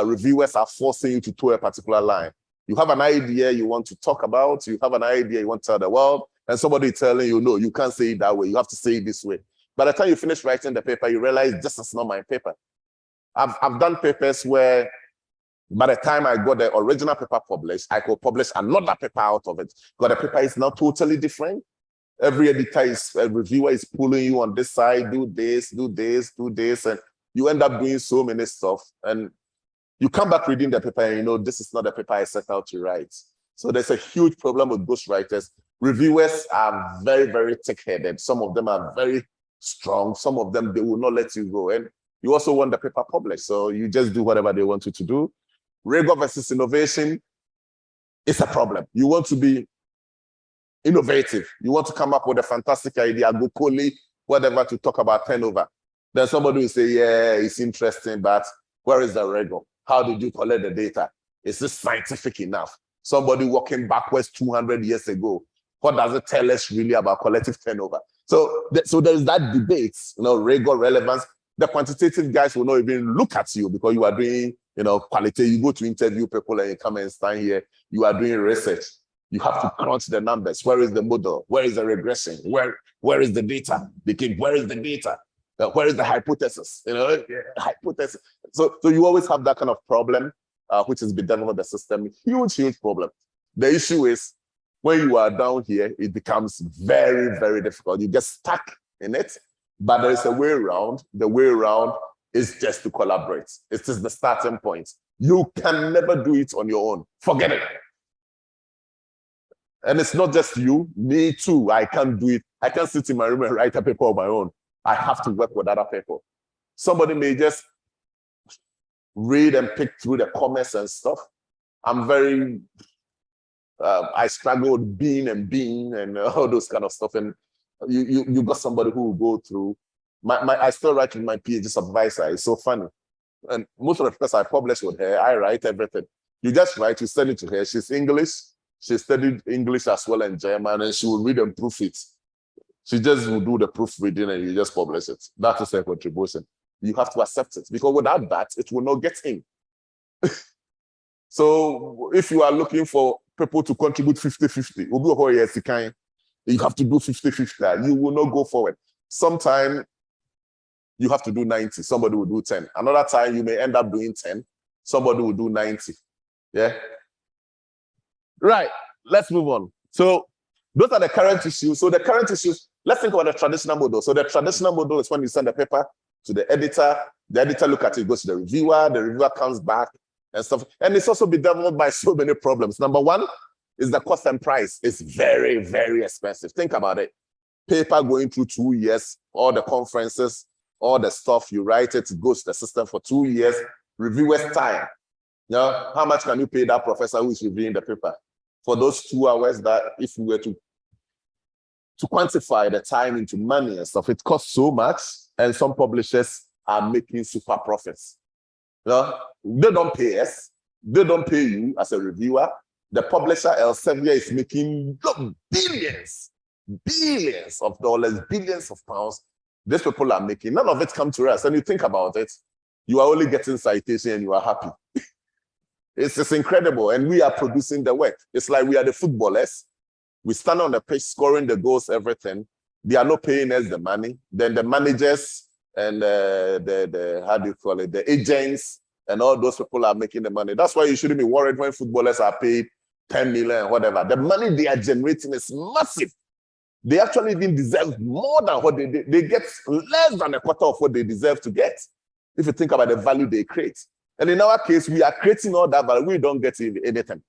reviewers are forcing you to toe a particular line. You have an idea you want to talk about, you have an idea you want to tell the world, and somebody telling you, no, you can't say it that way, you have to say it this way. By the time you finish writing the paper, you realize this is not my paper. I've done papers where by the time I got the original paper published, I could publish another paper out of it. Because the paper is now totally different. Every editor reviewer is pulling you on this side, do this, and you end up doing so many stuff. And you come back reading the paper and this is not the paper I set out to write. So there's a huge problem with ghostwriters. Reviewers are very, very thick-headed. Some of them are very strong. Some of them, they will not let you go. And you also want the paper published. So you just do whatever they want you to do. Rigor versus innovation is a problem. You want to be innovative. You want to come up with a fantastic idea, go coolly, whatever, to talk about turnover. Then somebody will say, yeah, it's interesting, but where is the rigor? How did you collect the data? Is this scientific enough? Somebody walking backwards 200 years ago, what does it tell us really about collective turnover? So there's that debate, rigor, relevance. The quantitative guys will not even look at you because you are doing, quality. You go to interview people and you come and stand here. You are doing research. You have to crunch the numbers. Where is the model? Where is the regression? Where is the data? Where is the data? Where is the hypothesis? Hypothesis. So you always have that kind of problem, which is bedevil of the system. Huge problem. The issue is when you are down here, it becomes very, very difficult. You get stuck in it, but there is a way around. The way around is just to collaborate. It is the starting point. You can never do it on your own. Forget it. And it's not just you, me too. I can't do it. I can't sit in my room and write a paper on my own. I have to work with other people. Somebody may just read and pick through the comments and stuff. I struggle with being and all those kind of stuff. And you got somebody who will go through. I still write with my PhD advisor. It's so funny. And most of the papers I publish with her, I write everything. You just write, you send it to her. She's English. She studied English as well and German, and she will read and proof it. She just will do the proofreading and you just publish it. That is her contribution. You have to accept it because without that, it will not get in. So if you are looking for people to contribute 50-50, you have to do 50-50. You will not go forward. Sometime you have to do 90. Somebody will do 10. Another time you may end up doing 10. Somebody will do 90. Yeah. Right. Let's move on. So those are the current issues. So the current issues, let's think about the traditional model. So the traditional model is when you send a paper to the editor looks at it, goes to the reviewer comes back and stuff. And it's also bedeviled by so many problems. Number one is the cost and price. It's very, very expensive. Think about it. Paper going through 2 years, all the conferences, all the stuff, you write it goes to the system for 2 years, reviewers time. How much can you pay that professor who is reviewing the paper? For those 2 hours that if we were to quantify the time into money and stuff, it costs so much, and some publishers are making super profits. They don't pay us, they don't pay you as a reviewer. The publisher Elsevier is making billions of dollars, billions of pounds. These people are making, none of it come to us. And you think about it, you are only getting citation and you are happy. It's incredible. And we are producing the work. It's like we are the footballers. We stand on the pitch, scoring the goals, everything. They are not paying us the money. Then the managers and the agents and all those people are making the money. That's why you shouldn't be worried when footballers are paid 10 million, whatever. The money they are generating is massive. They actually even deserve more than what they get less than a quarter of what they deserve to get. If you think about the value they create. And in our case, we are creating all that, but we don't get anything.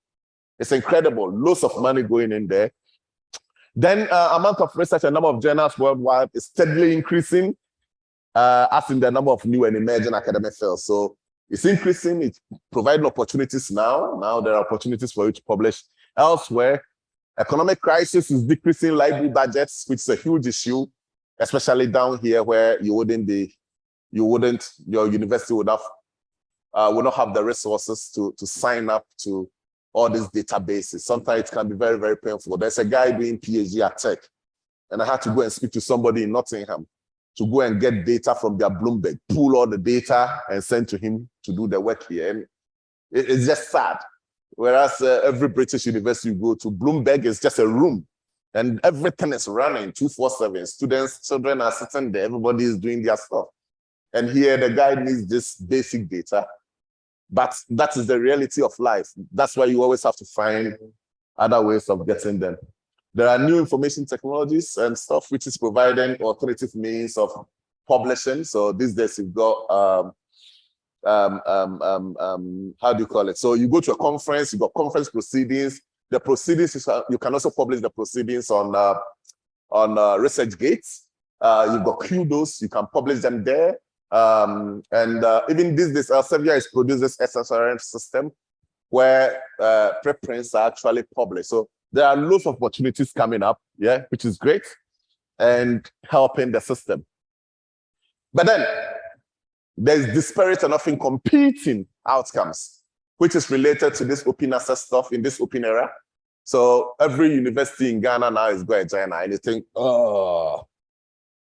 It's incredible. Lots of money going in there. Then amount of research and number of journals worldwide is steadily increasing, as in the number of new and emerging academic fields. So it's increasing. It's providing opportunities now. Now there are opportunities for you to publish elsewhere. Economic crisis is decreasing library budgets, which is a huge issue, especially down here where your university would not have the resources to sign up to all these databases. Sometimes it can be very, very painful. There's a guy doing PhD at Tech, and I had to go and speak to somebody in Nottingham to go and get data from their Bloomberg, pull all the data and send to him to do the work here. And it's just sad. Whereas every British university you go to, Bloomberg is just a room and everything is running 24/7. Students, children are sitting there, everybody is doing their stuff. And here the guy needs this basic data. But that is the reality of life. That's why you always have to find other ways of getting them. There are new information technologies and stuff which is providing alternative means of publishing. So these days you've got how do you call it? So you go to a conference, you've got conference proceedings, The proceedings, you can also publish the proceedings on ResearchGate. You've got kudos, you can publish them there. Even these days, Elsevier is producing this SSRM system where preprints are actually published. So there are lots of opportunities coming up, yeah, which is great, and helping the system. But then there's disparate and often competing outcomes, which is related to this open access stuff in this open era. So every university in Ghana now is going to China, and you think, oh,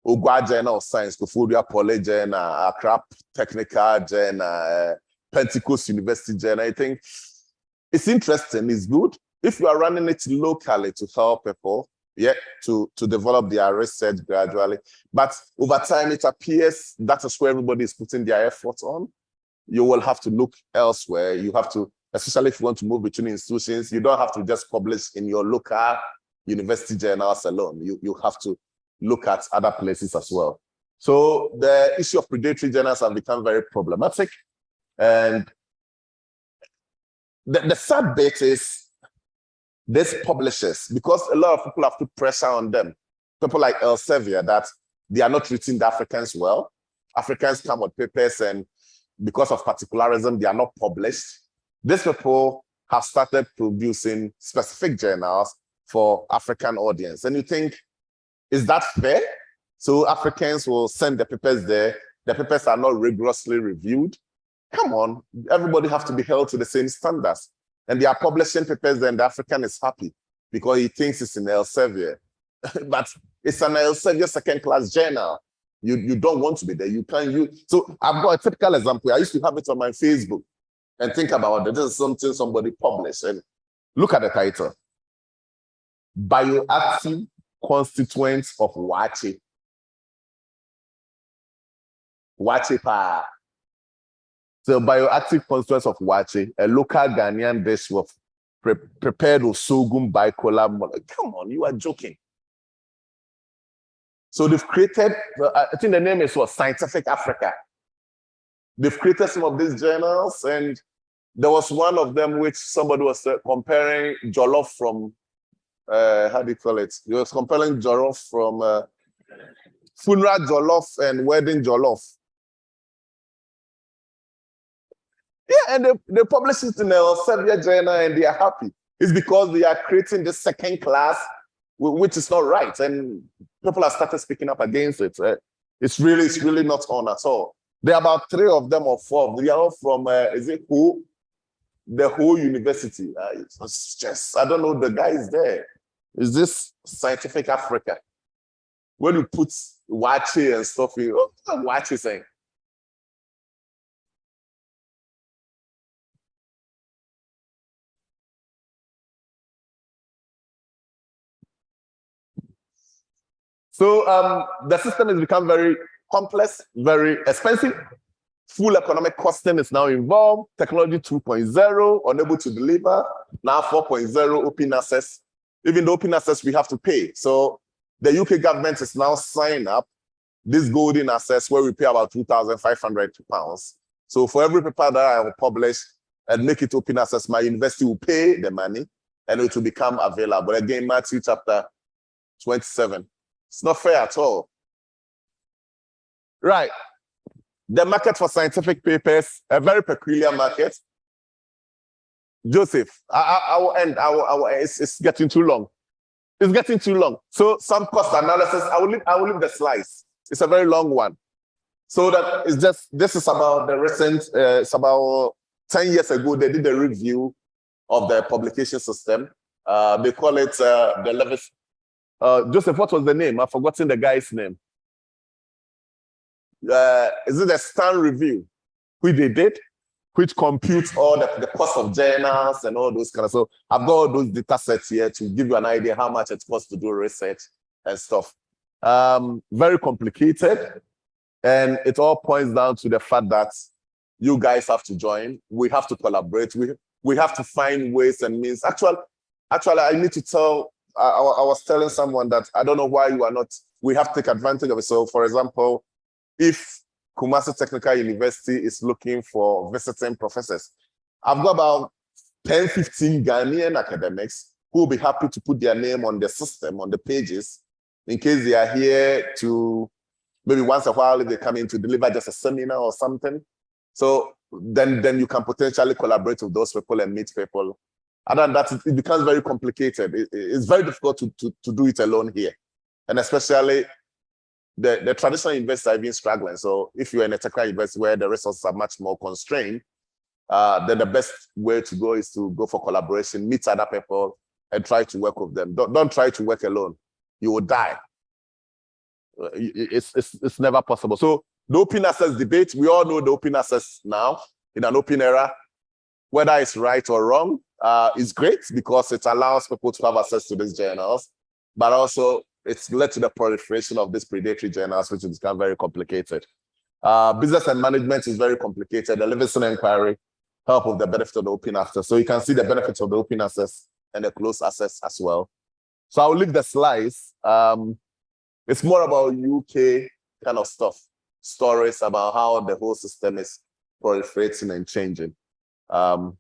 Ugwa Journal of Science, Koforia Poly Journal, Accra Technical Journal, Pentecost University Journal. I think it's interesting, it's good. If you are running it locally to help people, yeah, to develop their research gradually. But over time, it appears that is where everybody is putting their efforts on. You will have to look elsewhere. You have to, especially if you want to move between institutions, you don't have to just publish in your local university journals alone. You have to look at other places as well. So the issue of predatory journals have become very problematic. And the sad bit is these publishers, because a lot of people have put pressure on them. People like Elsevier, that they are not treating the Africans well. Africans come with papers, and because of particularism, they are not published. These people have started producing specific journals for African audience. And you think, is that fair? So Africans will send the papers there. The papers are not rigorously reviewed. Come on, everybody have to be held to the same standards. And they are publishing papers, and the African is happy because he thinks it's in Elsevier. But it's an Elsevier second-class journal. You don't want to be there. You can't use. So I've got a typical example. I used to have it on my Facebook and think about it. This is something somebody published. And look at the title. Bioactive Constituents of Wache. Wache pa. So bioactive constituents of wache, a local Ghanaian dish with prepared with sorghum bicolor. Come on, you are joking. So they've created, I think the name is what, Scientific Africa. They've created some of these journals, and there was one of them which somebody was comparing jollof from, how do you call it? He was comparing jollof from funeral jollof and wedding jollof. Yeah, and they publish it in the Elsevier journal, and they are happy. It's because they are creating this second class, which is not right, and people have started speaking up against it. It's really not on at all. There are about 3 of them or 4. They are all from is it who? The whole university. It's just, I don't know, the guy is there. Is this Scientific Africa? When you put Wache and stuff in, what Wache saying? So the system has become very complex, very expensive. Full economic costing is now involved. Technology 2.0, unable to deliver. Now 4.0, open access. Even the open access, we have to pay. So the UK government is now signing up this golden access where we pay about £2,500. So for every paper that I will publish and make it open access, my university will pay the money and it will become available. Again, Matthew chapter 27. It's not fair at all. Right. The market for scientific papers, a very peculiar market. Joseph, I will end. It's getting too long. It's getting too long. So some cost analysis, I will leave the slides. It's a very long one. So that is just, this is about the recent, it's about 10 years ago, they did a review of the publication system. They call it the Levis. Joseph, what was the name? I've forgotten the guy's name. Is it the Stan review, which they did, which computes all the cost of journals and all those kind of. So I've got all those data sets here to give you an idea how much it costs to do research and stuff. Very complicated, and it all points down to the fact that you guys have to join. We have to collaborate. We have to find ways and means. Actually, I need to tell. I was telling someone that I don't know why you are not. We have to take advantage of it. So, for example, if Kumasi Technical University is looking for visiting professors, I've got about 10, 15 Ghanaian academics who will be happy to put their name on the system, on the pages, in case they are here to, maybe once a while if they come in to deliver just a seminar or something. So then you can potentially collaborate with those people and meet people. Other than that, it becomes very complicated. It's very difficult to do it alone here. And especially the traditional universities have been struggling. So if you're in a technical university where the resources are much more constrained, then the best way to go is to go for collaboration, meet other people, and try to work with them. Don't try to work alone. You will die. It's never possible. So the open access debate, we all know the open access now in an open era, whether it's right or wrong, is great because it allows people to have access to these journals, but also it's led to the proliferation of these predatory journals, which has become very complicated. Business and management is very complicated. The Livingston Inquiry help with the benefit of the open access. So you can see the benefits of the open access and the closed access as well. So I'll leave the slides. It's more about UK kind of stuff, stories about how the whole system is proliferating and changing. So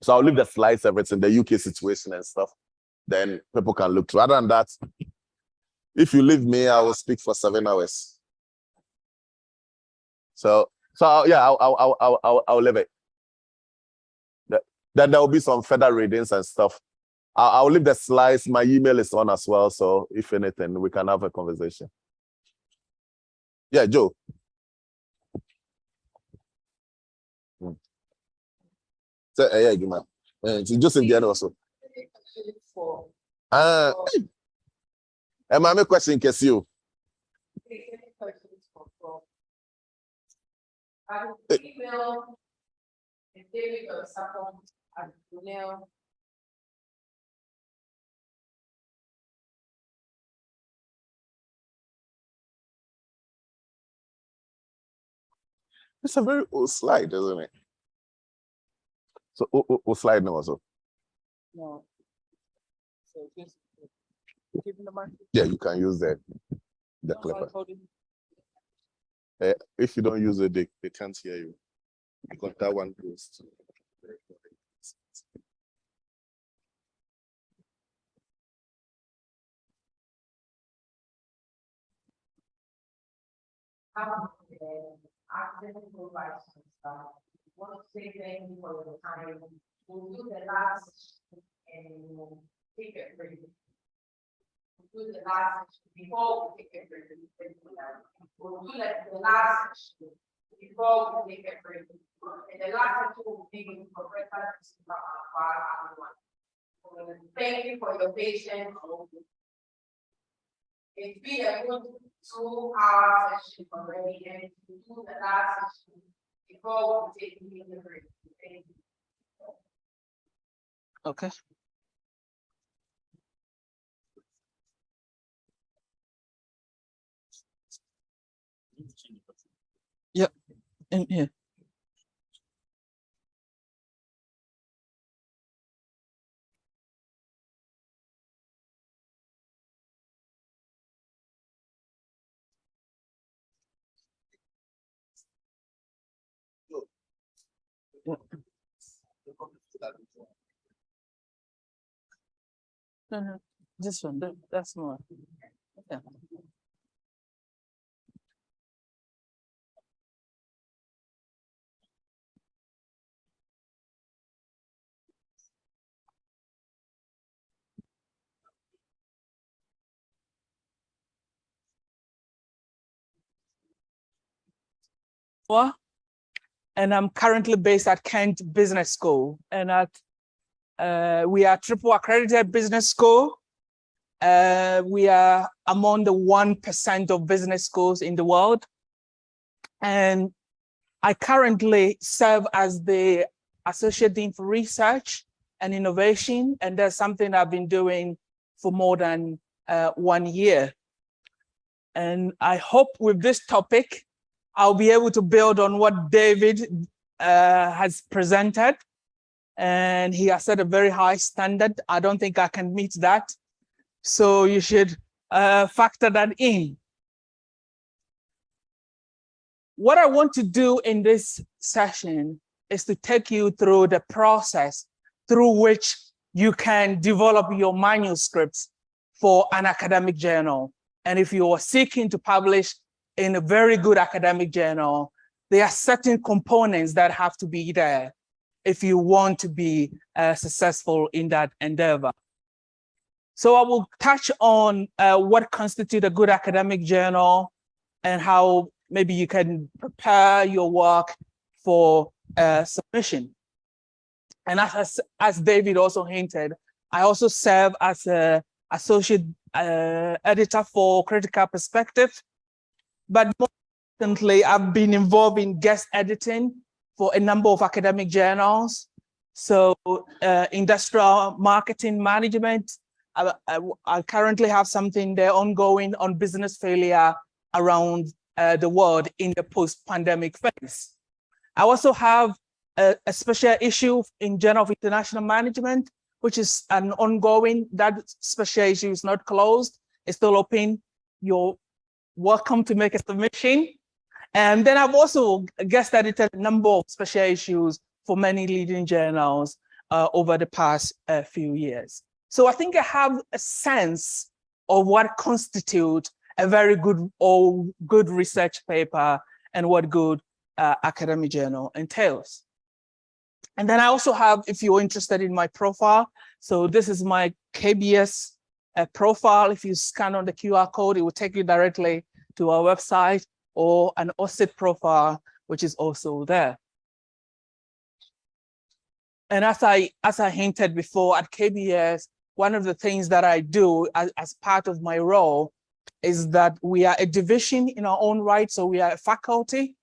I'll leave the slides, everything, the UK situation and stuff. Then people can look through. Other than that, if you leave me, I will speak for 7 hours. So yeah, I'll leave it. Then there will be some further readings and stuff. I'll leave the slides. My email is on as well. So if anything, we can have a conversation. Yeah, Joe. So, yeah, just in the end also. And my question, KsTU. It's a very old slide, isn't it? So, old slide now also. No. So just give them the mic. Yeah, you can use the clipper. If you don't use it, they can't hear you. Because that one goes to. Want to say thank you for your time. We'll do the last and we'll take a break. We'll do the last before we take a break. We'll do the last before we take a break. And the last two will be for breakfast. Thank you for your patience. It's been a good 2-hour session already, and to do the last session before we take the break. Thank you. Okay. Yep. And yeah. No, this one, that's more. Yeah. And I'm currently based at Kent Business School, and we are triple accredited business school. We are among the 1% of business schools in the world. And I currently serve as the Associate Dean for Research and Innovation, and that's something I've been doing for more than 1 year. And I hope with this topic, I'll be able to build on what David has presented. And he has set a very high standard. I don't think I can meet that. So you should factor that in. What I want to do in this session is to take you through the process through which you can develop your manuscripts for an academic journal. And if you are seeking to publish in a very good academic journal, there are certain components that have to be there if you want to be successful in that endeavor. So I will touch on what constitutes a good academic journal and how maybe you can prepare your work for submission. And as David also hinted, I also serve as an associate editor for Critical Perspective. But more recently, I've been involved in guest editing for a number of academic journals. So industrial marketing management, I currently have something there ongoing on business failure around the world in the post-pandemic phase. I also have a special issue in Journal of International Management, which is an ongoing, that special issue is not closed, it's still open. You're welcome to make a submission. And then I've also guest edited a number of special issues for many leading journals over the past few years. So I think I have a sense of what constitutes a very good or good research paper and what good academic journal entails. And then I also have, if you're interested in my profile, so this is my KBS profile. If you scan on the QR code, it will take you directly to our website, or an OSIT profile, which is also there. And as I hinted before, at KBS, one of the things that I do as part of my role is that we are a division in our own right. So we are a faculty,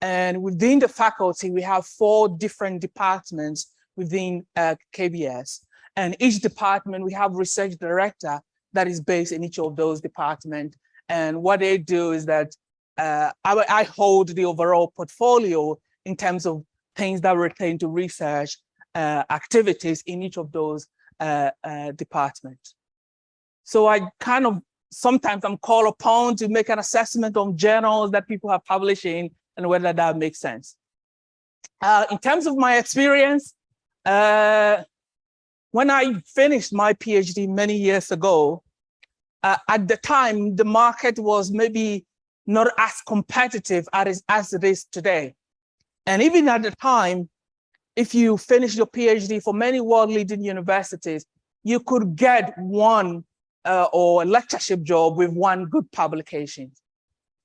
and within the faculty, we have 4 different departments within KBS. And each department, we have research director that is based in each of those departments. And what they do is that I hold the overall portfolio in terms of things that pertain to research activities in each of those departments. So I kind of, sometimes I'm called upon to make an assessment on journals that people are publishing and whether that makes sense. In terms of my experience, when I finished my PhD many years ago, at the time, the market was maybe not as competitive as it is today. And even at the time, if you finish your PhD for many world-leading universities, you could get one or a lectureship job with one good publication.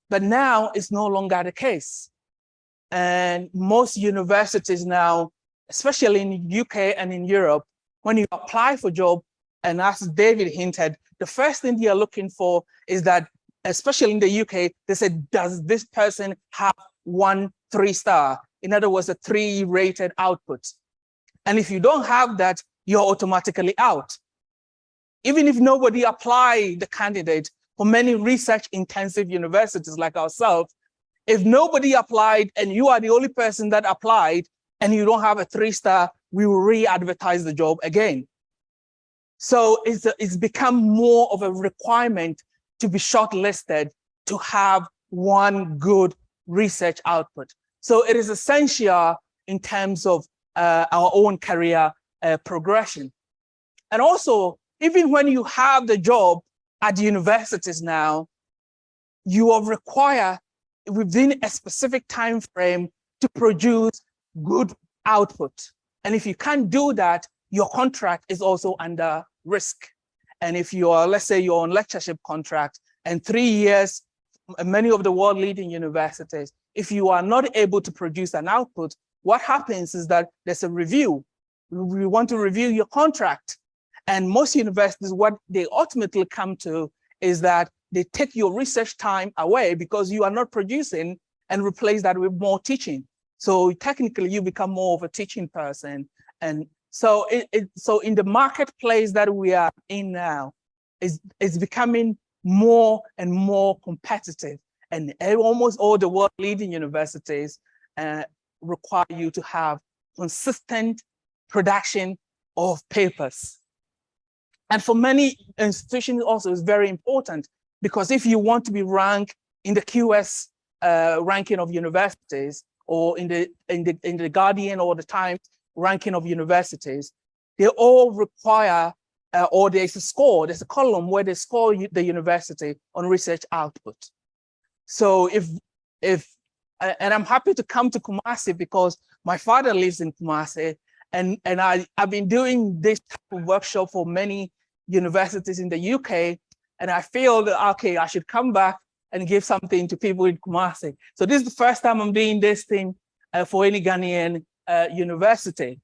But now it's no longer the case. And most universities now, especially in the UK and in Europe, when you apply for a job, and as David hinted, the first thing you're looking for is that, especially in the UK, they said, does this person have 1 3-star? In other words, a 3-rated output. And if you don't have that, you're automatically out. Even if nobody applied the candidate for many research-intensive universities like ourselves, if nobody applied and you are the only person that applied and you don't have a 3-star, we will re-advertise the job again. So it's become more of a requirement to be shortlisted to have one good research output. So it is essential in terms of our own career progression. And also, even when you have the job at universities now, you are required within a specific time frame to produce good output. And if you can't do that, your contract is also under risk. And if you are, let's say you're on lectureship contract and 3 years, many of the world leading universities, if you are not able to produce an output, what happens is that there's a review. We want to review your contract. And most universities, what they ultimately come to is that they take your research time away because you are not producing and replace that with more teaching. So technically you become more of a teaching person. And so so in the marketplace that we are in now, it's becoming more and more competitive. And almost all the world leading universities require you to have consistent production of papers. And for many institutions also is very important, because if you want to be ranked in the QS ranking of universities, or in the Guardian or the Times ranking of universities, they all require, or there's a score, there's a column where they score the university on research output. So and I'm happy to come to Kumasi because my father lives in Kumasi, and I've been doing this type of workshop for many universities in the UK, and I feel that, okay, I should come back and give something to people in Kumasi. So this is the first time I'm doing this thing for any Ghanaian university.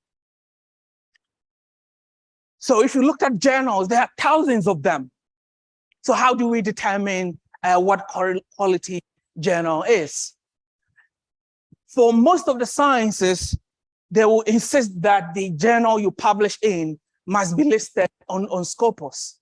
So if you looked at journals, there are thousands of them. So how do we determine what quality journal is? For most of the sciences, they will insist that the journal you publish in must be listed on Scopus.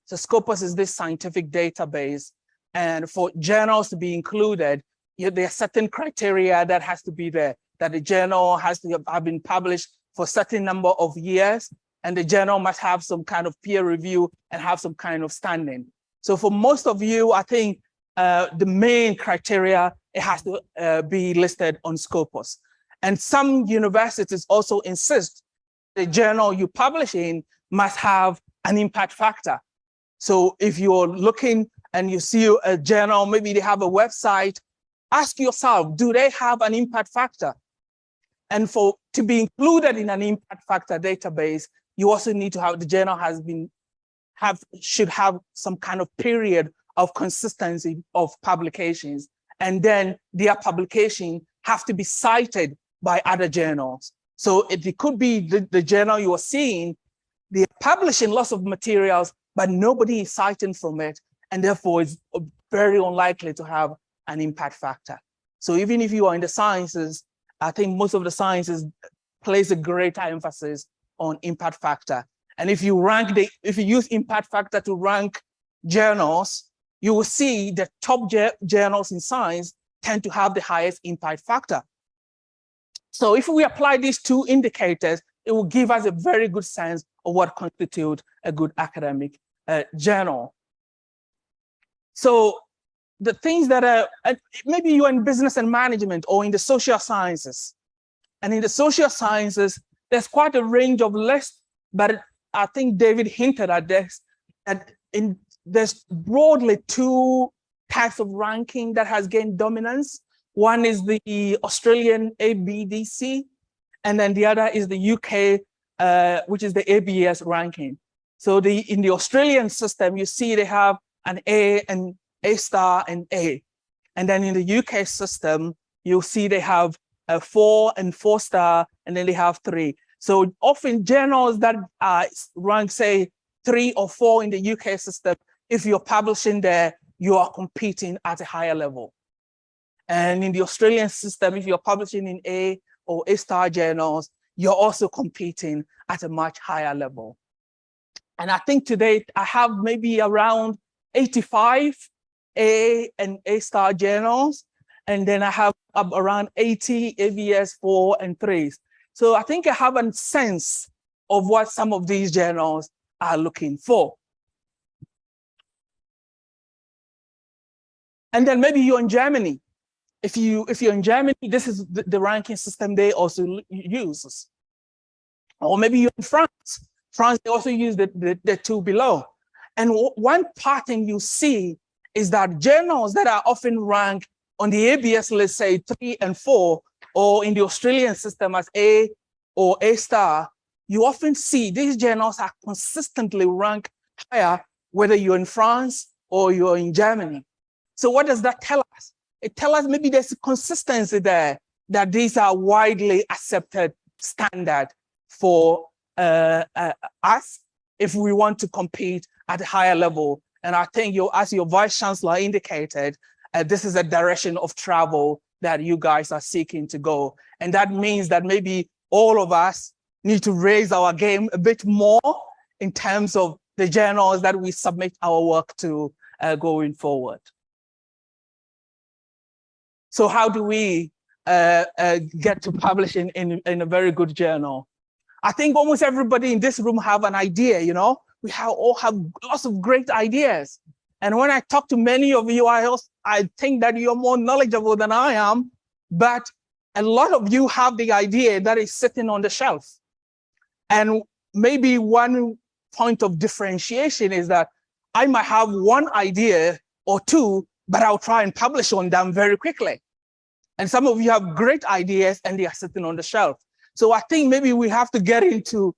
So Scopus is this scientific database. And for journals to be included, there are certain criteria that has to be there, that the journal has to have been published for a certain number of years, and the journal must have some kind of peer review and have some kind of standing. So for most of you, I think the main criteria, it has to be listed on Scopus. And some universities also insist the journal you publish in must have an impact factor. So if you're looking and you see a journal, maybe they have a website, ask yourself, do they have an impact factor? And to be included in an impact factor database, you also need to have, the journal should have some kind of period of consistency of publications. And then their publication have to be cited by other journals. So it could be the journal you are seeing, they're publishing lots of materials, but nobody is citing from it. And therefore it's very unlikely to have an impact factor. So even if you are in the sciences, I think most of the sciences place a greater emphasis on impact factor. And if you use impact factor to rank journals, you will see the top journals in science tend to have the highest impact factor. So if we apply these two indicators, it will give us a very good sense of what constitutes a good academic journal. So the things that are, maybe you're in business and management or in the social sciences. And in the social sciences, there's quite a range of lists, but I think David hinted at this, that there's broadly two types of ranking that has gained dominance. One is the Australian ABDC, and then the other is the UK, which is the ABS ranking. So in the Australian system, you see they have an A and A star and A. And then in the UK system, you'll see they have a 4 and 4 star, and then they have 3. So often journals that rank, say, 3 or 4 in the UK system, if you're publishing there, you are competing at a higher level. And in the Australian system, if you're publishing in A or A star journals, you're also competing at a much higher level. And I think today I have maybe around 85 A and A star journals. And then I have around 80 ABS 4 and 3s. So I think I have a sense of what some of these journals are looking for. And then maybe you're in Germany. If you're in Germany, this is the ranking system they also use. Or maybe you're in France. France, they also use the two below. And one pattern you see is that journals that are often ranked on the ABS list, say 3 and 4, or in the Australian system as A or A star, you often see these journals are consistently ranked higher, whether you're in France or you're in Germany. So what does that tell us? It tells us maybe there's a consistency there, that these are widely accepted standard for us if we want to compete at a higher level. And I think as your Vice Chancellor indicated, this is a direction of travel that you guys are seeking to go. And that means that maybe all of us need to raise our game a bit more in terms of the journals that we submit our work to going forward. So how do we get to publishing in a very good journal? I think almost everybody in this room have an idea, you know? We all have lots of great ideas. And when I talk to many of you, I think that you're more knowledgeable than I am, but a lot of you have the idea that is sitting on the shelf. And maybe one point of differentiation is that I might have one idea or two, but I'll try and publish on them very quickly. And some of you have great ideas and they are sitting on the shelf. So I think maybe we have to get into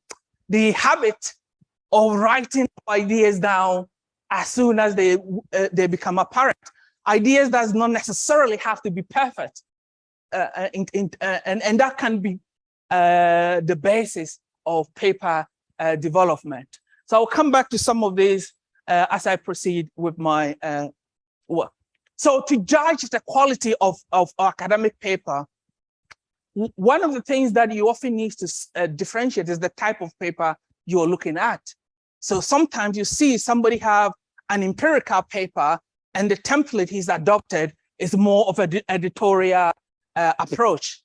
the habit of writing ideas down as soon as they become apparent. Ideas does not necessarily have to be perfect. And that can be the basis of paper development. So I'll come back to some of these as I proceed with my work. So to judge the quality of academic paper, one of the things that you often need to differentiate is the type of paper you're looking at. So sometimes you see somebody have an empirical paper and the template he's adopted is more of an editorial approach.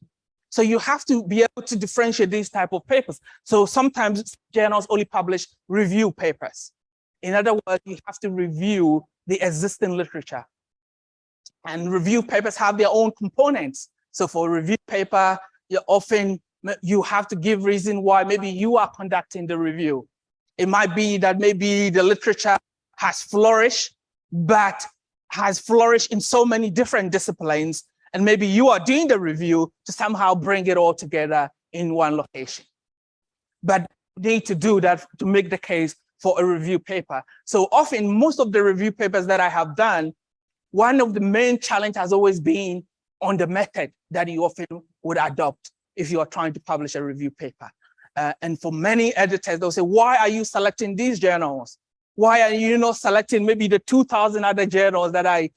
So you have to be able to differentiate these type of papers. So sometimes journals only publish review papers. In other words, you have to review the existing literature. And review papers have their own components. So for a review paper, you have to give reason why maybe you are conducting the review. It might be that maybe the literature has flourished, but has flourished in so many different disciplines. And maybe you are doing the review to somehow bring it all together in one location. But you need to do that to make the case for a review paper. So often, most of the review papers that I have done, one of the main challenges has always been on the method that you often would adopt if you are trying to publish a review paper. And for many editors, they'll say, why are you selecting these journals? Why are you not selecting maybe the 2,000 other journals that I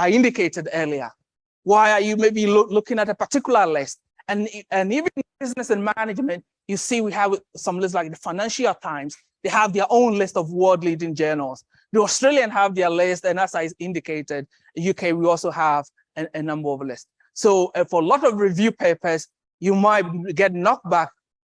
indicated earlier? Why are you maybe looking at a particular list? And even in business and management, you see we have some lists like the Financial Times. They have their own list of world-leading journals. The Australian have their list, and as I indicated, UK, we also have a number of lists. So for a lot of review papers, you might get knocked back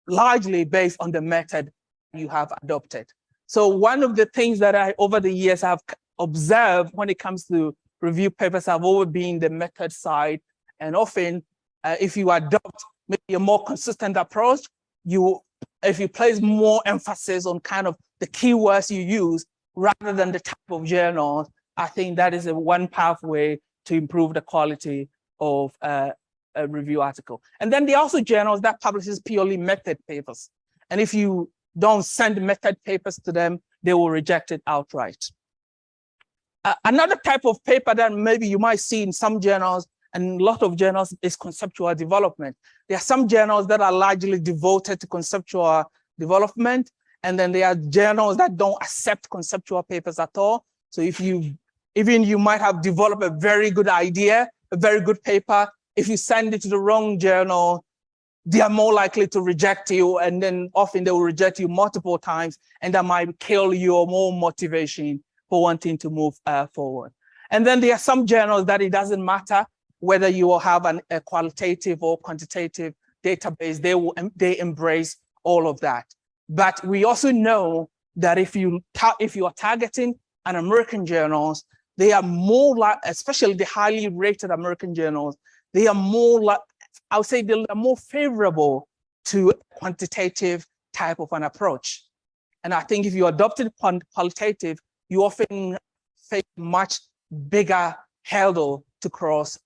largely based on the method you have adopted. So one of the things that I, over the years, have observed when it comes to review papers have always been the method side. And often, if you adopt maybe a more consistent approach, if you place more emphasis on kind of the keywords you use rather than the type of journal, I think that is one pathway to improve the quality of a review article. And then there are also journals that publishes purely method papers. And if you don't send method papers to them, they will reject it outright. Another type of paper that maybe you might see in some journals and a lot of journals is conceptual development. There are some journals that are largely devoted to conceptual development, and then there are journals that don't accept conceptual papers at all. So if you might have developed a very good idea, a very good paper, if you send it to the wrong journal, they are more likely to reject you, and then often they will reject you multiple times, and that might kill your more motivation for wanting to move forward. And then there are some journals that it doesn't matter whether you will have a qualitative or quantitative database, they embrace all of that. But we also know that if you are targeting an American journals, they are more like, especially the highly rated American journals, they are more like, I would say they are more favorable to a quantitative type of an approach. And I think if you adopted qualitative, you often face much bigger hurdle to cross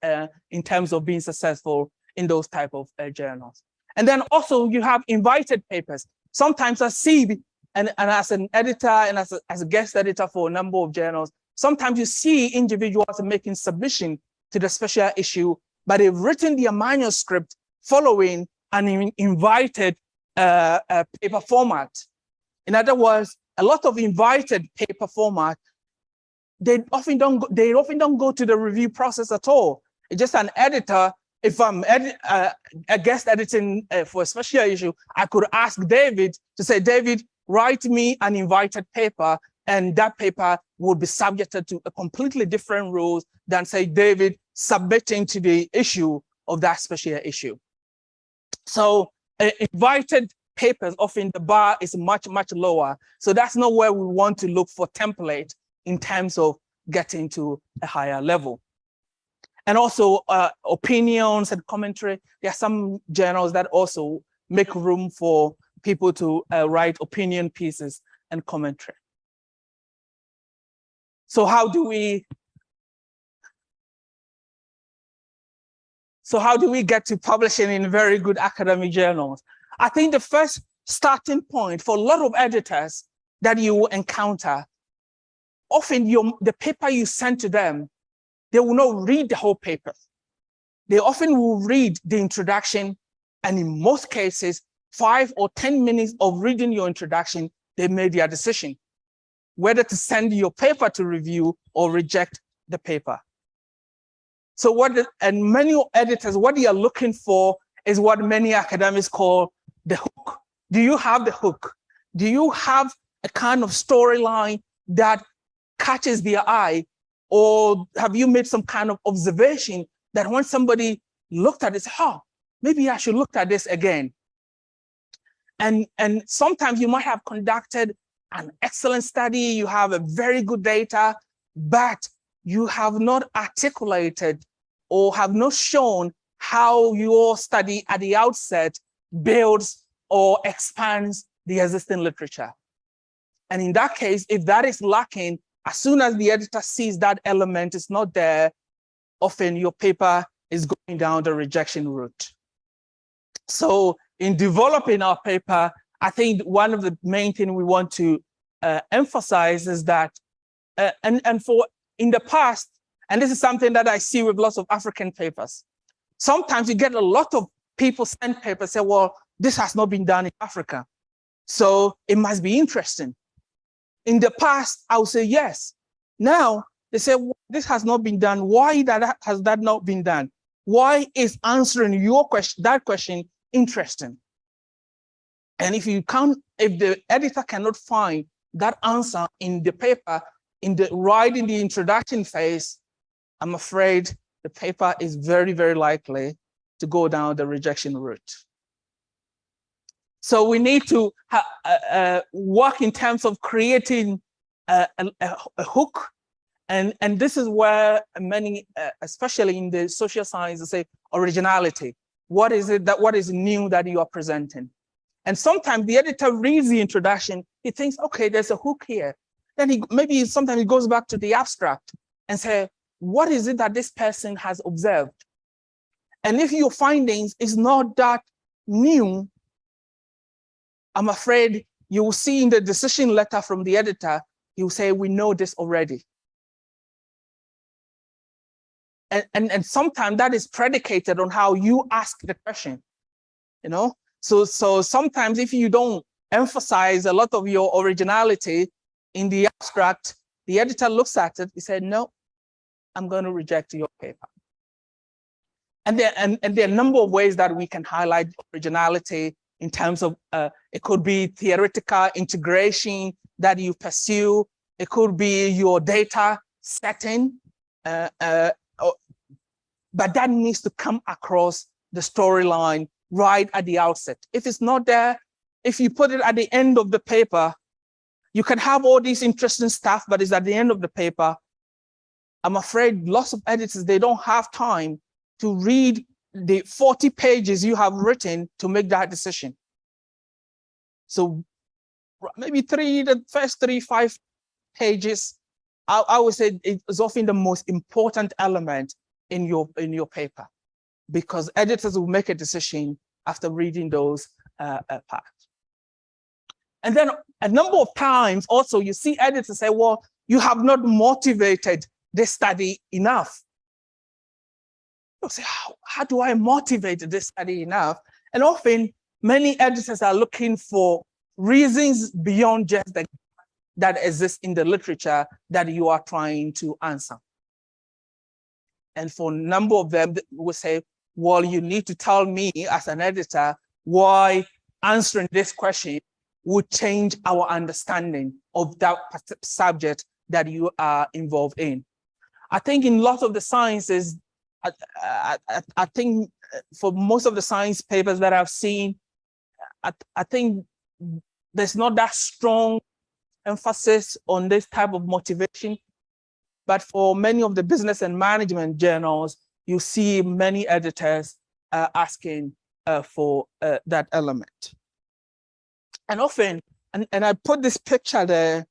in terms of being successful in those type of journals. And then also you have invited papers. Sometimes I see, and as an editor and as a guest editor for a number of journals, sometimes you see individuals making submission to the special issue, but they've written their manuscript following an invited paper format. In other words, a lot of invited paper format, they often don't go to the review process at all. It's just an editor. If I'm a guest editing for a special issue, I could ask David to say, David, write me an invited paper, and that paper would be subjected to a completely different rules than, say, David submitting to the issue of that special issue. So invited papers, often the bar is much, much lower. So that's not where we want to look for template in terms of getting to a higher level. And also opinions and commentary. There are some journals that also make room for people to write opinion pieces and commentary. So how do we get to publishing in very good academic journals? I think the first starting point for a lot of editors that you will encounter, often the paper you send to them, they will not read the whole paper. They often will read the introduction, and in most cases, 5 or 10 minutes of reading your introduction, they made their decision whether to send your paper to review or reject the paper. So and many editors, what they are looking for is what many academics call the hook. Do you have the hook? Do you have a kind of storyline that catches their eye? Or have you made some kind of observation that when somebody looked at it, maybe I should look at this again? And sometimes you might have conducted an excellent study, you have a very good data, but you have not articulated or have not shown how your study at the outset builds or expands the existing literature. And in that case, if that is lacking, as soon as the editor sees that element is not there, often your paper is going down the rejection route. So in developing our paper, I think one of the main things we want to emphasize is that, and for in the past, and this is something that I see with lots of African papers, sometimes you get a lot of people send papers, say, well, this has not been done in Africa, so it must be interesting. In the past, I would say yes. Now, they say, well, this has not been done. Why has that not been done? Why is answering your question, that question, interesting? And if the editor cannot find that answer in the paper, in the introduction phase, I'm afraid the paper is very, very likely to go down the rejection route. So we need to work in terms of creating a hook. And this is where many, especially in the social sciences, say originality. What is new that you are presenting? And sometimes the editor reads the introduction, he thinks, okay, there's a hook here. Then sometimes he goes back to the abstract and say, what is it that this person has observed? And if your findings is not that new, I'm afraid you will see in the decision letter from the editor, he will say, we know this already. And sometimes that is predicated on how you ask the question, So sometimes if you don't emphasize a lot of your originality in the abstract, the editor looks at it, he said, no, I'm going to reject your paper. And there are a number of ways that we can highlight originality in terms of, it could be theoretical integration that you pursue. It could be your data setting, but that needs to come across the storyline right at the outset. If it's not there, if you put it at the end of the paper, you can have all these interesting stuff, but it's at the end of the paper. I'm afraid lots of editors, they don't have time to read the 40 pages you have written to make that decision. So maybe the first 3-5 pages, I would say it's often the most important element in your paper, because editors will make a decision after reading those parts. And then a number of times also you see editors say, well, you have not motivated this study enough. You'll say, how do I motivate this study enough? And often many editors are looking for reasons beyond just that exist in the literature that you are trying to answer. And for a number of them will say, well, you need to tell me as an editor why answering this question would change our understanding of that subject that you are involved in. I think in lots of the sciences, I think for most of the science papers that I've seen, I think there's not that strong emphasis on this type of motivation. But for many of the business and management journals, you see many editors asking for that element. And often, and I put this picture there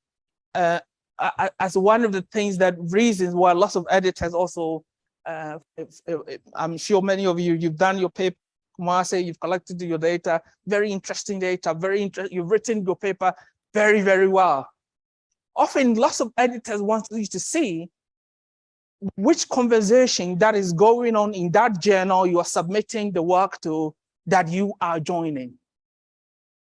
as one of the things that reasons why lots of editors also, I'm sure many of you, you've done your paper, Kumase, you've collected your data, very interesting data, you've written your paper very, very well. Often lots of editors want you to see which conversation that is going on in that journal you are submitting the work to that you are joining.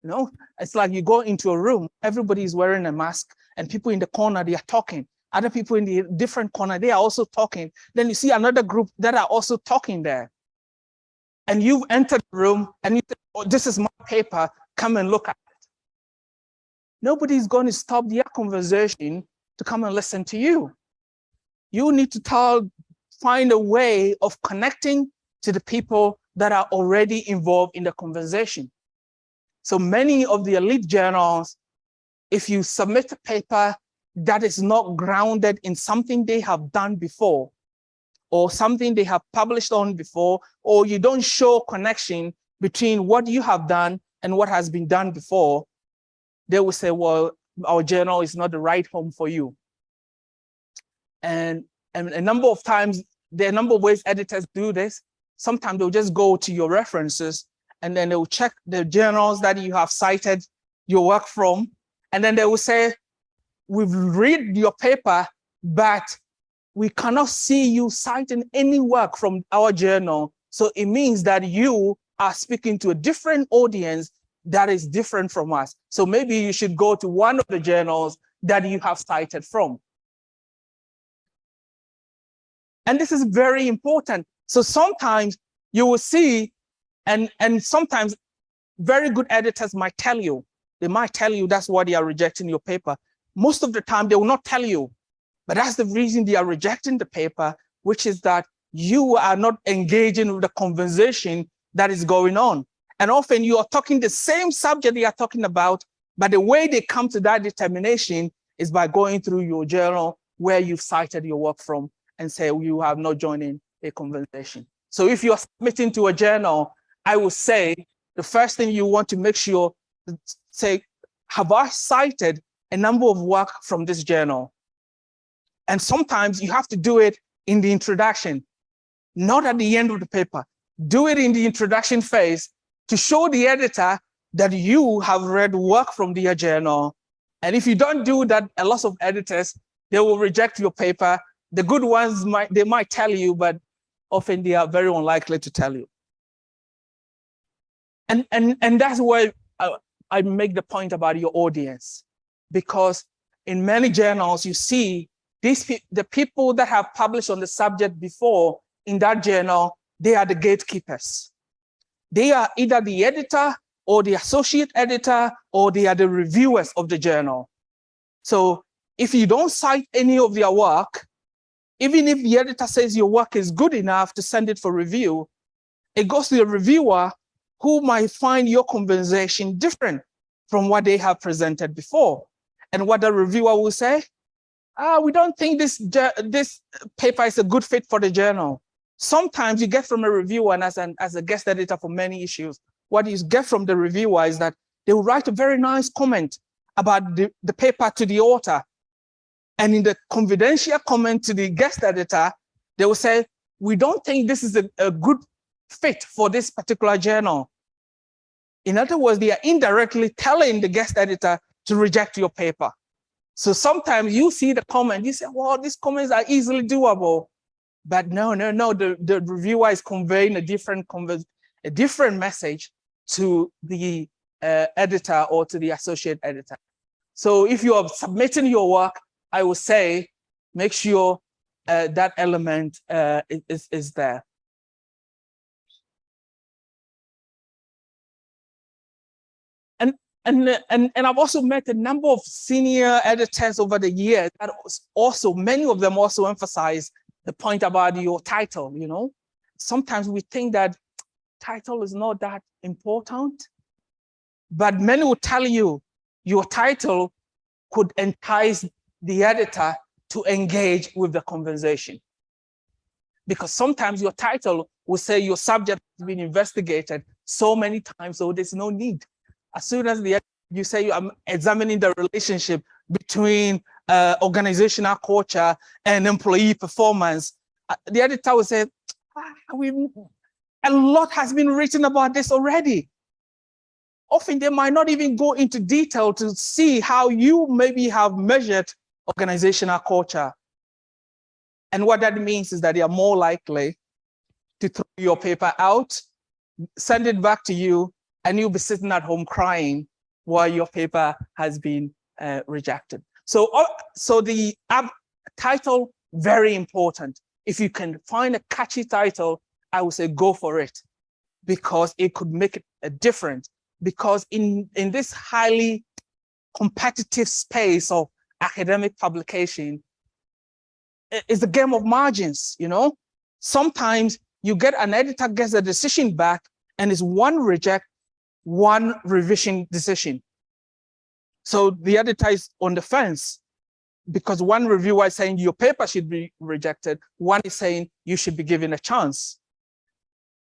You know, it's like you go into a room, everybody is wearing a mask, and people in the corner, they are talking. Other people in the different corner, they are also talking. Then you see another group that are also talking there. And you've entered the room and you say, oh, this is my paper, come and look at it. Nobody's going to stop their conversation to come and listen to you. You need to find a way of connecting to the people that are already involved in the conversation. So many of the elite journals, if you submit a paper that is not grounded in something they have done before, or something they have published on before, or you don't show connection between what you have done and what has been done before, they will say, well, our journal is not the right home for you. And a number of times, there are a number of ways editors do this. Sometimes they'll just go to your references and then they'll check the journals that you have cited your work from. And then they will say, we've read your paper, but we cannot see you citing any work from our journal. So it means that you are speaking to a different audience that is different from us. So maybe you should go to one of the journals that you have cited from. And this is very important. So sometimes you will see, and sometimes very good editors might tell you, they might tell you that's why they are rejecting your paper. Most of the time, they will not tell you, but that's the reason they are rejecting the paper, which is that you are not engaging with the conversation that is going on. And often you are talking the same subject they are talking about, but the way they come to that determination is by going through your journal where you've cited your work from and say you have not joined in a conversation. So if you're submitting to a journal, I would say the first thing you want to make sure, say, have I cited a number of work from this journal? And sometimes you have to do it in the introduction, not at the end of the paper. Do it in the introduction phase to show the editor that you have read work from their journal. And if you don't do that, a lot of editors, they will reject your paper. The good ones they might tell you, but often they are very unlikely to tell you. And that's why I make the point about your audience, because in many journals, you see the people that have published on the subject before in that journal, they are the gatekeepers. They are either the editor or the associate editor, or they are the reviewers of the journal. So if you don't cite any of their work, even if the editor says your work is good enough to send it for review, it goes to the reviewer who might find your conversation different from what they have presented before. And what the reviewer will say, we don't think this paper is a good fit for the journal. Sometimes you get from a reviewer, and as a guest editor for many issues, what you get from the reviewer is that they will write a very nice comment about the paper to the author. And in the confidential comment to the guest editor, they will say, we don't think this is a good fit for this particular journal. In other words, they are indirectly telling the guest editor to reject your paper. So sometimes you see the comment, you say, well, these comments are easily doable. But no, the reviewer is conveying a different message to the editor or to the associate editor. So if you are submitting your work, I would say, make sure that element is there. And I've also met a number of senior editors over the years that also, many of them also emphasize the point about your title, you know. Sometimes we think that title is not that important, but many will tell you your title could entice the editor to engage with the conversation. Because sometimes your title will say your subject has been investigated so many times, so there's no need. As soon as the editor you say I'm examining the relationship between organizational culture and employee performance, the editor will say, a lot has been written about this already. Often they might not even go into detail to see how you maybe have measured organizational culture. And what that means is that they are more likely to throw your paper out, send it back to you, and you'll be sitting at home crying while your paper has been rejected. So the title, very important. If you can find a catchy title, I would say go for it, because it could make a difference. Because in this highly competitive space of academic publication, it's a game of margins, you know? Sometimes you get an editor gets a decision back and it's one reject, one revision decision. So the editor is on the fence because one reviewer is saying your paper should be rejected. One is saying you should be given a chance.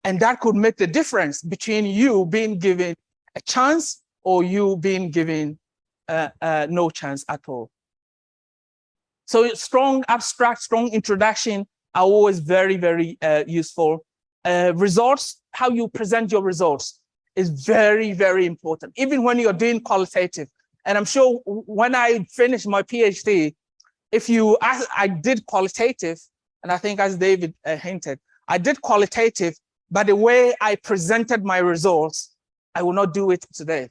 And that could make the difference between you being given a chance or you being given no chance at all. So strong abstract, strong introduction are always very, very useful. Results, how you present your results is very, very important, even when you're doing qualitative. And I'm sure when I finished my PhD, I did qualitative, and I think as David hinted, I did qualitative, but the way I presented my results, I will not do it today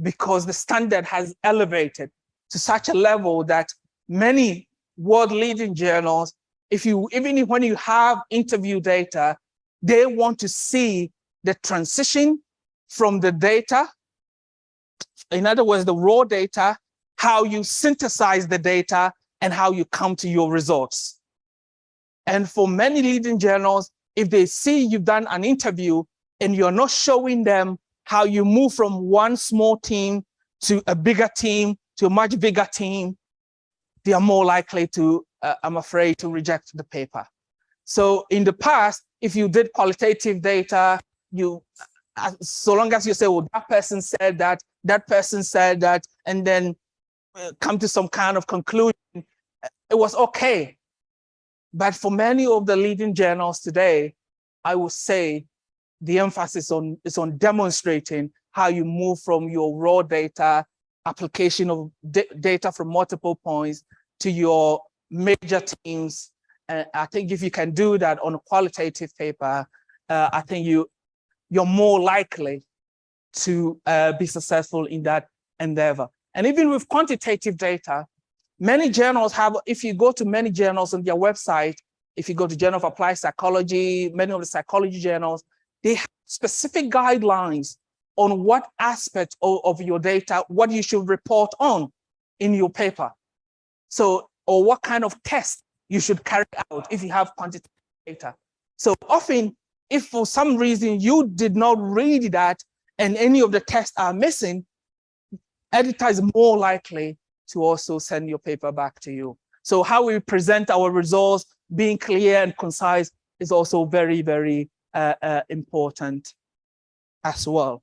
because the standard has elevated to such a level that many world-leading journals, even when you have interview data, they want to see the transition from the data, in other words, the raw data, how you synthesize the data, and how you come to your results. And for many leading journals, if they see you've done an interview and you're not showing them how you move from one small team to a bigger team, to a much bigger team, they are more likely to, I'm afraid, to reject the paper. So in the past, if you did qualitative data, so long as you say, well, that person said that, that person said that, and then come to some kind of conclusion, it was okay. But for many of the leading journals today, I would say the emphasis is on demonstrating how you move from your raw data, application of data from multiple points to your major teams. I think if you can do that on a qualitative paper, I think you're more likely to be successful in that endeavor. And even with quantitative data, many journals have, if you go to many journals on their website, if you go to Journal of Applied Psychology, many of the psychology journals, they have specific guidelines on what aspect of your data, what you should report on in your paper. So, or what kind of test you should carry out if you have quantitative data. So often, if for some reason you did not read that and any of the tests are missing, editor is more likely to also send your paper back to you. So how we present our results, being clear and concise, is also very, very important as well.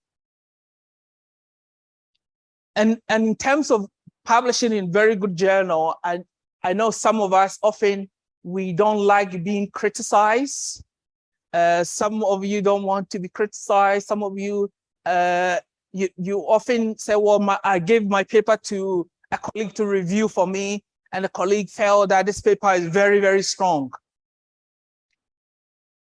And in terms of publishing in very good journal, I know some of us often, we don't like being criticized. Some of you don't want to be criticized. Some of you, you often say, well, I gave my paper to a colleague to review for me, and the colleague felt that this paper is very, very strong.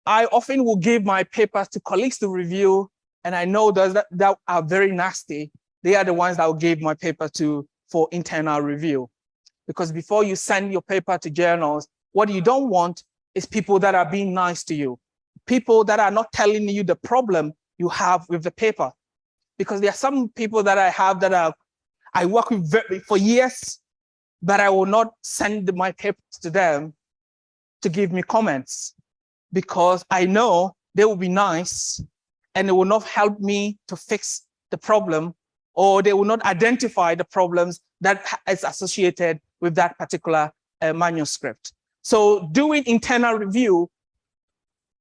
I often will give my papers to colleagues to review, and I know those that are very nasty. They are the ones that will give my paper to for internal review. Because before you send your paper to journals, what you don't want is people that are being nice to you, people that are not telling you the problem you have with the paper. Because there are some people that I have that I work with for years, but I will not send my papers to them to give me comments, because I know they will be nice and it will not help me to fix the problem, or they will not identify the problems that is associated with that particular manuscript. So doing internal review,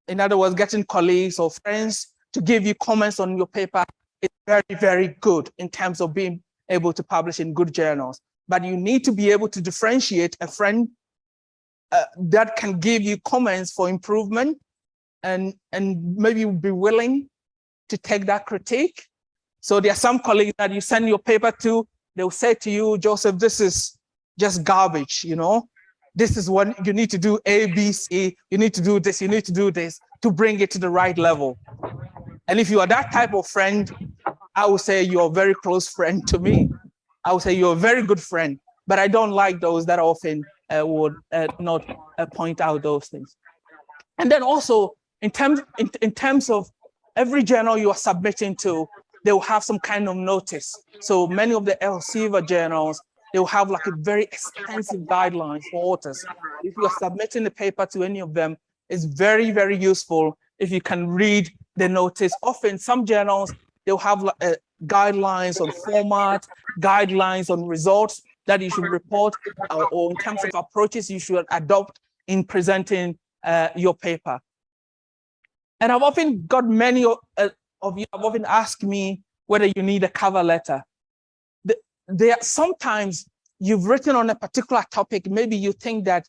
in other words, getting colleagues or friends to give you comments on your paper, is very, very good in terms of being able to publish in good journals. But you need to be able to differentiate a friend that can give you comments for improvement and maybe be willing to take that critique. So there are some colleagues that you send your paper to, they'll say to you, Joseph, this is just garbage, you know? This is what you need to do, A, B, C, you need to do this, you need to do this to bring it to the right level. And if you are that type of friend, I would say you're a very close friend to me. I would say you're a very good friend, but I don't like those that often would not point out those things. And then also in terms of every journal you are submitting to, they will have some kind of notice. So many of the Elsevier journals, they will have like a very extensive guidelines for authors. If you are submitting the paper to any of them, it's very, very useful if you can read the notice. Often some journals, they'll have guidelines on format, guidelines on results that you should report, or in terms of approaches you should adopt in presenting your paper. And I've often got many of you have often asked me whether you need a cover letter. There sometimes you've written on a particular topic, maybe you think that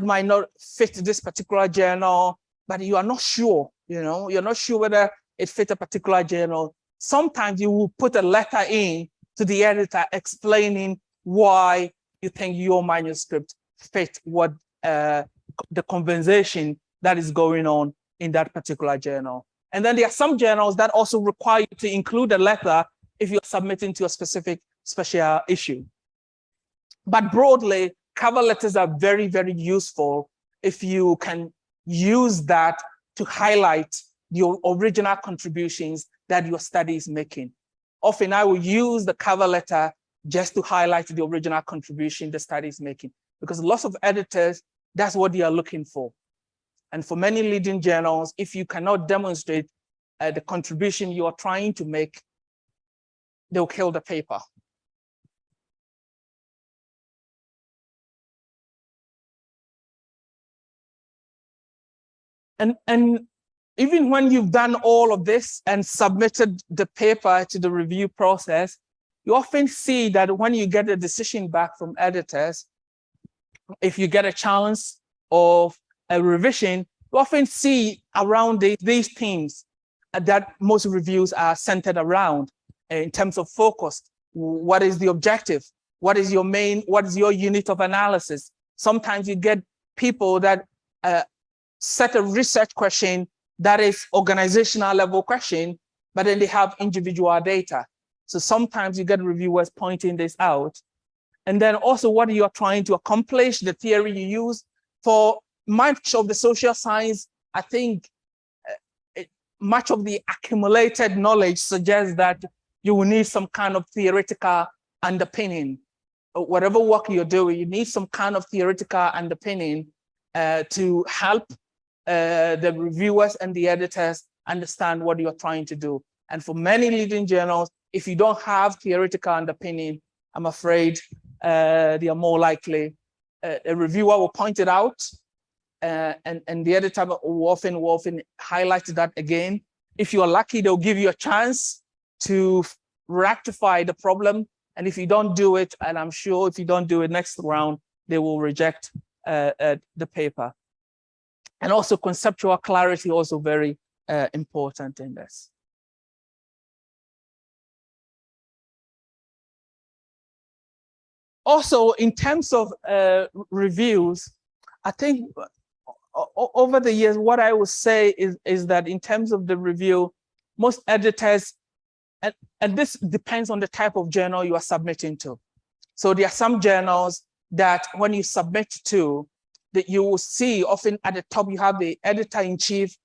might not fit this particular journal, but you are not sure, you know, you're not sure whether it fits a particular journal. Sometimes you will put a letter in to the editor explaining why you think your manuscript fit what the conversation that is going on in that particular journal. And then there are some journals that also require you to include a letter if you're submitting to a specific special issue. But broadly, cover letters are very, very useful if you can use that to highlight your original contributions that your study is making. Often I will use the cover letter just to highlight the original contribution the study is making, because lots of editors, that's what they are looking for. And for many leading journals, if you cannot demonstrate the contribution you are trying to make, they'll kill the paper. And even when you've done all of this and submitted the paper to the review process, you often see that when you get a decision back from editors, if you get a chance of a revision, you often see around these themes that most reviews are centered around in terms of focus. What is the objective? What is your unit of analysis? Sometimes you get people that set a research question that is organizational level question, but then they have individual data. So sometimes you get reviewers pointing this out. And then also what you're trying to accomplish, the theory you use. For much of the social science, I think much of the accumulated knowledge suggests that you will need some kind of theoretical underpinning. Whatever work you're doing, you need some kind of theoretical underpinning to help the reviewers and the editors understand what you're trying to do. And for many leading journals, if you don't have theoretical underpinning, I'm afraid they are more likely, a reviewer will point it out, and the editor will often highlight that again. If you're lucky, they'll give you a chance to rectify the problem. And if you don't do it, and I'm sure if you don't do it next round, they will reject the paper. And also conceptual clarity, also very important in this. Also, in terms of reviews, I think over the years, what I would say is that in terms of the review, most editors, and this depends on the type of journal you are submitting to. So there are some journals that when you submit to, that you will see often at the top, you have the editor-in-chief,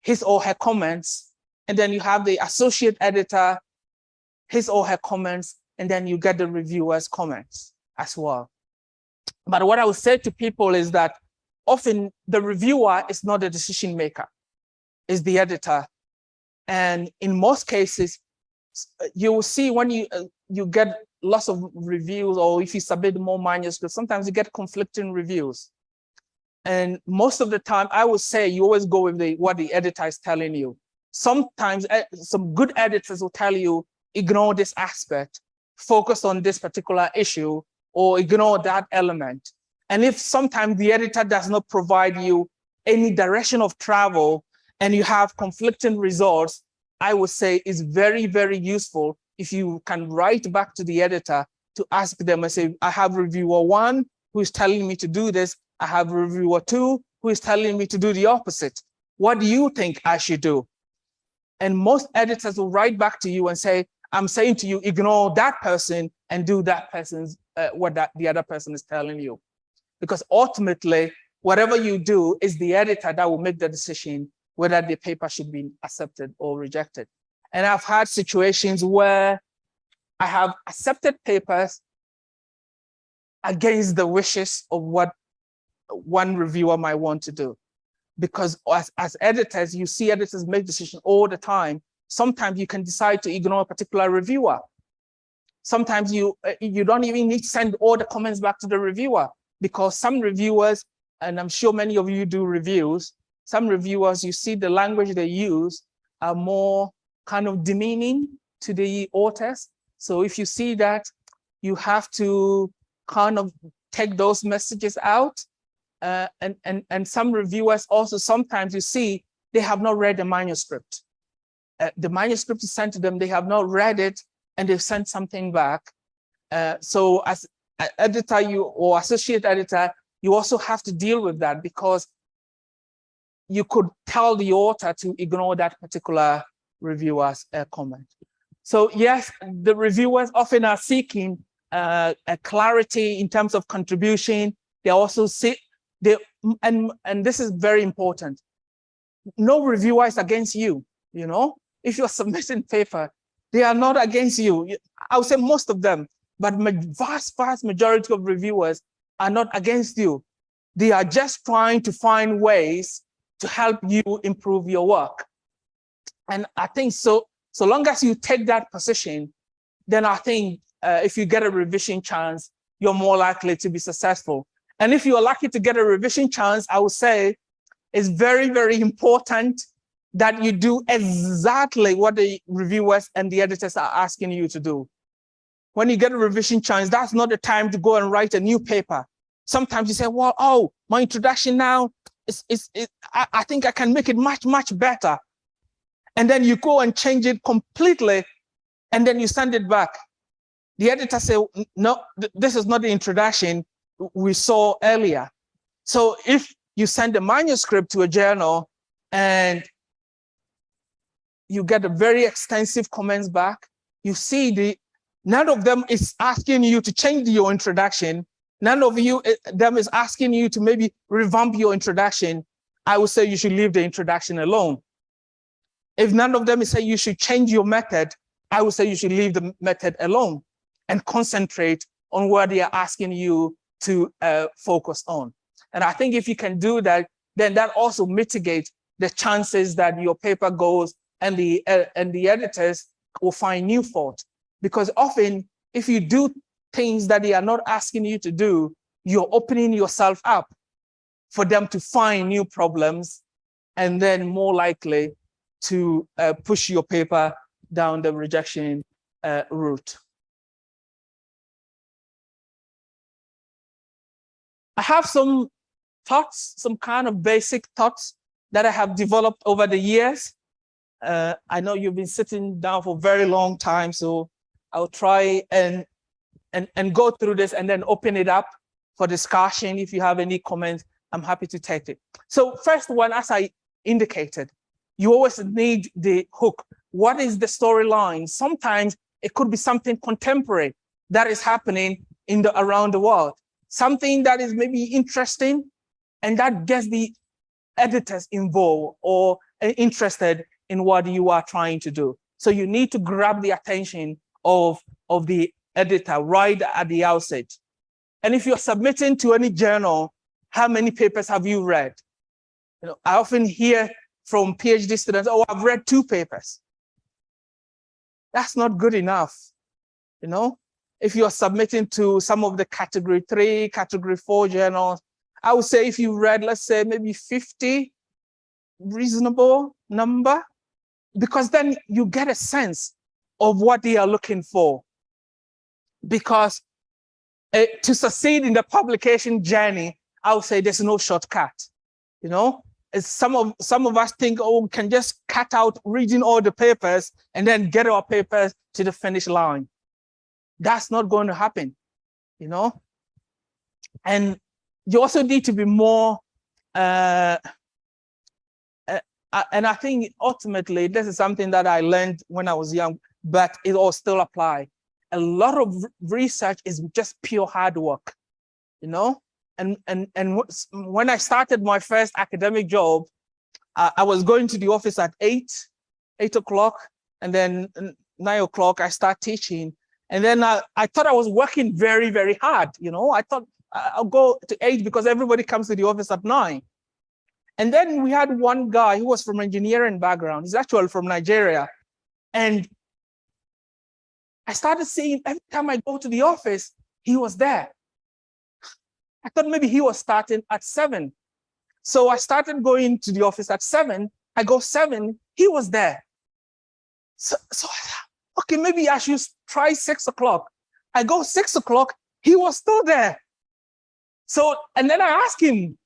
his or her comments, and then you have the associate editor, his or her comments, and then you get the reviewer's comments as well. But what I would say to people is that often the reviewer is not the decision maker, it's the editor. And in most cases, you will see when you get lots of reviews, or if you submit more manuscripts, sometimes you get conflicting reviews. And most of the time, I would say you always go with what the editor is telling you. sometimes some good editors will tell you, ignore this aspect, focus on this particular issue, or ignore that element. And if sometimes the editor does not provide you any direction of travel and you have conflicting results, I would say it's very, very useful if you can write back to the editor to ask them and say, I have reviewer 1 who is telling me to do this. I have reviewer 2 who is telling me to do the opposite. What do you think I should do? And most editors will write back to you and say, I'm saying to you, ignore that person and do that person's what the other person is telling you. Because ultimately, whatever you do is the editor that will make the decision whether the paper should be accepted or rejected. And I've had situations where I have accepted papers against the wishes of what one reviewer might want to do. Because as editors, you see editors make decisions all the time. Sometimes you can decide to ignore a particular reviewer. Sometimes you don't even need to send all the comments back to the reviewer, because some reviewers, and I'm sure many of you do reviews, some reviewers, you see the language they use are more kind of demeaning to the authors. So if you see that, you have to kind of take those messages out. And some reviewers also, sometimes you see they have not read the manuscript. The manuscript is sent to them, they have not read it, and they've sent something back. So as an editor or associate editor, you also have to deal with that, because you could tell the author to ignore that particular reviewer's comment. So yes, the reviewers often are seeking a clarity in terms of contribution. They also see, and this is very important. No reviewer is against you, you know? If you're submitting paper, they are not against you. I would say most of them, but vast majority of reviewers are not against you. They are just trying to find ways to help you improve your work. And I think so long as you take that position, then I think if you get a revision chance, you're more likely to be successful. And if you're lucky to get a revision chance, I would say it's very, very important that you do exactly what the reviewers and the editors are asking you to do. When you get a revision chance, that's not the time to go and write a new paper. Sometimes you say, well, oh, my introduction now, I think I can make it much, much better. And then you go and change it completely, and then you send it back. The editor says, no, this is not the introduction we saw earlier. So if you send a manuscript to a journal and you get a very extensive comments back, you see none of them is asking you to change your introduction. None of them is asking you to maybe revamp your introduction. I would say you should leave the introduction alone. If none of them is saying you should change your method, I would say you should leave the method alone and concentrate on what they are asking you to focus on. And I think if you can do that, then that also mitigates the chances that your paper goes and the editors will find new fault. Because often, if you do things that they are not asking you to do, you're opening yourself up for them to find new problems, and then more likely to push your paper down the rejection route. I have some thoughts, some kind of basic thoughts that I have developed over the years. I know you've been sitting down for a very long time, so I'll try and go through this and then open it up for discussion. If you have any comments, I'm happy to take it. So first one, as I indicated, you always need the hook. What is the storyline? Sometimes it could be something contemporary that is happening around the world. Something that is maybe interesting and that gets the editors involved or interested in what you are trying to do. So you need to grab the attention of the editor right at the outset. And if you're submitting to any journal, how many papers have you read? You know, I often hear from PhD students, oh, I've read 2 papers. That's not good enough, you know? If you're submitting to some of the category 3, category 4 journals, I would say if you read, let's say maybe 50, reasonable number, because then you get a sense of what they are looking for. Because to succeed in the publication journey, I would say there's no shortcut. You know, some of us think, oh, we can just cut out reading all the papers and then get our papers to the finish line. That's not going to happen, you know. And you also need to be more. And I think ultimately this is something that I learned when I was young, but it all still applies. A lot of research is just pure hard work, you know. And when I started my first academic job, I was going to the office at 8 o'clock, and then 9 o'clock I start teaching. And then I thought I was working very, very hard, you know. I thought I'll go to 8 because everybody comes to the office at 9. And then we had one guy who was from engineering background. He's actually from Nigeria. And I started seeing every time I go to the office, he was there. I thought maybe he was starting at 7. So I started going to the office at 7. I go 7, he was there. So I thought, okay, maybe I should try 6 o'clock. I go 6 o'clock, he was still there. So, and then I asked him,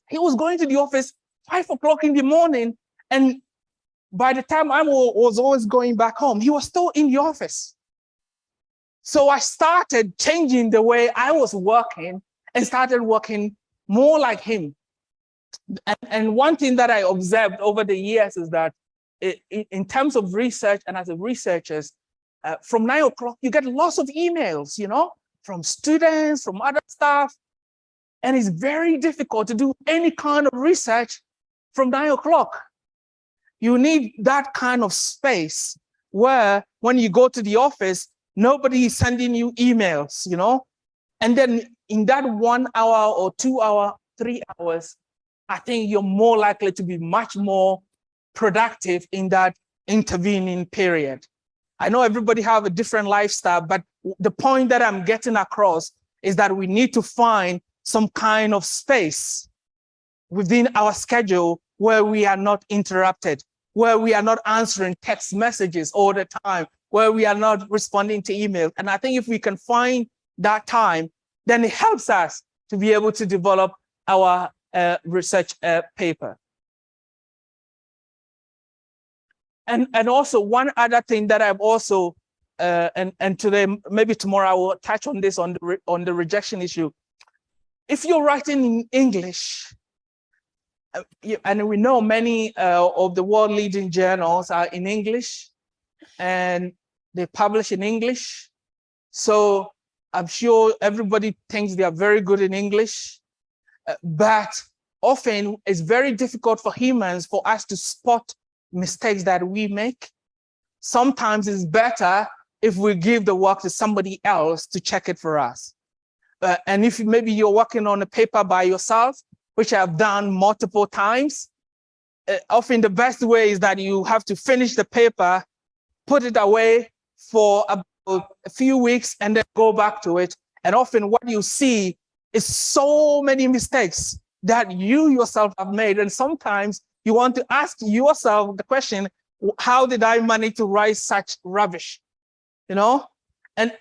he was going to the office 5 o'clock in the morning. And by the time I was always going back home, he was still in the office. So I started changing the way I was working and started working more like him. And one thing that I observed over the years is that in terms of research and as a researchers, from 9 o'clock, you get lots of emails, you know, from students, from other staff. And it's very difficult to do any kind of research from 9 o'clock. You need that kind of space where when you go to the office, nobody is sending you emails, you know? And then in that 1 hour or 2 hour, 3 hours, I think you're more likely to be much more productive in that intervening period. I know everybody have a different lifestyle, but the point that I'm getting across is that we need to find some kind of space within our schedule where we are not interrupted, where we are not answering text messages all the time, where we are not responding to emails. And I think if we can find that time, then it helps us to be able to develop our research paper. And also one other thing that I've also, and today, maybe tomorrow I will touch on this on the rejection issue. If you're writing in English, and we know many of the world leading journals are in English and they publish in English. So I'm sure everybody thinks they are very good in English, but often it's very difficult for humans for us to spot mistakes that we make. Sometimes it's better if we give the work to somebody else to check it for us. And if maybe you're working on a paper by yourself, which I've done multiple times, often the best way is that you have to finish the paper, put it away for about a few weeks, and then go back to it. And often what you see is so many mistakes that you yourself have made. And sometimes you want to ask yourself the question, how did I manage to write such rubbish? You know, and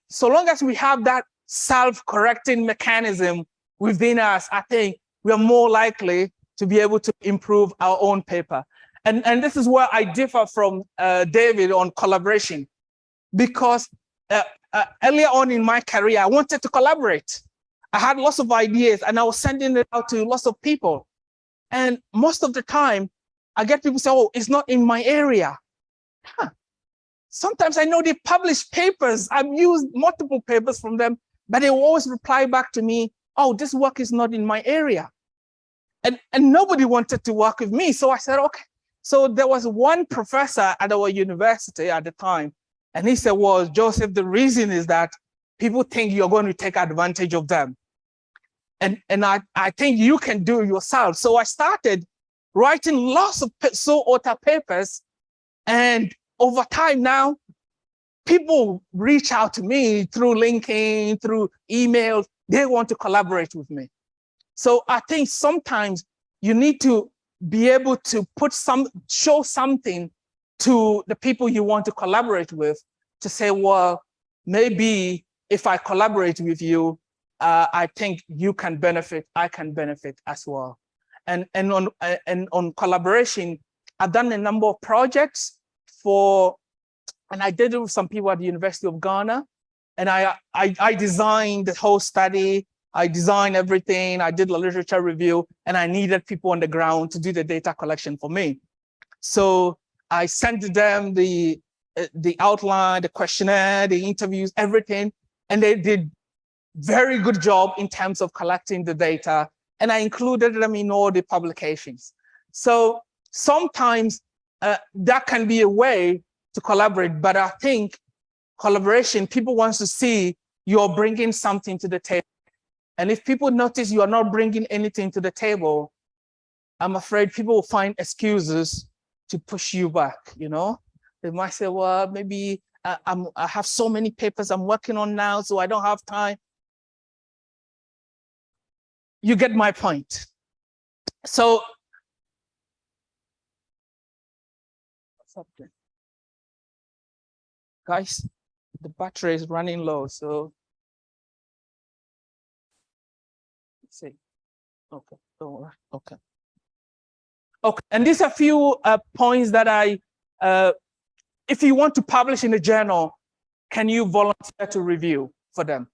so long as we have that self-correcting mechanism within us, I think we are more likely to be able to improve our own paper. And this is where I differ from David on collaboration, because earlier on in my career, I wanted to collaborate. I had lots of ideas and I was sending it out to lots of people. And most of the time, I get people say, oh, it's not in my area. Huh. Sometimes I know they publish papers. I've used multiple papers from them, but they will always reply back to me, oh, this work is not in my area. And nobody wanted to work with me. So I said, okay. So there was one professor at our university at the time, and he said, well, Joseph, the reason is that people think you're going to take advantage of them. And I think you can do it yourself. So I started writing lots of author papers, and over time now, people reach out to me through LinkedIn, through emails. They want to collaborate with me. So I think sometimes you need to be able to show something to the people you want to collaborate with, to say, well, maybe if I collaborate with you, I think you can benefit, I can benefit as well. And on collaboration, I've done a number of projects and I did it with some people at the University of Ghana. And I designed the whole study, I designed everything, I did a literature review, and I needed people on the ground to do the data collection for me. So I sent them the outline, the questionnaire, the interviews, everything, and they did very good job in terms of collecting the data, and I included them in all the publications. So sometimes that can be a way to collaborate, but I think collaboration, people want to see you're bringing something to the table. And if people notice you are not bringing anything to the table, I'm afraid people will find excuses to push you back, you know? They might say, well, maybe I have so many papers I'm working on now, so I don't have time. You get my point. So, what's up there? Guys, the battery is running low, so let's see. Okay, don't worry. Okay. Okay, and these are a few points that if you want to publish in a journal, can you volunteer to review for them?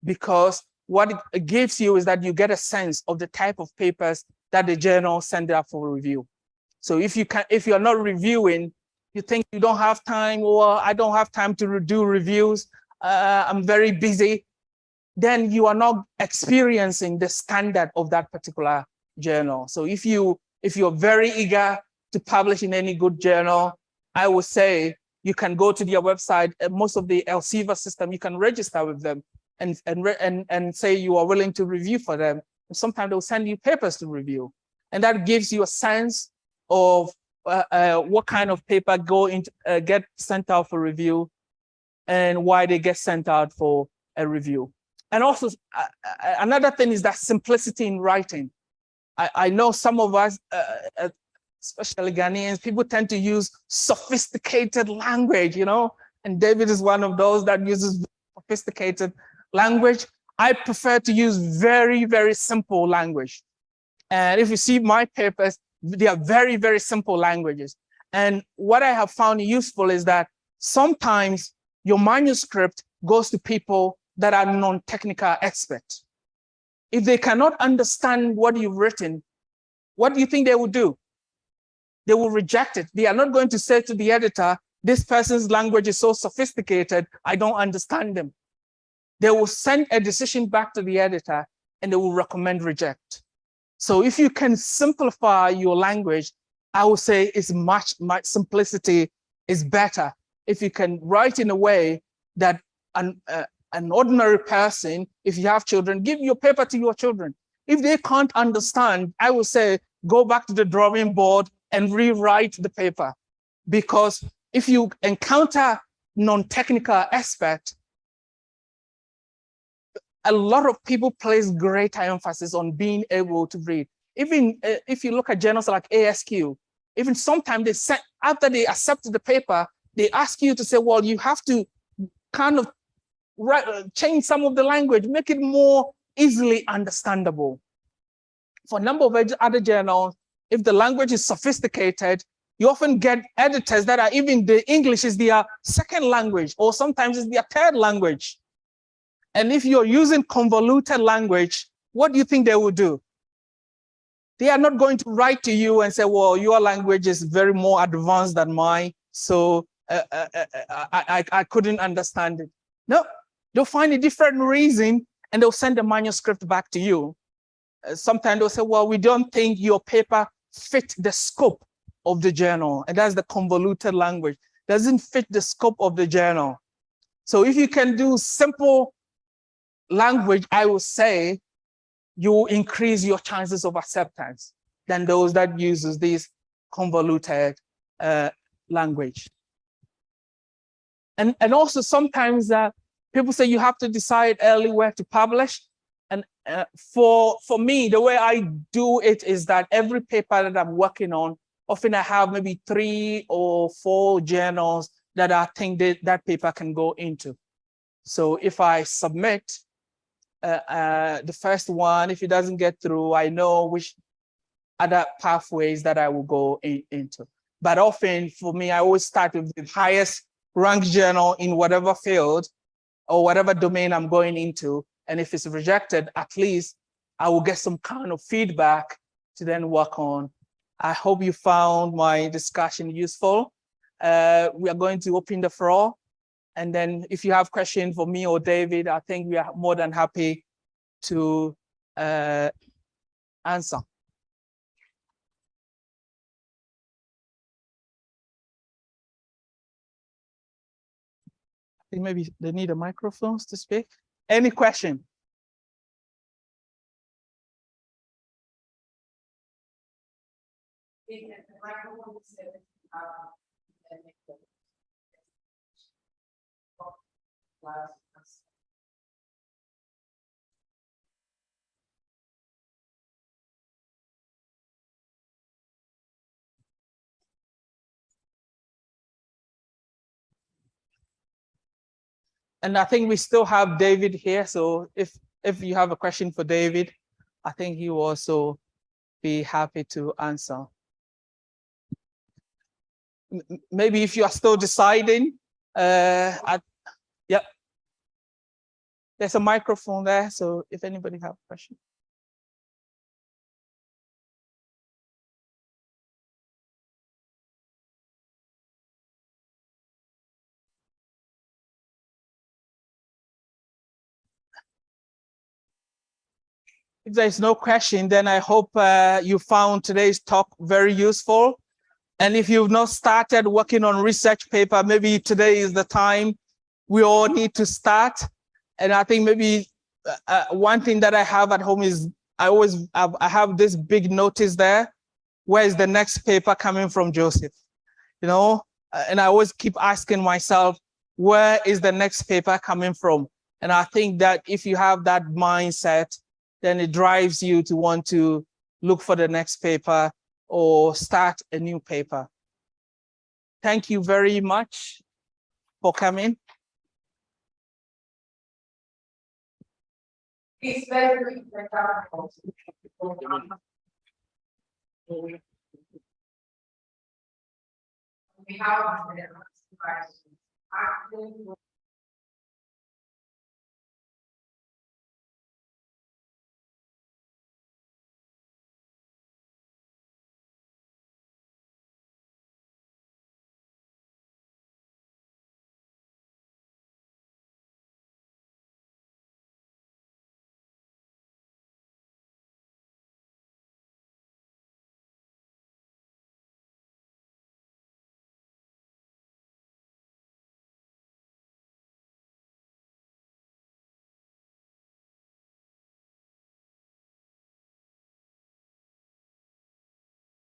Because what it gives you is that you get a sense of the type of papers that the journal send out for review. So if you're not reviewing, you think you don't have time, or I don't have time to do reviews, I'm very busy, then you are not experiencing the standard of that particular journal. So if you're very eager to publish in any good journal, I would say you can go to their website. Most of the Elsevier system, you can register with them and say you are willing to review for them. And sometimes they'll send you papers to review. And that gives you a sense of what kind of paper get sent out for review and why they get sent out for a review. And also, another thing is that simplicity in writing. I know some of us, especially Ghanaians, people tend to use sophisticated language, you know, and David is one of those that uses sophisticated language. I prefer to use very, very simple language. And if you see my papers, they are very, very simple languages. And what I have found useful is that sometimes your manuscript goes to people that are non-technical experts. If they cannot understand what you've written, what do you think they will do? They will reject it. They are not going to say to the editor, this person's language is so sophisticated, I don't understand them. They will send a decision back to the editor and they will recommend reject. So if you can simplify your language, I would say it's much simplicity is better. If you can write in a way that an ordinary person, if you have children, give your paper to your children. If they can't understand, I would say, go back to the drawing board and rewrite the paper. Because if you encounter non-technical aspect, a lot of people place greater emphasis on being able to read. Even if you look at journals like KsTU, even sometimes they say, after they accept the paper, they ask you to say, well, you have to kind of change some of the language, make it more easily understandable. For a number of other journals, if the language is sophisticated, you often get editors that are even the English is their second language, or sometimes it's their third language. And if you're using convoluted language, what do you think they will do? They are not going to write to you and say, well, your language is very more advanced than mine, so I couldn't understand it. No, they'll find a different reason and they'll send the manuscript back to you. Sometimes they'll say, well, we don't think your paper fit the scope of the journal. And that's the convoluted language. Doesn't fit the scope of the journal. So if you can do simple language, I would say you will increase your chances of acceptance than those that uses this convoluted language. And also sometimes people say you have to decide early where to publish. And For me, the way I do it is that every paper that I'm working on, often I have maybe 3 or 4 journals that I think that paper can go into. So if I submit the first one, if it doesn't get through, I know which other pathways that I will go into. But often for me, I always start with the highest ranked journal in whatever field or whatever domain I'm going into. And if it's rejected, at least I will get some kind of feedback to then work on. I hope you found my discussion useful. We are going to open the floor. And then if you have questions for me or David, I think we are more than happy to answer. I think maybe they need a microphone to speak. Any question? And I think we still have David here. So if you have a question for David, I think he will also be happy to answer. Maybe if you are still deciding, yeah, there's a microphone there. So if anybody have a question. If there's no question, then I hope you found today's talk very useful. And if you've not started working on research paper, maybe today is the time we all need to start. And I think maybe one thing that I have at home is I have this big notice there. Where is the next paper coming from, Joseph? You know, and I always keep asking myself, where is the next paper coming from? And I think that if you have that mindset, then it drives you to want to look for the next paper or start a new paper. Thank you very much for coming. It's very we have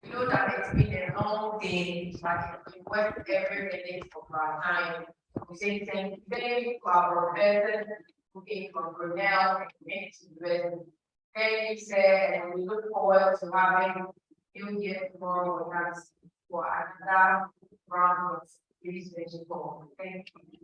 we know that it's been a long day, but we work every minute of our time. We say thank you to our professors who came from Cornell and University. Thank you, sir, and we look forward to having you here tomorrow with us for another round of research. Thank you.